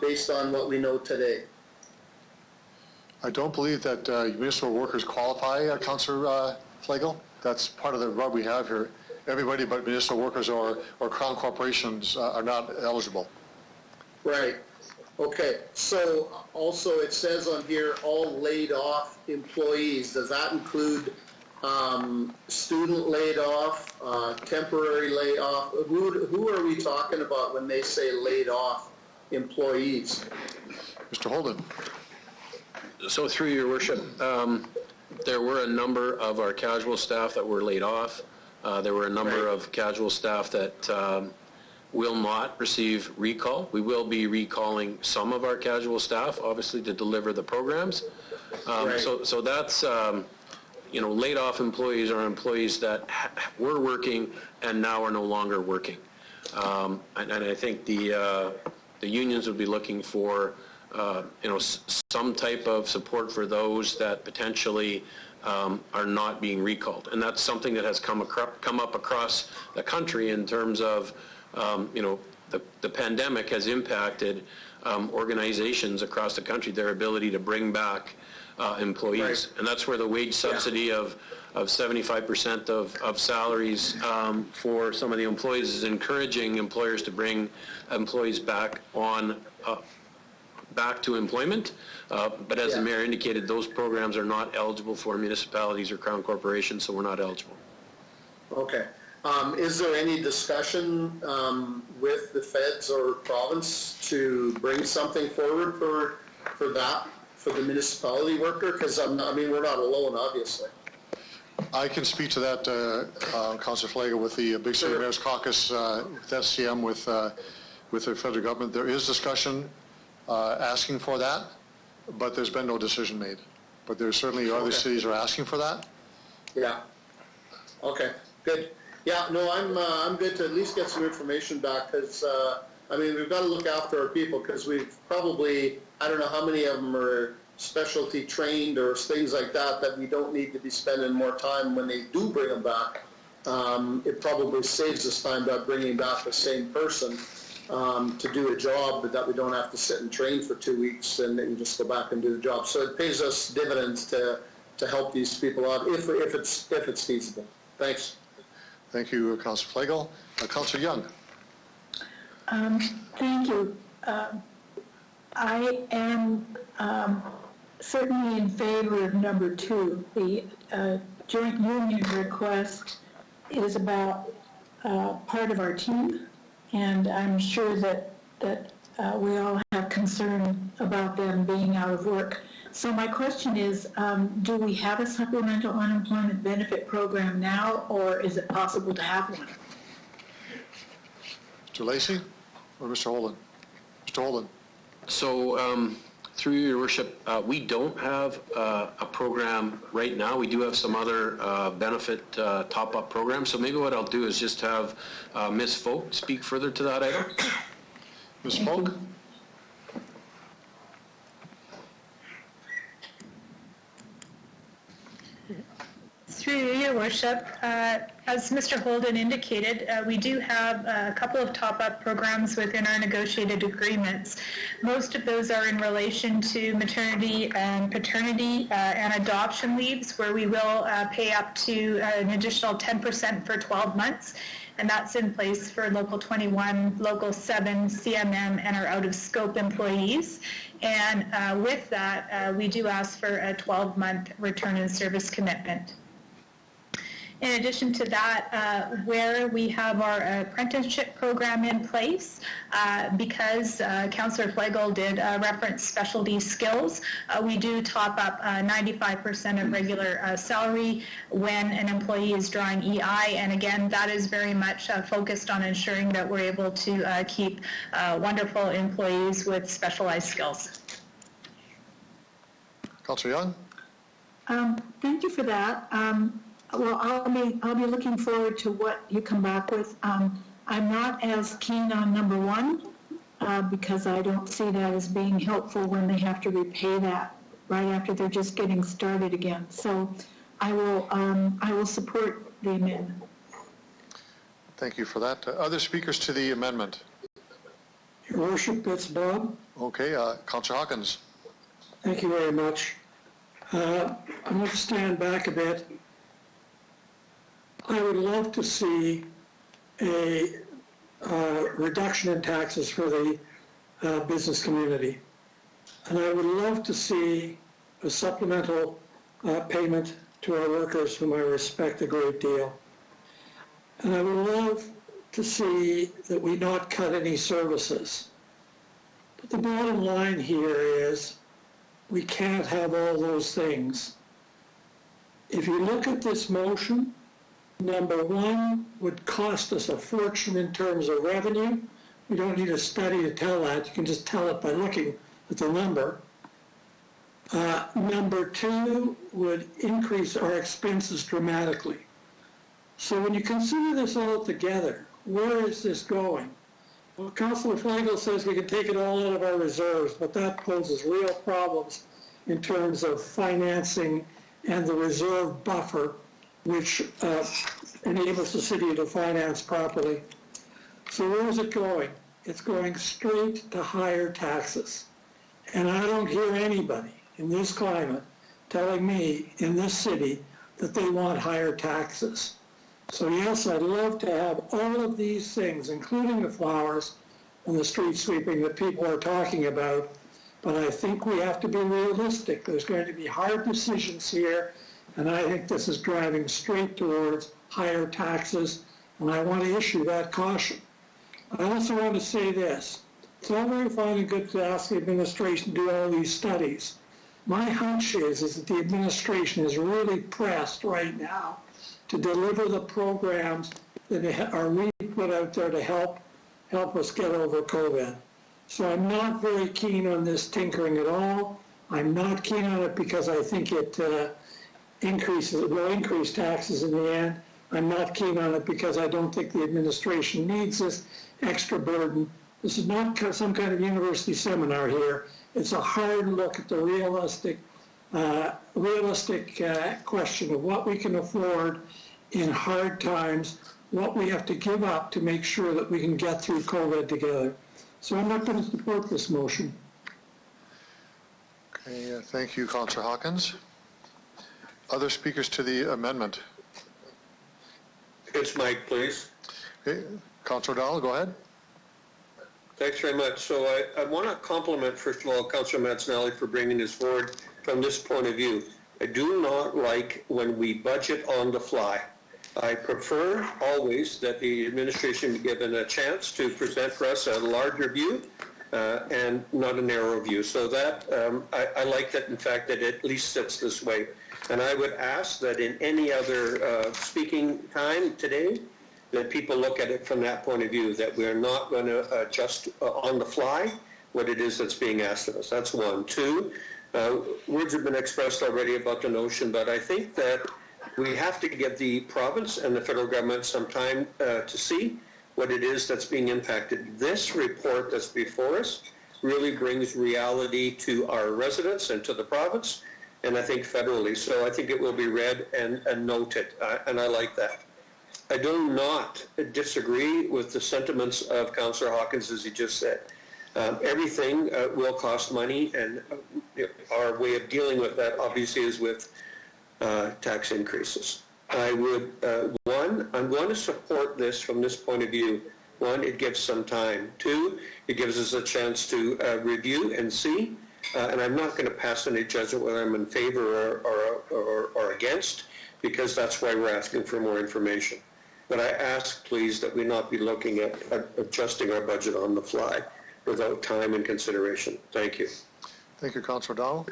based on what we know today. I don't believe that municipal workers qualify, Councillor Flagel. That's part of the rub we have here. Everybody but municipal workers or crown corporations are not eligible. Right. Okay. So also it says on here, all laid off employees. Does that include student laid off, temporary laid off? Who are we talking about when they say laid off employees? Mr. Holden. So through your worship, there were a number of our casual staff that were laid off. There were a number of casual staff that will not receive recall. We will be recalling some of our casual staff, obviously, to deliver the programs. So that's, laid off employees are employees that were working and now are no longer working. And I think the unions would be looking for some type of support for those that potentially are not being recalled. And that's something that has come up across the country in terms of, the pandemic has impacted organizations across the country, their ability to bring back employees. Right. And that's where the wage subsidy of 75% of salaries for some of the employees is encouraging employers to bring employees back to employment. But as the mayor indicated, those programs are not eligible for municipalities or crown corporations, so we're not eligible. Okay. Is there any discussion with the feds or province to bring something forward for the municipality worker? Because we're not alone, obviously. I can speak to that, Councillor Flagel, with the Big City Mayor's Caucus, with SCM, with the federal government. There is discussion asking for that, but there's been no decision made. But there certainly other cities are asking for that. Yeah. Okay. Good. Yeah. No, I'm good to at least get some information back because we've got to look after our people because we've probably, I don't know how many of them are specialty trained or things like that we don't need to be spending more time when they do bring them back. It probably saves us time by bringing back the same person to do a job, but that we don't have to sit and train for 2 weeks and then just go back and do the job. So it pays us dividends to help these people out if it's feasible. Thanks. Thank you, Councillor Flagel. Councillor Young. Thank you. I am certainly in favor of number 2. The joint union request is about part of our team, and I'm sure that we all have concern about them being out of work. So my question is, do we have a supplemental unemployment benefit program now, or is it possible to have one? Mr. Lacey or Mr. Holden? Mr. Holden. So through your worship, we don't have a program right now. We do have some other benefit top-up programs. So maybe what I'll do is just have Ms. Folk speak further to that item. Ms. Folk? Through your worship, as Mr. Holden indicated, we do have a couple of top-up programs within our negotiated agreements. Most of those are in relation to maternity and paternity and adoption leaves, where we will pay up to an additional 10% for 12 months. And that's in place for Local 21, Local 7, CMM, and our out-of-scope employees. And with that, we do ask for a 12-month return in service commitment. In addition to that, where we have our apprenticeship program in place, because Councillor Flagel did reference specialty skills, we do top up 95% of regular salary when an employee is drawing EI, and again, that is very much focused on ensuring that we're able to keep wonderful employees with specialized skills. Councillor Young? Thank you for that. Well, I'll be looking forward to what you come back with. I'm not as keen on number 1 because I don't see that as being helpful when they have to repay that right after they're just getting started again. So I will support the amendment. Thank you for that. Other speakers to the amendment? Your Worship, it's Bob. Okay, Councillor Hawkins. Thank you very much. I'm going to stand back a bit. I would love to see a reduction in taxes for the business community. And I would love to see a supplemental payment to our workers, whom I respect a great deal. And I would love to see that we not cut any services. But the bottom line here is we can't have all those things. If you look at this motion, number one would cost us a fortune in terms of revenue. We don't need a study to tell that. You can just tell it by looking at the number. Number two would increase our expenses dramatically. So when you consider this all together, where is this going? Well, Councillor Flagel says we can take it all out of our reserves, but that poses real problems in terms of financing and the reserve buffer, which enables the city to finance properly. So where is it going? It's going straight to higher taxes. And I don't hear anybody in this climate telling me in this city that they want higher taxes. So yes, I'd love to have all of these things, including the flowers and the street sweeping that people are talking about, but I think we have to be realistic. There's going to be hard decisions here, and I think this is driving straight towards higher taxes, and I want to issue that caution. I also want to say this. It's all very fine and good to ask the administration to do all these studies. My hunch is that the administration is really pressed right now to deliver the programs that are really put out there to help us get over COVID. So I'm not very keen on this tinkering at all. I'm not keen on it because I think it will increase taxes in the end. I'm not keen on it because I don't think the administration needs this extra burden. This is not some kind of university seminar here. It's a hard look at the realistic question of what we can afford in hard times, what we have to give up to make sure that we can get through COVID together. So I'm not going to support this motion. Okay, thank you, Councillor Hawkins. Other speakers to the amendment? It's Mike, please. Okay, Councillor O'Donnell, go ahead. Thanks very much. So I want to compliment, first of all, Councillor Mancinelli for bringing this forward from this point of view. I do not like when we budget on the fly. I prefer always that the administration be given a chance to present for us a larger view and not a narrow view. So that I like that, in fact, that it at least sits this way. And I would ask that in any other speaking time today, that people look at it from that point of view, that we're not going to adjust on the fly what it is that's being asked of us. That's one. Two, words have been expressed already about the notion, but I think that we have to give the province and the federal government some time to see what it is that's being impacted. This report that's before us really brings reality to our residents and to the province, and I think federally. So I think it will be read and noted, and I like that. I do not disagree with the sentiments of Councillor Hawkins, as he just said. Everything will cost money, and our way of dealing with that obviously is with tax increases. I would, I'm going to support this from this point of view. One, it gives some time. Two, it gives us a chance to review and see, and I'm not going to pass any judgment whether I'm in favor or against, because that's why we're asking for more information. But I ask, please, that we not be looking at adjusting our budget on the fly without time and consideration. Thank you. Thank you, Councillor O'Donnell.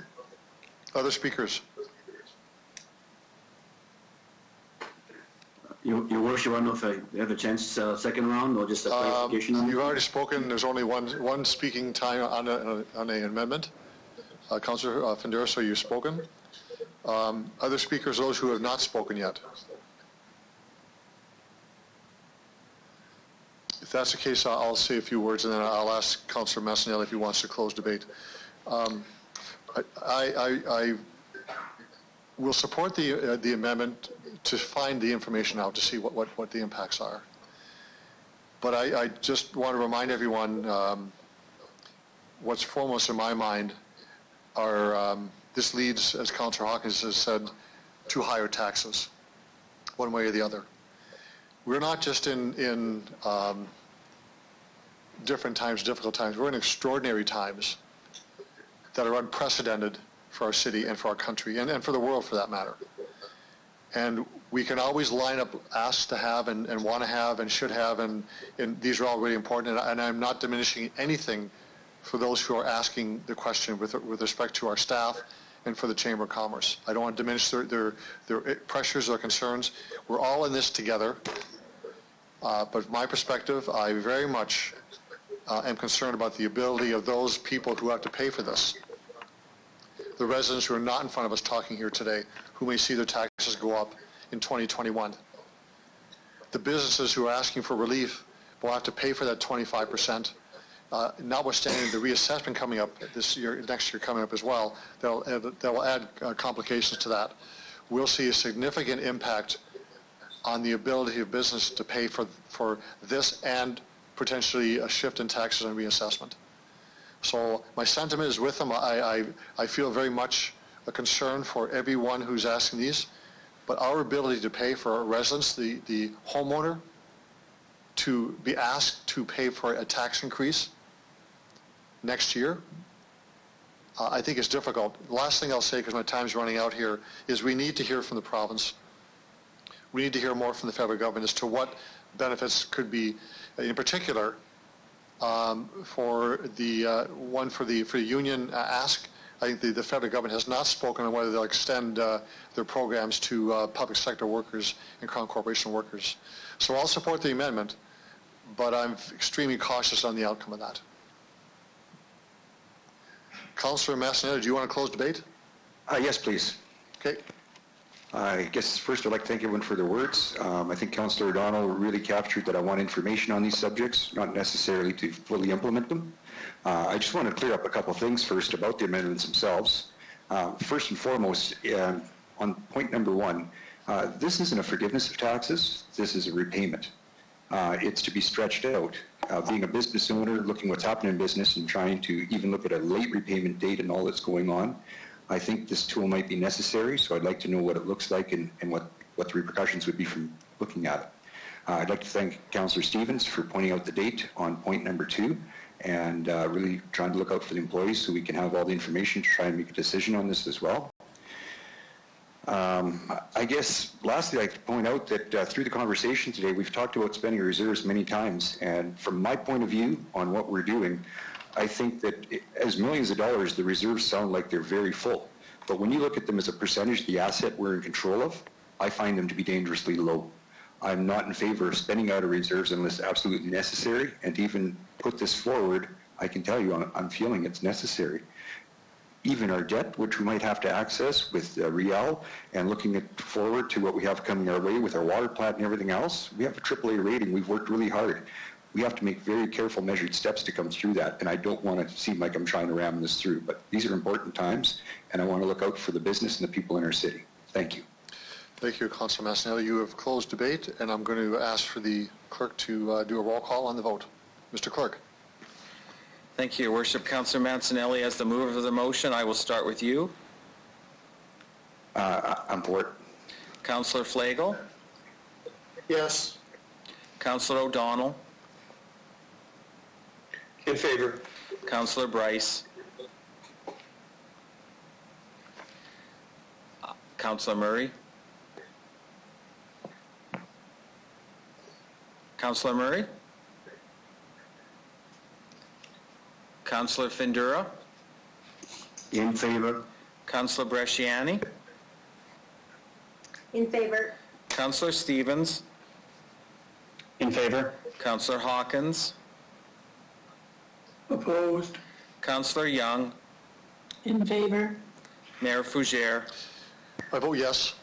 Other speakers? Your Worship, I don't know if I have a chance second round or just a clarification. You've already spoken. There's only one speaking time on an amendment. Councillor Fendera, so you've spoken. Other speakers, those who have not spoken yet. If that's the case, I'll say a few words, and then I'll ask Councillor Mancinelli if he wants to close debate. I will support the amendment to find the information out to see what the impacts are. But I just want to remind everyone, what's foremost in my mind are, this leads, as Councillor Hawkins has said, to higher taxes, one way or the other. We're not just in different times, difficult times. We're in extraordinary times that are unprecedented for our city and for our country and for the world for that matter. And we can always line up ask to have and want to have and should have, and these are all really important. And I'm not diminishing anything for those who are asking the question with respect to our staff and for the Chamber of Commerce. I don't want to diminish their pressures or concerns. We're all in this together. But from my perspective, I very much am concerned about the ability of those people who have to pay for this. The residents who are not in front of us talking here today, who may see their taxes go up in 2021. The businesses who are asking for relief will have to pay for that 25%, notwithstanding the reassessment coming up this year, next year coming up as well, that will add complications to that. We'll see a significant impact on the ability of business to pay for this and potentially a shift in taxes and reassessment. So my sentiment is with them. I feel very much a concern for everyone who's asking these, but our ability to pay for our residents, the homeowner, to be asked to pay for a tax increase next year, I think is difficult. The last thing I'll say, because my time's running out here, is we need to hear from the province. We need to hear more from the federal government as to what benefits could be, in particular, for the one for the union ask. I think the federal government has not spoken on whether they'll extend their programs to public sector workers and Crown Corporation workers. So I'll support the amendment, but I'm extremely cautious on the outcome of that. Councillor Massanelli, do you want to close debate? Yes, please. Okay. I guess first I'd like to thank everyone for their words. I think Councillor O'Donnell really captured that I want information on these subjects, not necessarily to fully implement them. I just want to clear up a couple of things first about the amendments themselves. First and foremost, on point number 1, this isn't a forgiveness of taxes, this is a repayment. It's to be stretched out. Being a business owner, looking what's happening in business and trying to even look at a late repayment date and all that's going on, I think this tool might be necessary, so I'd like to know what it looks like and what the repercussions would be from looking at it. I'd like to thank Councillor Stevens for pointing out the date on point number 2 and really trying to look out for the employees so we can have all the information to try and make a decision on this as well. I guess lastly I'd like to point out that through the conversation today we've talked about spending reserves many times, and from my point of view on what we're doing, I think that as millions of dollars, the reserves sound like they're very full. But when you look at them as a percentage of the asset we're in control of, I find them to be dangerously low. I'm not in favor of spending out of reserves unless absolutely necessary, and to even put this forward, I can tell you I'm feeling it's necessary. Even our debt, which we might have to access with Riel, and looking forward to what we have coming our way with our water plant and everything else, we have a AAA rating. We've worked really hard. We have to make very careful, measured steps to come through that, and I don't want to seem like I'm trying to ram this through, but these are important times, and I want to look out for the business and the people in our city. Thank you. Thank you, Councillor Massanelli. You have closed debate, and I'm going to ask for the clerk to do a roll call on the vote. Mr. Clerk. Thank you, Your Worship. Councillor Mancinelli, as the mover of the motion, I will start with you. I'm for it. Councillor Flagel. Yes. Councillor O'Donnell. In favor. Councillor Bryce. Councillor Murray. Councillor Murray. Councillor Findura. In favor. Councillor Bresciani. In favor. Councillor Stevens. In favor. Councillor Hawkins. Opposed? Councillor Young. In favor. Mayor Fougere. I vote yes.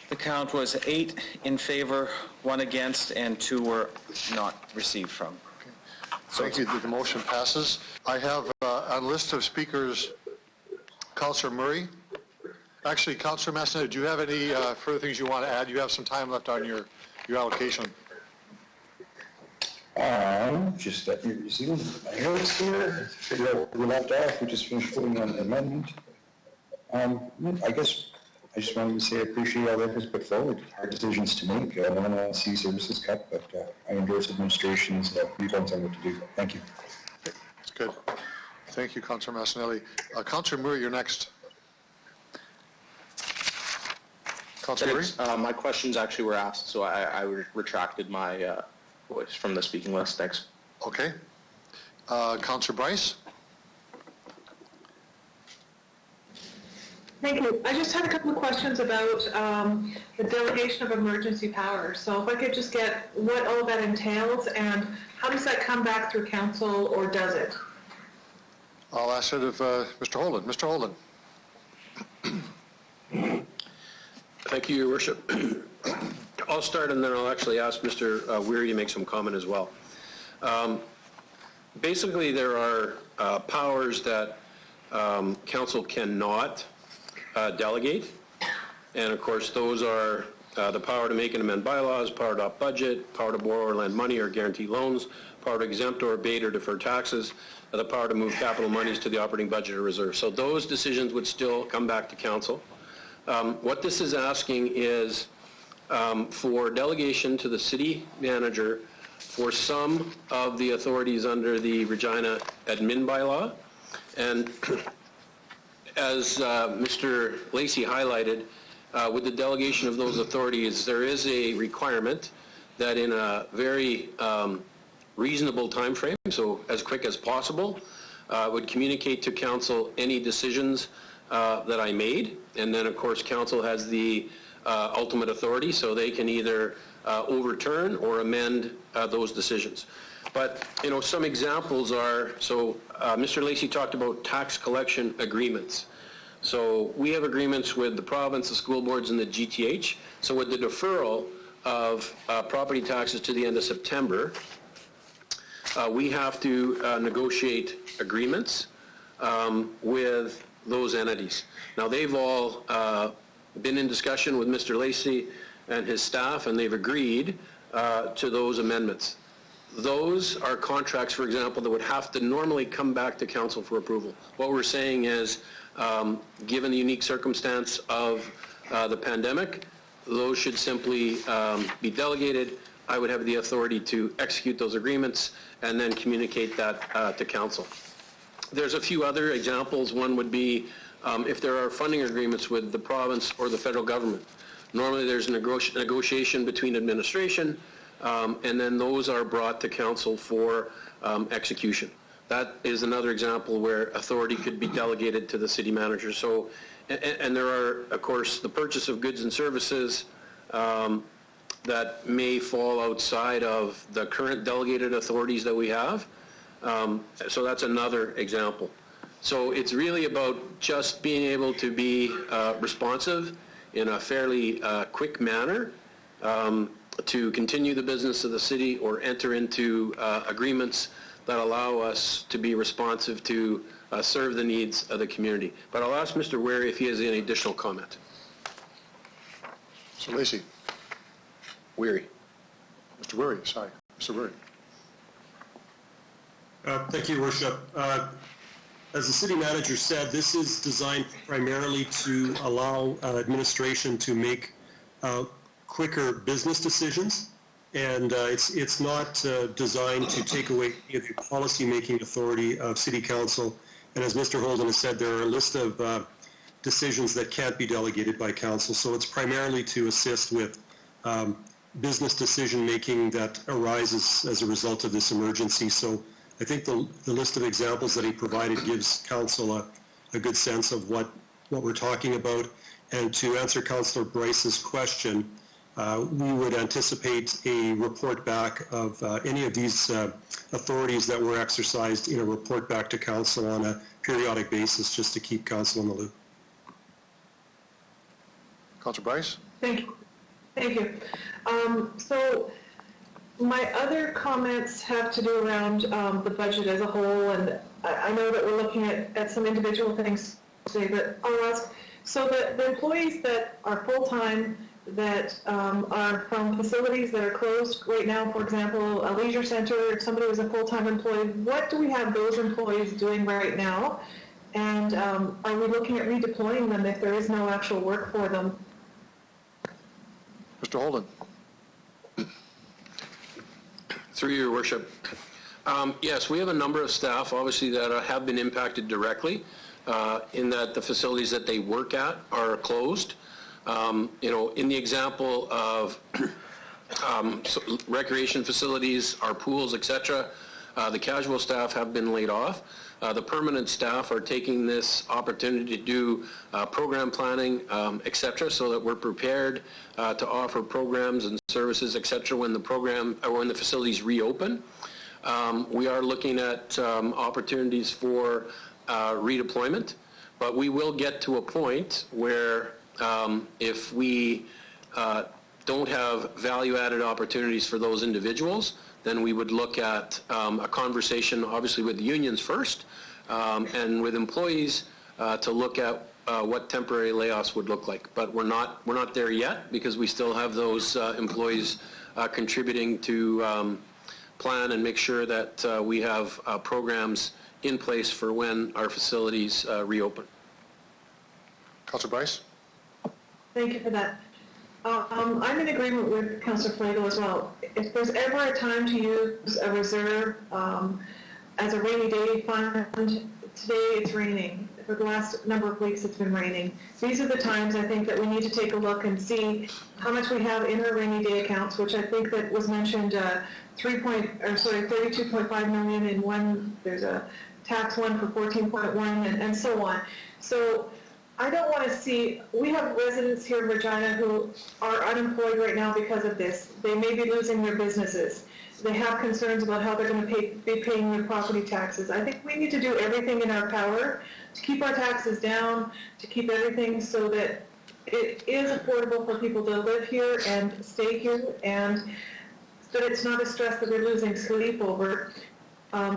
The count was 8 in favor, 1 against, and 2 were not received from. Thank you. The motion passes. I have a list of speakers. Councillor Murray. Actually, Councillor Massanelli, do you have any further things you want to add? You have some time left on your allocation. Just that New Zealand, my notes here, figure out where we left off. We just finished voting on the amendment. I guess I just wanted to say I appreciate all that has put forward. Hard decisions to make. No one wants to see services cut, but I endorse administration's viewpoints on what to do. Thank you. That's good. Thank you, Councillor Massanelli. Councillor Murray, you're next. Councillor Murray? My questions actually were asked, so I retracted my voice from the speaking list. Thanks. Okay. Councillor Bryce? Thank you. I just had a couple of questions about the delegation of emergency powers. So if I could just get what all that entails and how does that come back through council, or does it? I'll ask it of Mr. Holden. Mr. Holden. Thank you, Your Worship. I'll start and then I'll actually ask Mr. Weary to make some comment as well. Basically, there are powers that council cannot delegate, and of course those are the power to make and amend bylaws, power to adopt budget, power to borrow or lend money or guarantee loans, power to exempt or abate or defer taxes, the power to move capital monies to the operating budget or reserve. So those decisions would still come back to council. What this is asking is for delegation to the city manager for some of the authorities under the Regina admin bylaw. And as Mr. Lacey highlighted, with the delegation of those authorities, there is a requirement that in a very reasonable time frame, so as quick as possible, would communicate to council any decisions that I made. And then, of course, council has the ultimate authority, so they can either overturn or amend those decisions. But, you know, some examples are, so Mr. Lacey talked about tax collection agreements. So we have agreements with the province, the school boards, and the GTH. So with the deferral of property taxes to the end of September, we have to negotiate agreements with those entities. Now, they've all been in discussion with Mr. Lacey and his staff, and they've agreed to those amendments. Those are contracts, for example, that would have to normally come back to council for approval. What we're saying is, given the unique circumstance of the pandemic, those should simply be delegated. I would have the authority to execute those agreements and then communicate that to council. There's a few other examples. One would be if there are funding agreements with the province or the federal government. Normally there's a negotiation between administration, and then those are brought to council for execution. That is another example where authority could be delegated to the city manager. So, and there are, of course, the purchase of goods and services that may fall outside of the current delegated authorities that we have. So that's another example. So it's really about just being able to be responsive in a fairly quick manner to continue the business of the city or enter into agreements that allow us to be responsive to serve the needs of the community. But I'll ask Mr. Wary if he has any additional comment. Mr. Lacey. Weary. Mr. Weary, sorry. Mr. Weary. Thank you, Your Worship. As the city manager said, this is designed primarily to allow administration to make quicker business decisions, and it's not designed to take away any of the policy-making authority of City Council. And as Mr. Holden has said, there are a list of decisions that can't be delegated by Council, so it's primarily to assist with business decision-making that arises as a result of this emergency. So I think the list of examples that he provided gives Council a good sense of what we're talking about. And to answer Councillor Bryce's question, we would anticipate a report back of any of these authorities that were exercised in a report back to Council on a periodic basis, just to keep Council in the loop. Councillor Bryce? Thank you. Thank you. So my other comments have to do around the budget as a whole, and I know that we're looking at some individual things today, but I'll ask, so the employees that are full-time that are from facilities that are closed right now, for example, a leisure center, if somebody was a full-time employee, what do we have those employees doing right now? And are we looking at redeploying them if there is no actual work for them? Mr. Holden. Through your worship. Yes, we have a number of staff, obviously, that have been impacted directly in that the facilities that they work at are closed. In the example of recreation facilities, our pools, etc., the casual staff have been laid off. The permanent staff are taking this opportunity to do program planning, etc., so that we're prepared to offer programs and services, etc., when the program or when the facilities reopen. We are looking at opportunities for redeployment, but we will get to a point where if we don't have value-added opportunities for those individuals, then we would look at a conversation, obviously with the unions first, and with employees to look at what temporary layoffs would look like. But we're not there yet, because we still have those employees contributing to plan and make sure that we have programs in place for when our facilities reopen. Councilor Bryce? Thank you for that. I'm in agreement with Councillor Flagel as well. If there's ever a time to use a reserve as a rainy day fund, today it's raining. For the last number of weeks it's been raining. These are the times I think that we need to take a look and see how much we have in our rainy day accounts, which I think that was mentioned 32.5 million in one, there's a tax one for 14.1 and so on. So I don't want to see, we have residents here in Regina who are unemployed right now because of this. They may be losing their businesses. They have concerns about how they're going to be paying their property taxes. I think we need to do everything in our power to keep our taxes down, to keep everything so that it is affordable for people to live here and stay here, and that it's not a stress that they're losing sleep over.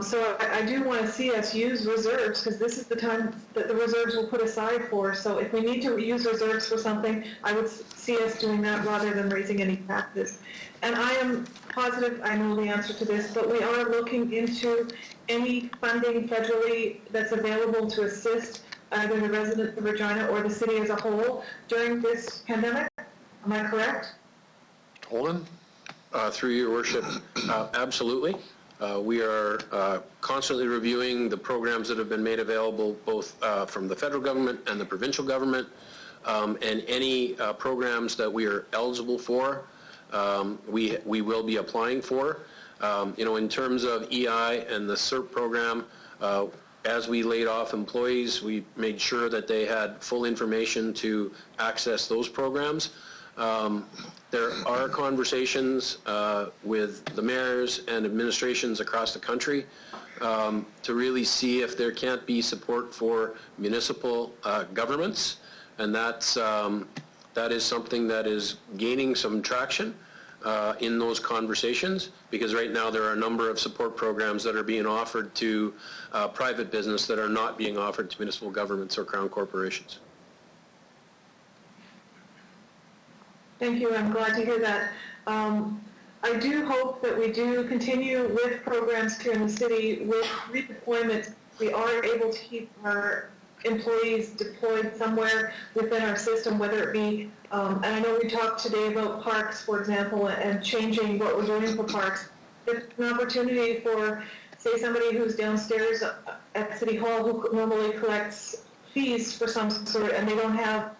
So I do want to see us use reserves, because this is the time that the reserves will put aside for. So if we need to use reserves for something, I would see us doing that rather than raising any taxes. And I am positive I know the answer to this, but we are looking into any funding federally that's available to assist either the residents of Regina or the city as a whole during this pandemic. Am I correct? Holden? Through your worship, absolutely. We are constantly reviewing the programs that have been made available both from the federal government and the provincial government, and any programs that we are eligible for, we will be applying for. In terms of EI and the CERP program, as we laid off employees, we made sure that they had full information to access those programs. There are conversations with the mayors and administrations across the country to really see if there can't be support for municipal governments, and that is something that is gaining some traction in those conversations, because right now there are a number of support programs that are being offered to private business that are not being offered to municipal governments or crown corporations. Thank you. I'm glad to hear that. I do hope that we do continue with programs here in the city with redeployment. We are able to keep our employees deployed somewhere within our system, whether it be, and I know we talked today about parks, for example, and changing what we're doing for parks. There's an opportunity for, say, somebody who's downstairs at City Hall who normally collects fees for some sort, and they don't have,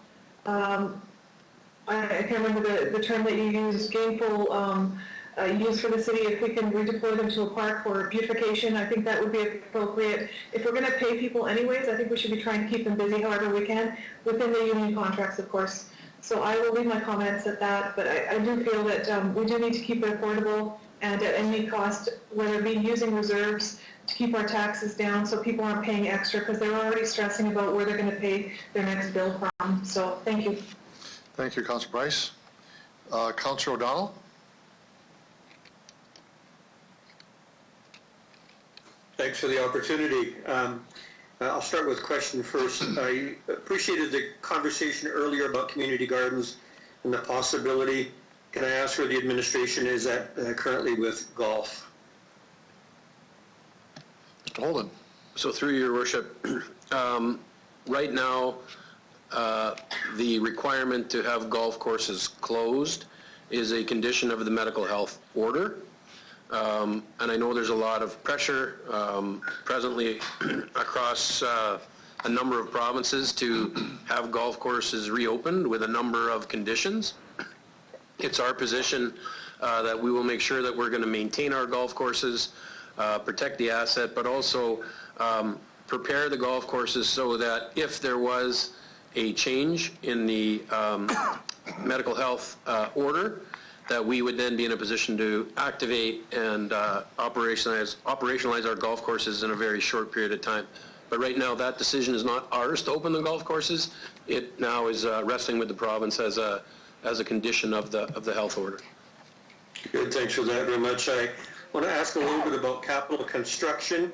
I can't remember the term that you use, gainful use for the city. If we can redeploy them to a park for beautification, I think that would be appropriate. If we're going to pay people anyways, I think we should be trying to keep them busy however we can, within the union contracts, of course. So I will leave my comments at that, but I do feel that we do need to keep it affordable and at any cost, whether it be using reserves to keep our taxes down so people aren't paying extra, because they're already stressing about where they're going to pay their next bill from. So thank you. Thank you, Councilor Bryce. Councilor O'Donnell? Thanks for the opportunity. I'll start with a question first. I appreciated the conversation earlier about community gardens and the possibility, can I ask where the administration is at currently with golf? Mr. Holden. So through your worship, right now, the requirement to have golf courses closed is a condition of the medical health order. And I know there's a lot of pressure presently across a number of provinces to have golf courses reopened with a number of conditions. It's our position that we will make sure that we're going to maintain our golf courses, protect the asset, but also prepare the golf courses so that if there was a change in the medical health order, that we would then be in a position to activate and operationalize our golf courses in a very short period of time. But right now, that decision is not ours to open the golf courses. It now is resting with the province as a condition of the health order. Good, thanks for that very much. I want to ask a little bit about capital construction.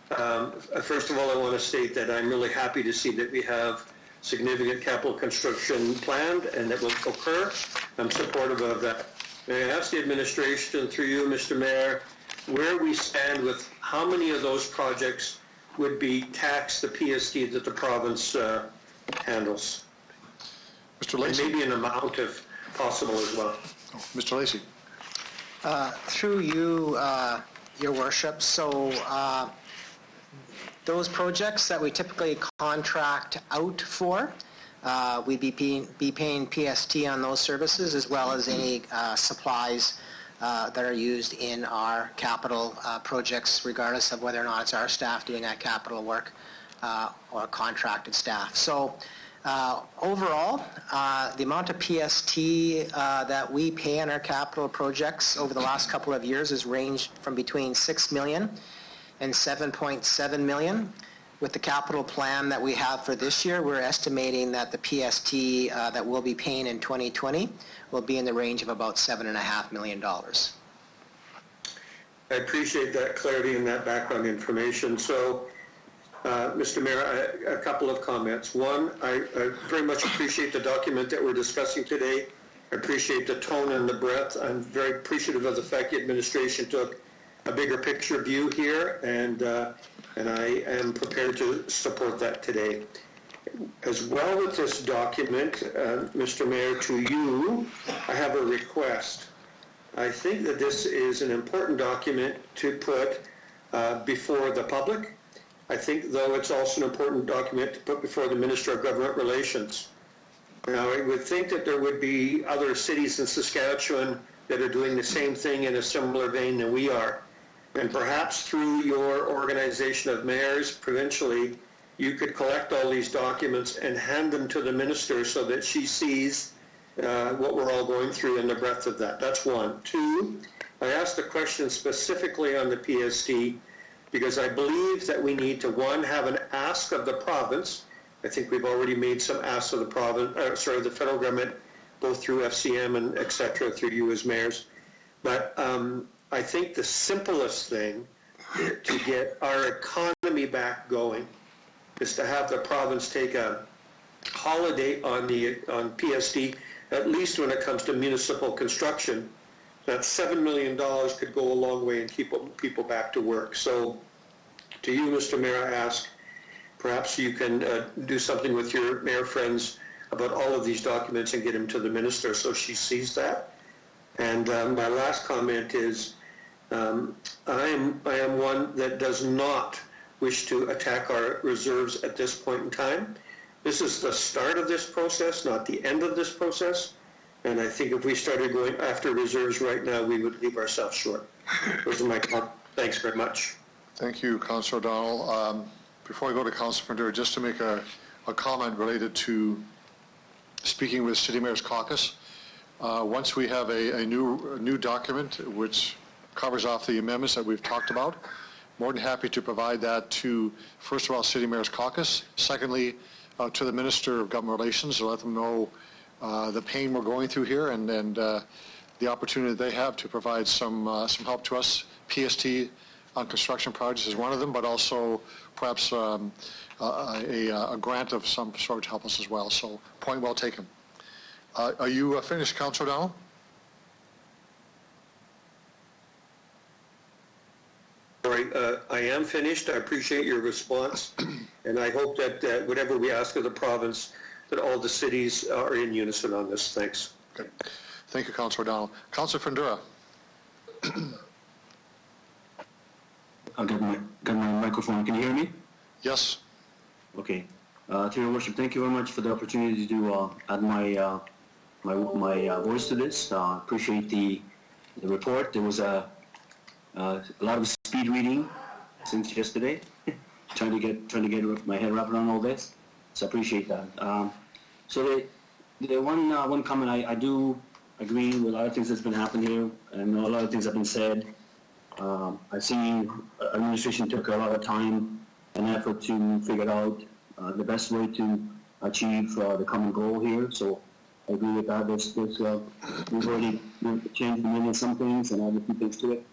First of all, I want to state that I'm really happy to see that we have significant capital construction planned and that will occur. I'm supportive of that. May I ask the administration, through you, Mr. Mayor, where we stand with how many of those projects would be taxed the PST that the province handles? Mr. Lacey. And maybe an amount if possible as well. Oh, Mr. Lacey. Through you, Your Worship, so those projects that we typically contract out for, we'd be paying PST on those services as well as any supplies that are used in our capital projects, regardless of whether or not it's our staff doing that capital work or contracted staff. So overall, the amount of PST that we pay on our capital projects over the last couple of years has ranged from between $6 million and $7.7 million. With the capital plan that we have for this year, we're estimating that the PST that we'll be paying in 2020 will be in the range of about $7.5 million. I appreciate that clarity and that background information. So, Mr. Mayor, a couple of comments. One, I very much appreciate the document that we're discussing today. I appreciate the tone and the breadth. I'm very appreciative of the fact the administration took a bigger picture view here, and I am prepared to support that today. As well with this document, Mr. Mayor, to you, I have a request. I think that this is an important document to put before the public. I think, though, it's also an important document to put before the Minister of Government Relations. Now, I would think that there would be other cities in Saskatchewan that are doing the same thing in a similar vein than we are. And perhaps through your organization of mayors provincially, you could collect all these documents and hand them to the minister so that she sees what we're all going through and the breadth of that. That's one. Two, I asked the question specifically on the PST because I believe that we need to, one, have an ask of the province. I think we've already made some asks of the province, the federal government, both through FCM and et cetera, through you as mayors. But I think the simplest thing to get our economy back going is to have the province take a holiday on PST, at least when it comes to municipal construction. That $7 million could go a long way in keep people back to work. So to you, Mr. Mayor, I ask, perhaps you can do something with your mayor friends about all of these documents and get them to the minister so she sees that. And my last comment is, I am one that does not wish to attack our reserves at this point in time. This is the start of this process, not the end of this process. And I think if we started going after reserves right now, we would leave ourselves short. Those are my comments. Thanks very much. Thank you, Councillor O'Donnell. Before I go to Councillor Maduro, just to make a comment related to speaking with City Mayor's Caucus. Once we have a new document which covers off the amendments that we've talked about, more than happy to provide that to, first of all, City Mayor's Caucus. Secondly, to the Minister of Government Relations to let them know the pain we're going through here and the opportunity they have to provide some help to us. PST on construction projects is one of them, but also perhaps a grant of some sort to help us as well. So point well taken. Are you finished, Councilor O'Donnell? All right, I am finished. I appreciate your response, and I hope that whatever we ask of the province, that all the cities are in unison on this. Thanks. Okay. Thank you, Councilor O'Donnell. Councilor Fundura. I've got my microphone. Can you hear me? Yes. Okay. To your worship, thank you very much for the opportunity to add my voice to this. Appreciate the report. There was a lot of speed reading since yesterday, trying to get my head wrapped around all this. So I appreciate that. So the one comment, I do agree with a lot of things that's been happening here, and a lot of things have been said. I've seen administration took a lot of time and effort to figure out the best way to achieve the common goal here. So I agree with that. We've already changed a million some things and added a few things to it.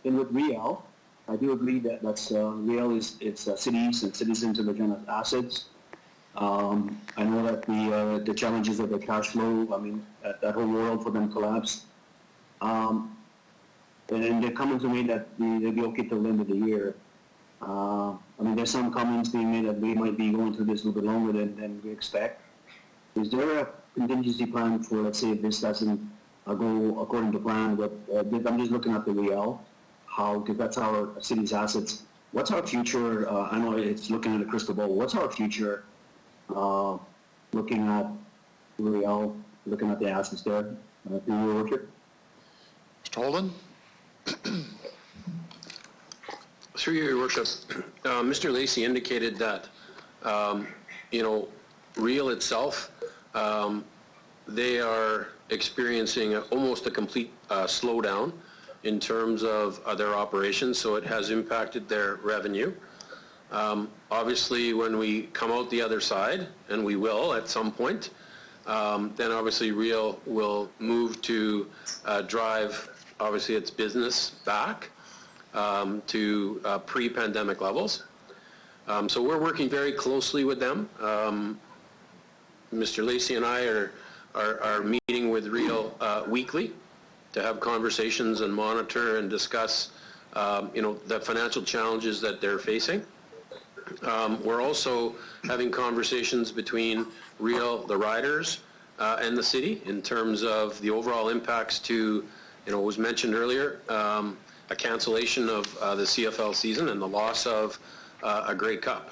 With Real, I do agree that Real it's cities and citizens of Regina assets. I know that the challenges of the cash flow, I mean, that whole world for them collapsed. And they're coming to me that they'll be okay till the end of the year. I mean, there's some comments being made that we might be going through this a little bit longer than we expect. Is there a contingency plan for, let's say, if this doesn't go according to plan? But I'm just looking at the Real, because that's our city's assets. What's our future? I know it's looking at a crystal ball. What's our future looking at Real, looking at the assets there? Your worship? Mr. Holden? Through your worship, Mr. Lacey indicated that, Real itself, they are experiencing almost a complete slowdown in terms of their operations, so it has impacted their revenue. Obviously, when we come out the other side, and we will at some point, then obviously Real will move to drive, obviously, its business back to pre-pandemic levels. So we're working very closely with them. Mr. Lacey and I are meeting with Real weekly to have conversations and monitor and discuss, the financial challenges that they're facing. We're also having conversations between Real, the riders, and the city in terms of the overall impacts to, it was mentioned earlier, a cancellation of the CFL season and the loss of a Grey Cup.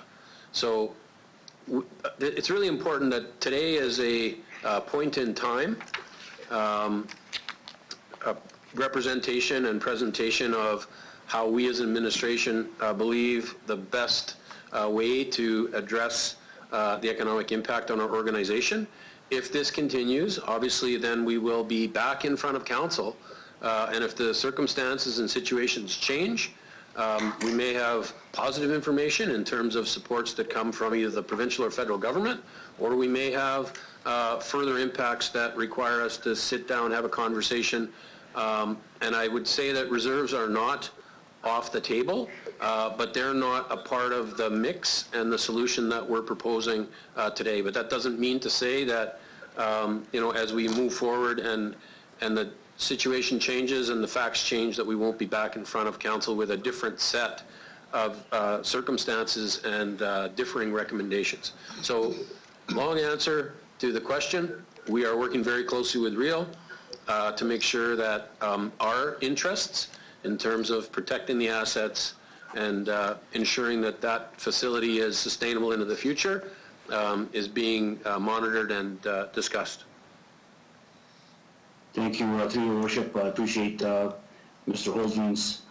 So it's really important that today is a point in time, a representation and presentation of how we as administration believe the best way to address the economic impact on our organization. If this continues, obviously then we will be back in front of council, and if the circumstances and situations change, we may have positive information in terms of supports that come from either the provincial or federal government, or we may have further impacts that require us to sit down, have a conversation. And I would say that reserves are not off the table, but they're not a part of the mix and the solution that we're proposing today. But that doesn't mean to say that, as we move forward and the situation changes and the facts change, that we won't be back in front of council with a different set of circumstances and differing recommendations. So, long answer to the question, we are working very closely with Real to make sure that our interests in terms of protecting the assets and ensuring that that facility is sustainable into the future is being monitored and discussed. Thank you, to your worship. I appreciate Mr. Holden's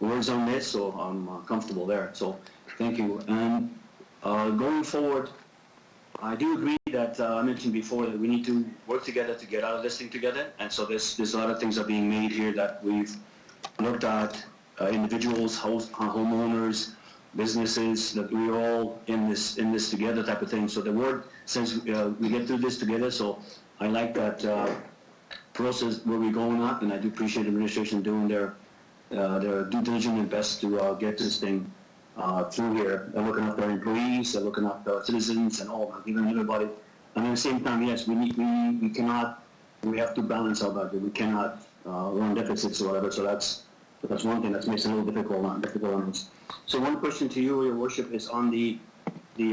words on this, so I'm comfortable there. So thank you. And going forward, I do agree that I mentioned before that we need to work together to get out of this thing together. And so there's a lot of things are being made here that we've looked at, individuals, homeowners, businesses, that we're all in this together type of thing. So the word says we get through this together. So I like that process where we're going at, and I do appreciate the administration doing their due diligence and best to get this thing through here. They're looking after their employees, they're looking after citizens and all that, even everybody. And at the same time, yes, we have to balance our budget. We cannot run deficits or whatever. So that's one thing that makes it a little difficult on us. So one question to you, Your Worship, is on the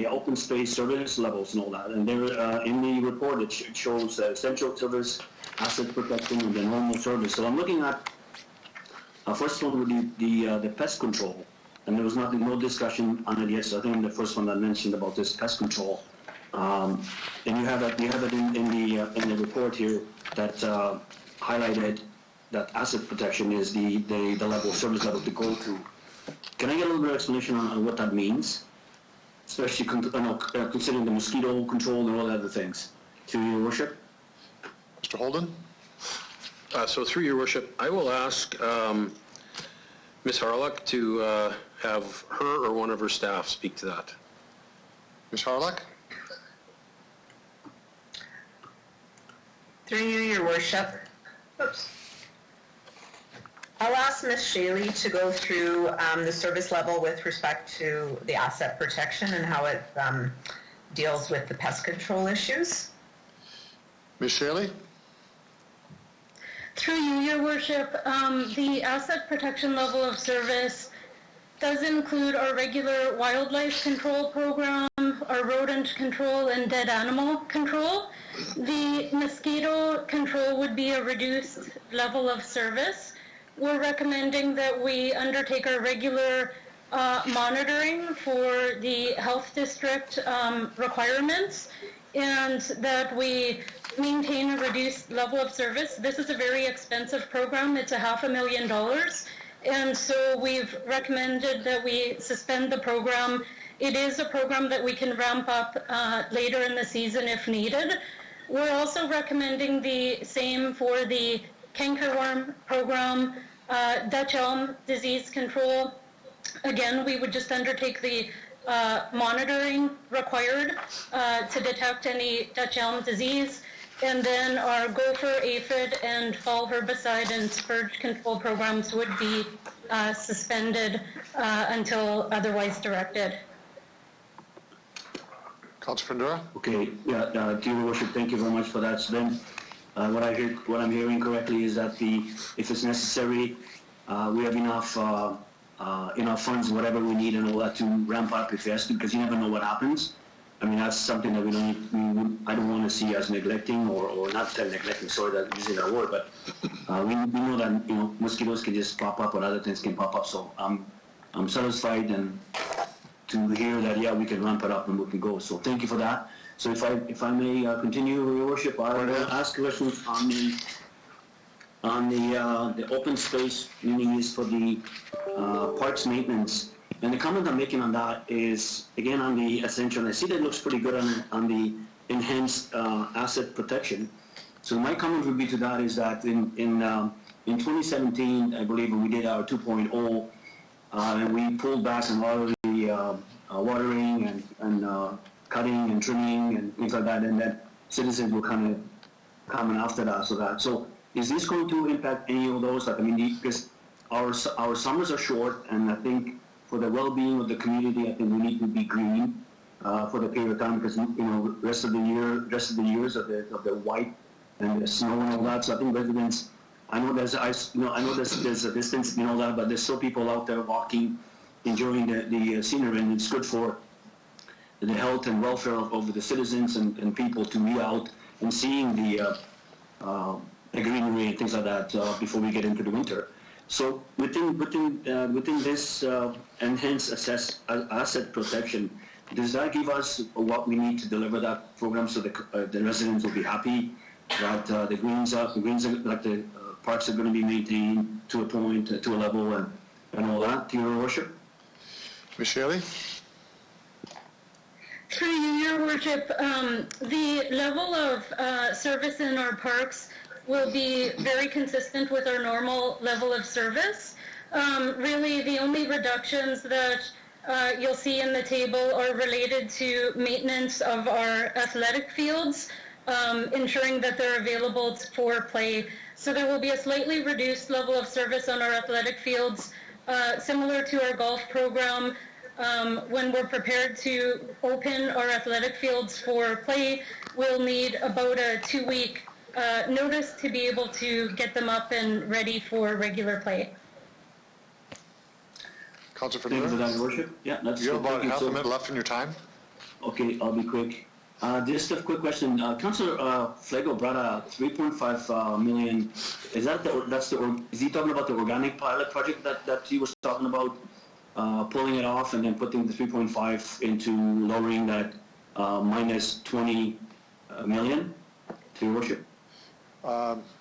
open space service levels and all that. And there, in the report, it shows essential service, asset protection, and the normal service. So I'm looking at first one would be the pest control, and there was no discussion on it yet. So I think I'm the first one that mentioned about this pest control. And you have it in the report here that highlighted that asset protection is the level of service level to go to. Can I get a little bit of explanation on what that means? Especially considering the mosquito control and all the other things. To Your Worship. Mr. Holden? So through Your Worship, I will ask Ms. Harlock to have her or one of her staff speak to that. Ms. Harlock? Through you, Your Worship. Oops. I'll ask Ms. Shaley to go through the service level with respect to the asset protection and how it deals with the pest control issues. Ms. Shaley? Through you, Your Worship, the asset protection level of service does include our regular wildlife control program, our rodent control, and dead animal control. The mosquito control would be a reduced level of service. We're recommending that we undertake our regular monitoring for the health district requirements and that we maintain a reduced level of service. This is a very expensive program. It's $500,000. And so we've recommended that we suspend the program. It is a program that we can ramp up later in the season if needed. We're also recommending the same for the cankerworm program, Dutch elm disease control. Again, we would just undertake the monitoring required to detect any Dutch elm disease. And then our gopher, aphid, and fall herbicide and spurge control programs would be suspended until otherwise directed. Councilor Fundura? Okay, yeah, Your Worship, thank you very much for that. So then, what I'm hearing correctly is that if it's necessary, we have enough funds, whatever we need and all that to ramp up if it has to, because you never know what happens. I mean, that's something that I don't want to see as neglecting or not neglecting, sorry that using that word, but we know that, mosquitoes can just pop up or other things can pop up. So I'm satisfied and to hear that, yeah, we can ramp it up and we can go. So thank you for that. So if I may continue, Your Worship, I will ask questions on the open space used for the parks maintenance. And the comment I'm making on that is, again, on the essential. I see that it looks pretty good on the enhanced asset protection. So my comment would be to that is that in 2017, I believe we did our 2.0, and we pulled back on all of the watering and cutting and trimming and things like that, and then citizens were kind of coming after that. So is this going to impact any of those? Like, I mean, because our summers are short, and I think for the well-being of the community, I think we need to be green for the period of time, because rest of the years of the white and the snow and all that. So I think residents, I know there's ice, I know there's a distance and all that, but there's still people out there walking, enjoying the scenery, and it's good for the health and welfare of the citizens and people to be out and seeing the greenery and things like that before we get into the winter. So within this enhanced asset protection, does that give us what we need to deliver that program so the residents will be happy that the greens are like the parks are going to be maintained to a point, to a level, and all that? To Your Worship. Ms. Shaley? Through you, Your Worship, the level of service in our parks will be very consistent with our normal level of service. Really, the only reductions that you'll see in the table are related to maintenance of our athletic fields, ensuring that they're available for play. So there will be a slightly reduced level of service on our athletic fields, similar to our golf program. when we're prepared to open our athletic fields for play, we'll need about a 2-week notice to be able to get them up and ready for regular play. Councilor Thank you for Fedora, that, Your Worship. Yeah, that's you have about thank half a So- minute left in your time. Okay, I'll be quick. Just a quick question. Councilor Flego brought a 3.5 million. Is that is he talking about the organic pilot project that he was talking about, pulling it off and then putting the 3.5 into lowering that minus 20 million, to Your Worship?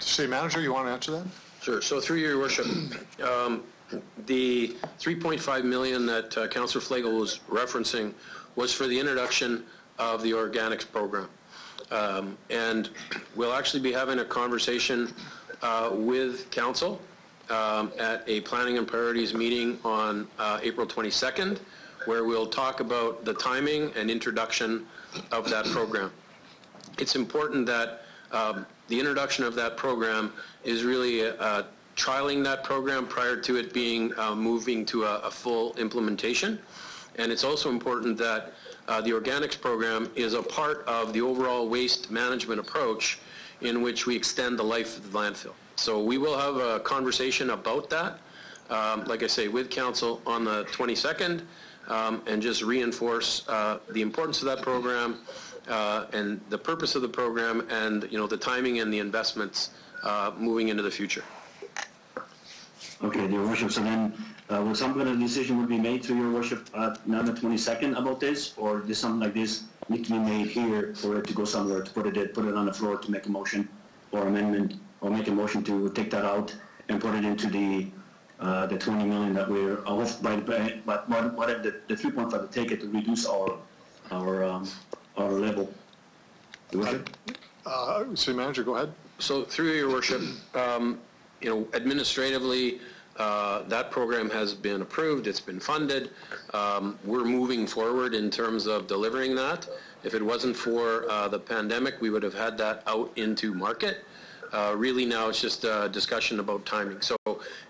City Manager, you want to answer that? Sure. So through Your Worship, the 3.5 million that Councillor Flegel was referencing was for the introduction of the organics program. And we'll actually be having a conversation with Council at a planning and priorities meeting on April 22nd, where we'll talk about the timing and introduction of that program. It's important that the introduction of that program is really trialing that program prior to it being moving to a full implementation. And it's also important that the organics program is a part of the overall waste management approach in which we extend the life of the landfill. So we will have a conversation about that, like I say, with Council on the 22nd, and just reinforce the importance of that program and the purpose of the program, and the timing and the investments moving into the future. Okay, Your Worship. So then, will some kind of decision would be made through Your Worship now the 22nd about this, or does something like this need to be made here for it to go somewhere, to put it on the floor to make a motion or amendment, or make a motion to take that out and put it into the 20 million that we're but whatever the 3.5 to take it to reduce our level. Your Worship? City Manager, go ahead. So through Your Worship, administratively, that program has been approved, it's been funded. We're moving forward in terms of delivering that. If it wasn't for the pandemic, we would have had that out into market. Really now it's just a discussion about timing. So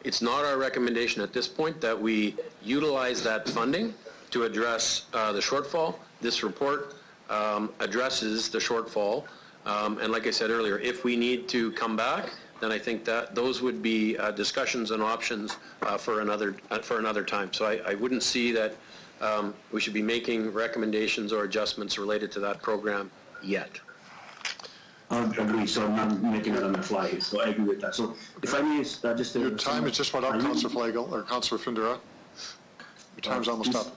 it's not our recommendation at this point that we utilize that funding to address the shortfall. This report addresses the shortfall. And like I said earlier, if we need to come back, then I think that those would be discussions and options for another time. So I wouldn't see that we should be making recommendations or adjustments related to that program yet. I agree. So I'm not making it on the fly. So I agree with that. So if I may, just your time is just about up, Councillor Flagel or Councillor Findura. Your time's almost up.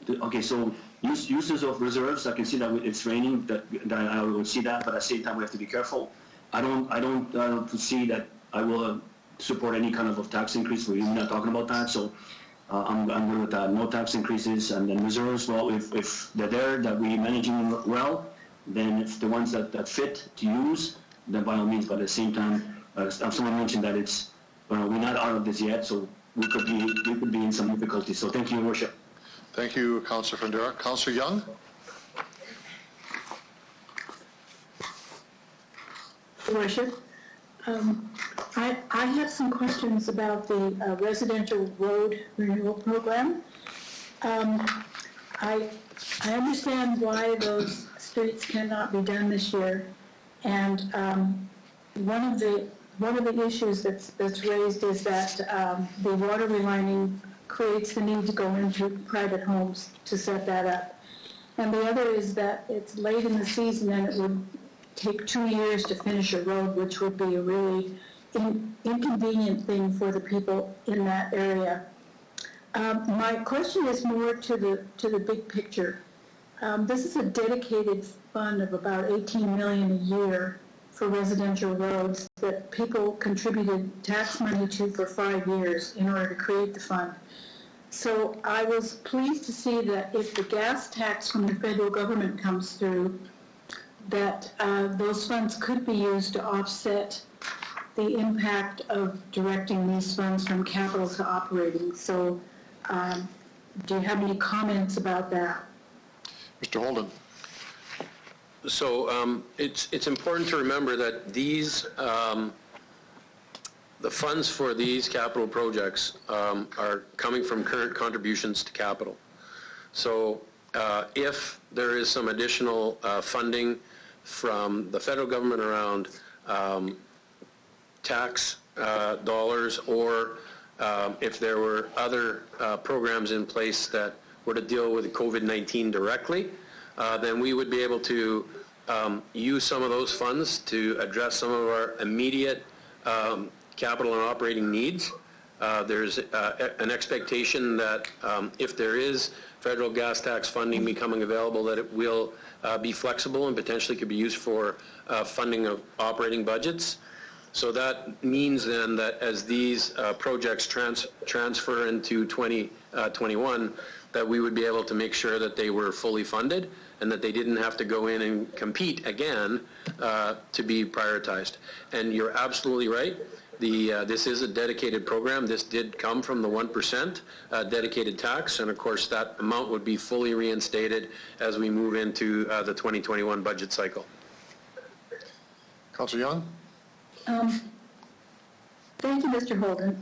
Okay, so uses of reserves. I can see that it's raining. That I will see that, but at the same time we have to be careful. I don't see that I will support any kind of tax increase. We're not talking about that. So I'm good with that. No tax increases, and then reserves. Well, if they're there, that we're managing them well, then if the ones that fit to use, then by all means. But at the same time, someone mentioned that we're not out of this yet, so we could be in some difficulty. So thank you, Your Worship. Thank you, Councillor Findura. Councillor Young. Your Worship, I have some questions about the residential road renewal program. I understand why those streets cannot be done this year, and one of the issues that's raised is that the water relining creates the need to go into private homes to set that up, and the other is that it's late in the season and it would take 2 years to finish a road, which would be a really inconvenient thing for the people in that area. My question is more to the big picture. This is a dedicated fund of about $18 million a year for residential roads that people contributed tax money to for 5 years in order to create the fund. So I was pleased to see that if the gas tax from the federal government comes through, that those funds could be used to offset the impact of directing these funds from capital to operating. So do you have any comments about that? Mr. Holden. So it's important to remember that these the funds for these capital projects are coming from current contributions to capital. So if there is some additional funding from the federal government around tax dollars, or if there were other programs in place that were to deal with COVID-19 directly, then we would be able to use some of those funds to address some of our immediate capital and operating needs. There's an expectation that if there is federal gas tax funding becoming available, that it will be flexible and potentially could be used for funding of operating budgets. So that means then that as these projects transfer into 2021, that we would be able to make sure that they were fully funded and that they didn't have to go in and compete again to be prioritized. And you're absolutely right. This is a dedicated program. This did come from the 1% dedicated tax, and of course that amount would be fully reinstated as we move into the 2021 budget cycle. Councillor Young? Thank you, Mr. Holden.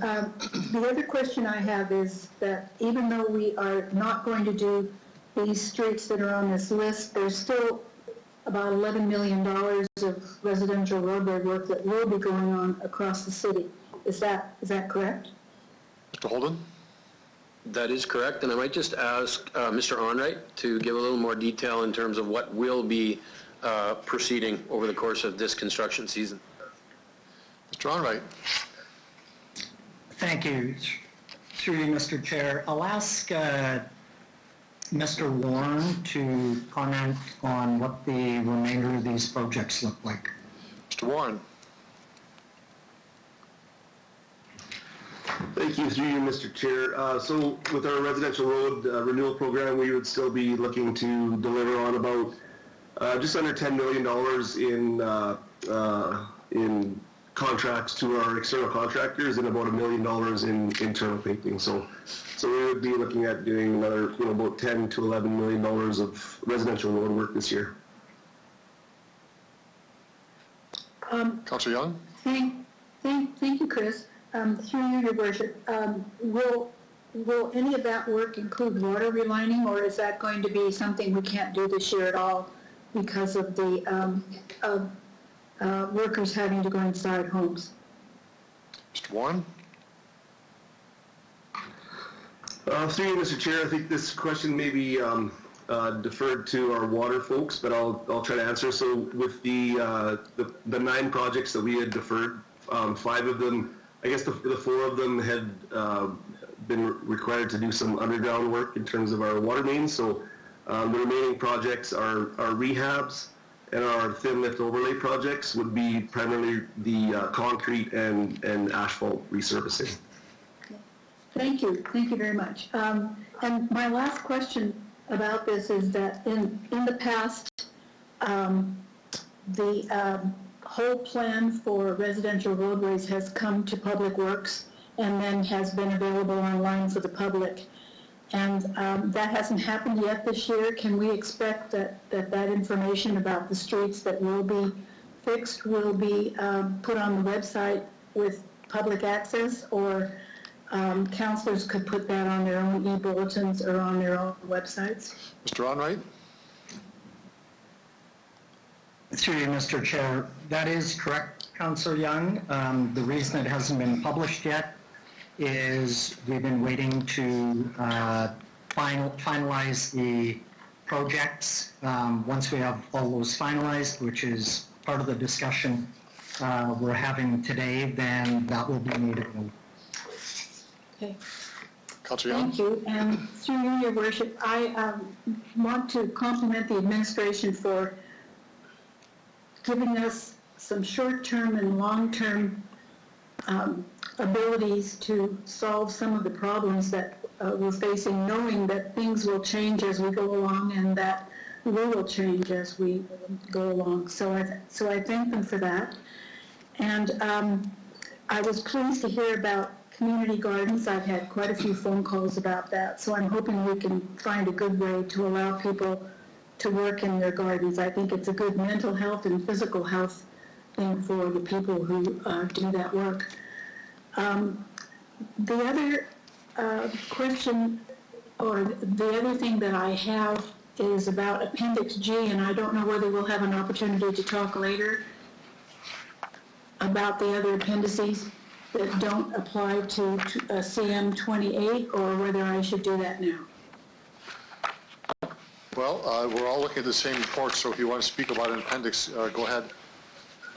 The other question I have is that even though we are not going to do these streets that are on this list, there's still about $11 million of residential roadway work that will be going on across the city. Is that correct? Mr. Holden? That is correct, and I might just ask Mr. Onright to give a little more detail in terms of what will be proceeding over the course of this construction season. Mr. Onright. Thank you. Through you, Mr. Chair. I'll ask Mr. Warren to comment on what the remainder of these projects look like. Mr. Warren. Thank you, through you, Mr. Chair. So with our residential road renewal program, we would still be looking to deliver on about just under $10 million in contracts to our external contractors and about $1 million in internal paving. So we would be looking at doing another, about $10 to $11 million of residential road work this year. Councillor Young? Thank you, Chris. Through you, Your Worship, will any of that work include water relining, or is that going to be something we can't do this year at all because of the workers having to go inside homes? Mr. Warren? Through you, Mr. Chair, I think this question may be deferred to our water folks, but I'll try to answer. So with the 9 projects that we had deferred, 5 of them, I guess the 4 of them had been required to do some underground work in terms of our water mains. So the remaining projects are rehabs, and our thin lift overlay projects would be primarily the concrete and asphalt resurfacing. Thank you very much. And my last question about this is that in the past, the whole plan for residential roadways has come to Public Works and then has been available online for the public. And that hasn't happened yet this year. Can we expect that information about the streets that will be fixed will be put on the website with public access, or councilors could put that on their own e-bulletins or on their own websites? Mr. Onright? Through you, Mr. Chair. That is correct, Councillor Young. The reason it hasn't been published yet is we've been waiting to finalize the projects. Once we have all those finalized, which is part of the discussion we're having today, then that will be made available. Okay. Councillor Young? Thank you. And through you, Your Worship, I want to compliment the administration for giving us some short-term and long-term abilities to solve some of the problems that we're facing, knowing that things will change as we go along and that we will change as we go along. So I thank them for that. And I was pleased to hear about community gardens. I've had quite a few phone calls about that. So I'm hoping we can find a good way to allow people to work in their gardens. I think it's a good mental health and physical health thing for the people who do that work. The other question or the other thing that I have is about Appendix G, and I don't know whether we'll have an opportunity to talk later about the other appendices that don't apply to CM 28, or whether I should do that now. Well, we're all looking at the same report, so if you want to speak about an appendix, go ahead.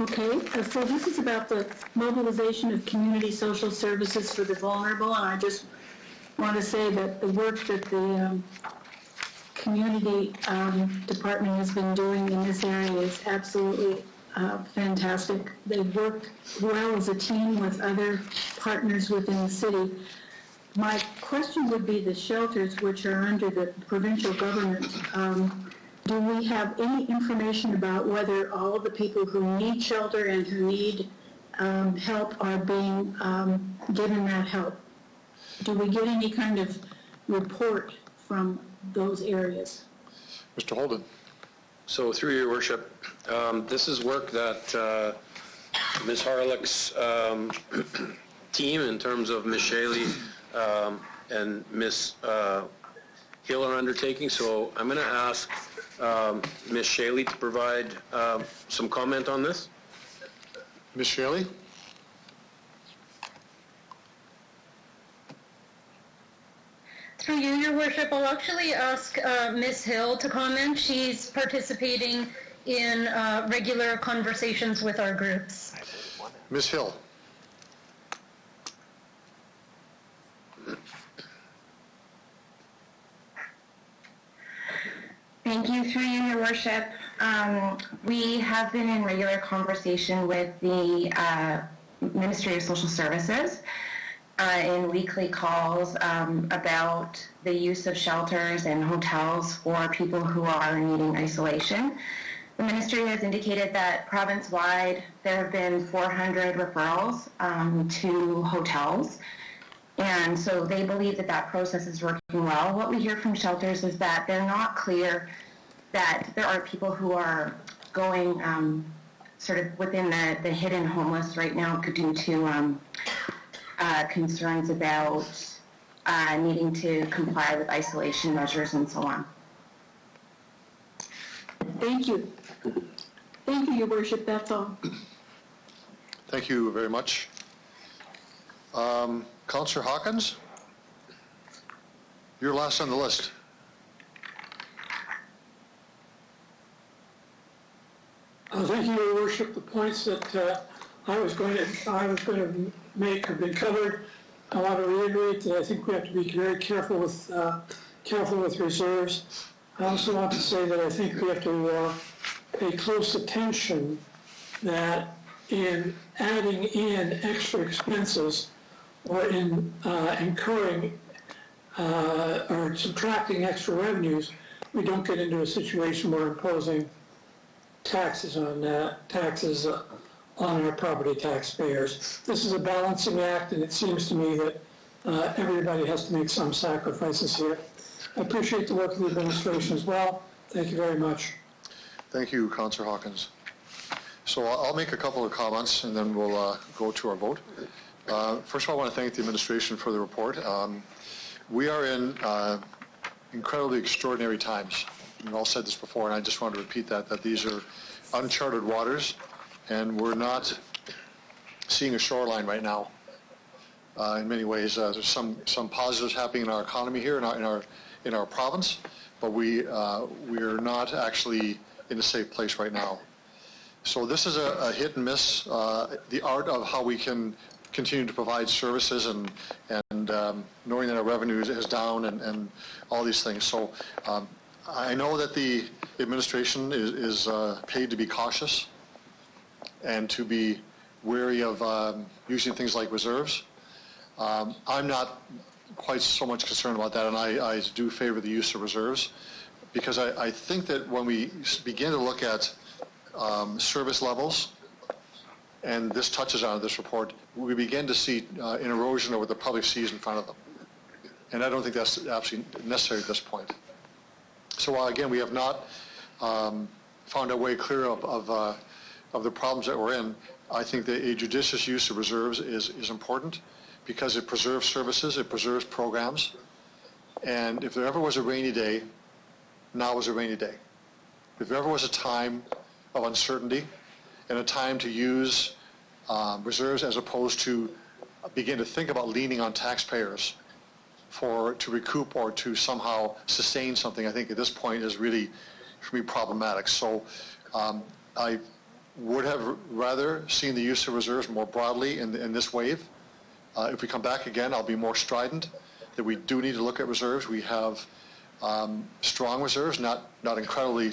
Okay, so this is about the mobilization of community social services for the vulnerable, and I just want to say that the work that the community department has been doing in this area is absolutely fantastic. They've worked well as a team with other partners within the city. My question would be the shelters, which are under the provincial government. Do we have any information about whether all of the people who need shelter and who need help are being given that help? Do we get any kind of report from those areas? Mr. Holden. So through your worship, this is work that Ms. Harlick's team, in terms of Ms. Shaley and Ms. Hill, are undertaking. So I'm going to ask Ms. Shaley to provide some comment on this. Ms. Shaley? Through you, Your Worship, I'll actually ask Ms. Hill to comment. She's participating in regular conversations with our groups. Ms. Hill. Thank you, through you, Your Worship. We have been in regular conversation with the Ministry of Social Services in weekly calls about the use of shelters and hotels for people who are needing isolation. The ministry has indicated that province-wide there have been 400 referrals to hotels, and so they believe that that process is working well. What we hear from shelters is that they're not clear that there are people who are going sort of within the hidden homeless right now due to concerns about needing to comply with isolation measures and so on. Thank you. Thank you, Your Worship. That's all. Thank you very much. Councillor Hawkins, you're last on the list. Thank you, Your Worship. The points that I was going to make have been covered. I want to reiterate that I think we have to be very careful with reserves. I also want to say that I think we have to pay close attention that in adding in extra expenses or in incurring or subtracting extra revenues, we don't get into a situation where imposing taxes on our property taxpayers. This is a balancing act, and it seems to me that everybody has to make some sacrifices here. I appreciate the work of the administration as well. Thank you very much. Thank you, Councillor Hawkins. So I'll make a couple of comments, and then we'll go to our vote. First of all, I want to thank the administration for the report. We are in incredibly extraordinary times. We've all said this before, and I just want to repeat that these are uncharted waters, and we're not seeing a shoreline right now. In many ways, there's some positives happening in our economy here, in our province, but we are not actually in a safe place right now. So this is a hit and miss. The art of how we can continue to provide services and knowing that our revenue is down and all these things. So I know that the administration is paid to be cautious and to be wary of using things like reserves. I'm not quite so much concerned about that, and I do favor the use of reserves, because I think that when we begin to look at service levels, and this touches on this report, we begin to see an erosion of what the public sees in front of them. And I don't think that's absolutely necessary at this point. So while, again, we have not found a way clear of the problems that we're in, I think that a judicious use of reserves is important, because it preserves services, it preserves programs, And if there ever was a rainy day, now is a rainy day. If there ever was a time of uncertainty and a time to use reserves as opposed to begin to think about leaning on taxpayers to recoup or to somehow sustain something, I think at this point is really, for me, problematic. So I would have rather seen the use of reserves more broadly in this wave. If we come back again, I'll be more strident that we do need to look at reserves. We have strong reserves, not incredibly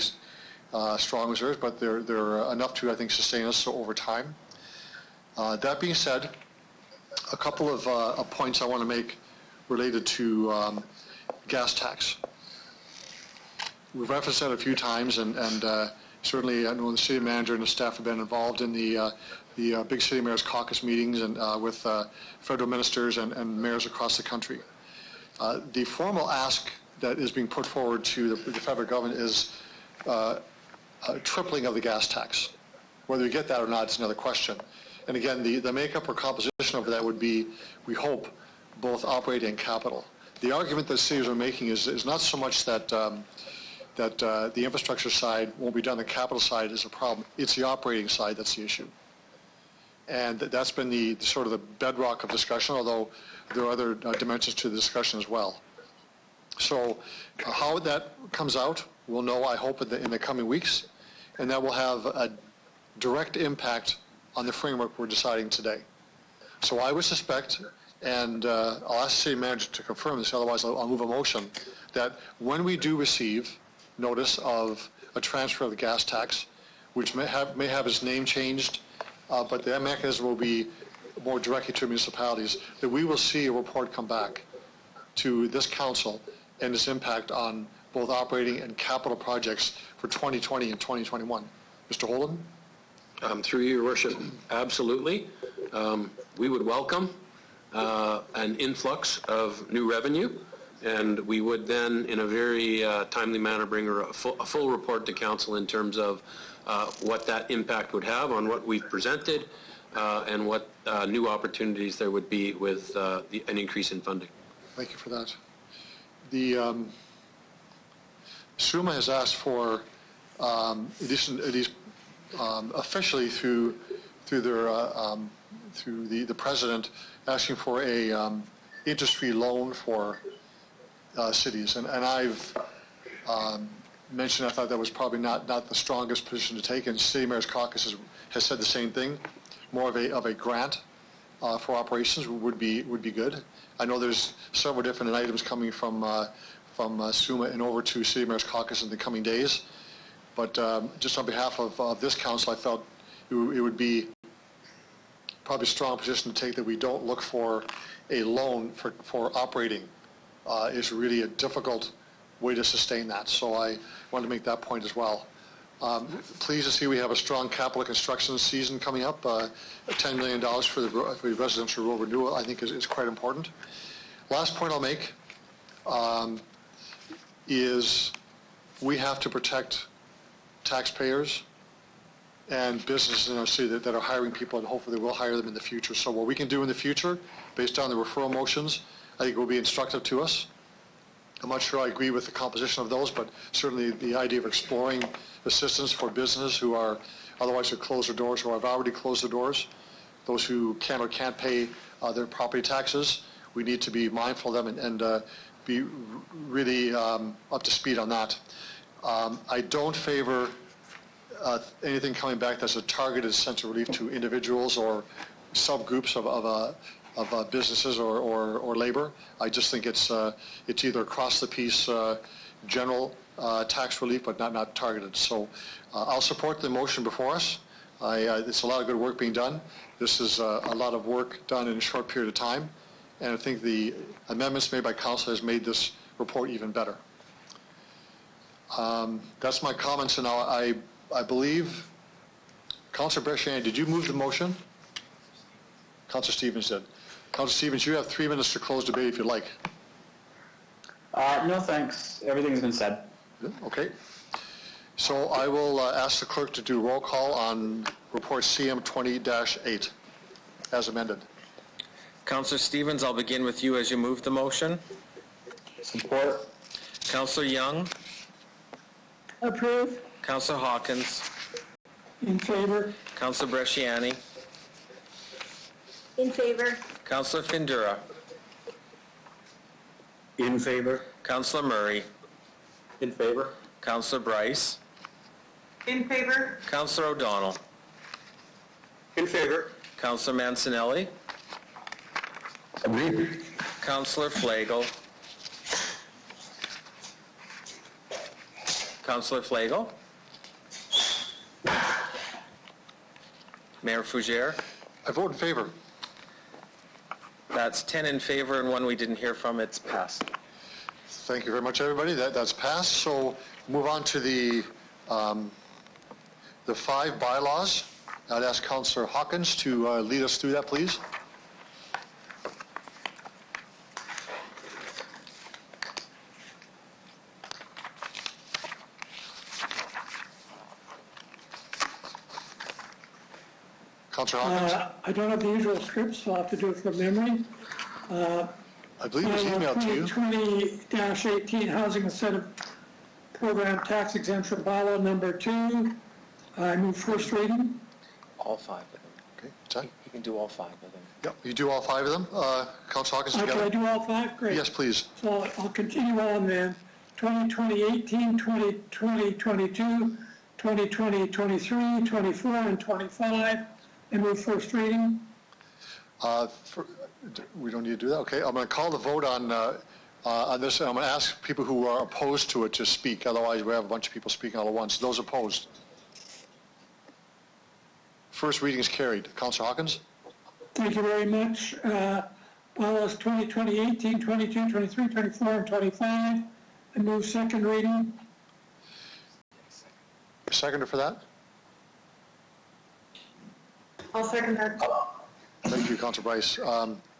strong reserves, but they're enough to, I think, sustain us over time. That being said, a couple of points I want to make related to gas tax. We've referenced that a few times, and certainly I know the city manager and the staff have been involved in the big city mayors caucus meetings and with federal ministers and mayors across the country. The formal ask that is being put forward to the federal government is a tripling of the gas tax. Whether we get that or not is another question. And again, the makeup or composition of that would be, we hope, both operating and capital. The argument that cities are making is not so much that the infrastructure side won't be done, the capital side is a problem. It's the operating side that's the issue. And that's been the sort of the bedrock of discussion, although there are other dimensions to the discussion as well. So how that comes out, we'll know, I hope, in the coming weeks, and that will have a direct impact on the framework we're deciding today. So I would suspect, and I'll ask the city manager to confirm this, otherwise I'll move a motion, that when we do receive notice of a transfer of the gas tax, which may have its name changed, but that mechanism will be more directly to municipalities, that we will see a report come back to this council and its impact on both operating and capital projects for 2020 and 2021. Mr. Holden? Through your worship, absolutely. We would welcome an influx of new revenue, and we would then, in a very timely manner, bring a full report to council in terms of what that impact would have on what we've presented and what new opportunities there would be with an increase in funding. Thank you for that. The SUMA has asked for, at least officially through the president, asking for a interest-free loan for cities, and I've mentioned I thought that was probably not the strongest position to take, and City Mayor's Caucus has said the same thing. More of a grant for operations would be good. I know there's several different items coming from SUMA and over to City Mayor's Caucus in the coming days. But just on behalf of this council, I felt it would be probably a strong position to take that we don't look for a loan for operating. It's really a difficult way to sustain that. So I wanted to make that point as well. Pleased to see we have a strong capital construction season coming up. $10 million for the residential rural renewal, I think, is quite important. Last point I'll make is we have to protect taxpayers and businesses in our city that are hiring people, and hopefully we'll hire them in the future. So what we can do in the future, based on the referral motions, I think will be instructive to us. I'm not sure I agree with the composition of those, but certainly the idea of exploring assistance for businesses who are otherwise have closed their doors or have already closed their doors, those who can or can't pay their property taxes, we need to be mindful of them and be really up to speed on that. I don't favor anything coming back that's a targeted sense of relief to individuals or subgroups of businesses or labor. I just think it's either across the piece general tax relief, but not targeted. So I'll support the motion before us. It's a lot of good work being done. This is a lot of work done in a short period of time, and I think the amendments made by council has made this report even better. That's my comments, and now I believe, Councillor Berchan, did you move the motion? Councillor Stevens did. Councillor Stevens, you have 3 minutes to close debate if you'd like. No, thanks. Everything's been said. Okay. So I will ask the clerk to do roll call on report CM 20-8 as amended. Councillor Stevens, I'll begin with you as you move the motion. Support. Councillor Young, Approve. Councillor Hawkins, In favor? Councillor Bresciani, In favor. Councillor Findura, In favor? Councillor Murray, In favor. Councillor Bryce, In favor? Councillor O'Donnell, In favor? Councillor Mancinelli, Agree. Councillor Flagel, Councillor Flagel, Mayor Fougere. I vote in favor. That's 10 in favor and one we didn't hear from. It's passed. Thank you very much, everybody. That's passed. So move on to the 5 bylaws. I'd ask Councillor Hawkins to lead us through that, please. Councillor Hawkins? I don't have the usual script, so I'll have to do it from memory. I believe it was emailed to you. 2020-18 Housing Incentive Program Tax Exemption Bylaw number 2. I move first reading. All 5 of them. Okay, John? You can do all 5 of them. Yep, you do all 5 of them. Councillor Hawkins, Can together? I do all 5? Great. Yes, please. So I'll continue on then. 2020-18, 2020-22, 2020-23, 24, and 25. I move first reading. We don't need to do that? Okay, I'm going to call the vote on this, and I'm going to ask people who are opposed to it to speak. Otherwise, we have a bunch of people speaking all at once. Those opposed? First reading is carried. Councillor Hawkins? Thank you very much. Bylaws 2020-18, 22, 23, 24, and 25. I move second reading. Seconder for that? I'll second that. Thank you, Councillor Bryce.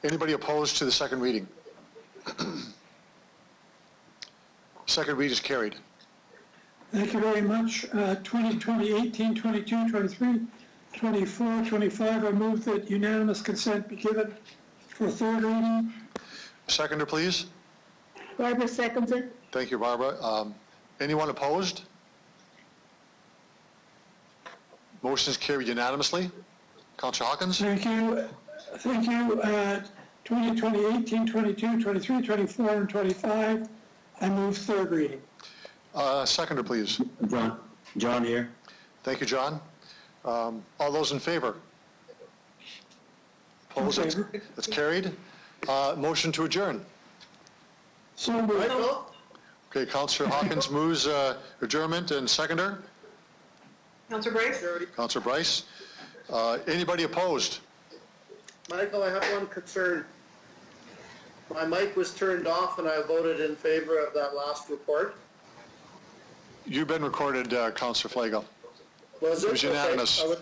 Anybody opposed to the second reading? Second reading is carried. Thank you very much. 2020-18, 22, 23, 24, 25. I move that unanimous consent be given for third reading. Seconder, please. Barbara seconds it. Thank you, Barbara. Anyone opposed? Motion is carried unanimously. Councillor Hawkins? Thank you. Thank you. 2020-18, 22, 23, 24, and 25. I move third reading. Seconder, please. John here. Thank you, John. All those in favor? Opposed? In favor. That's carried. Motion to adjourn. So moved. Okay, Councillor Hawkins moves adjournment, and seconder? Councillor Bryce? Councillor Bryce. Anybody opposed? Michael, I have one concern. My mic was turned off and I voted in favor of that last report. You've been recorded, Councillor Flagel. Was it? It was unanimous. Okay,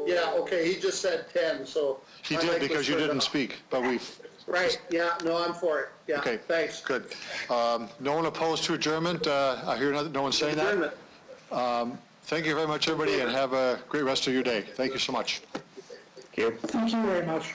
yeah, okay, he just said 10, so. He my did mic was because you turned didn't off. speak, but we've... Right, yeah, no, I'm for it. Yeah, Okay, thanks. good. No one opposed to adjournment? I hear no one saying that. Adjournment. Thank you very much, everybody, and have a great rest of your day. Thank you so much. Thank you very much.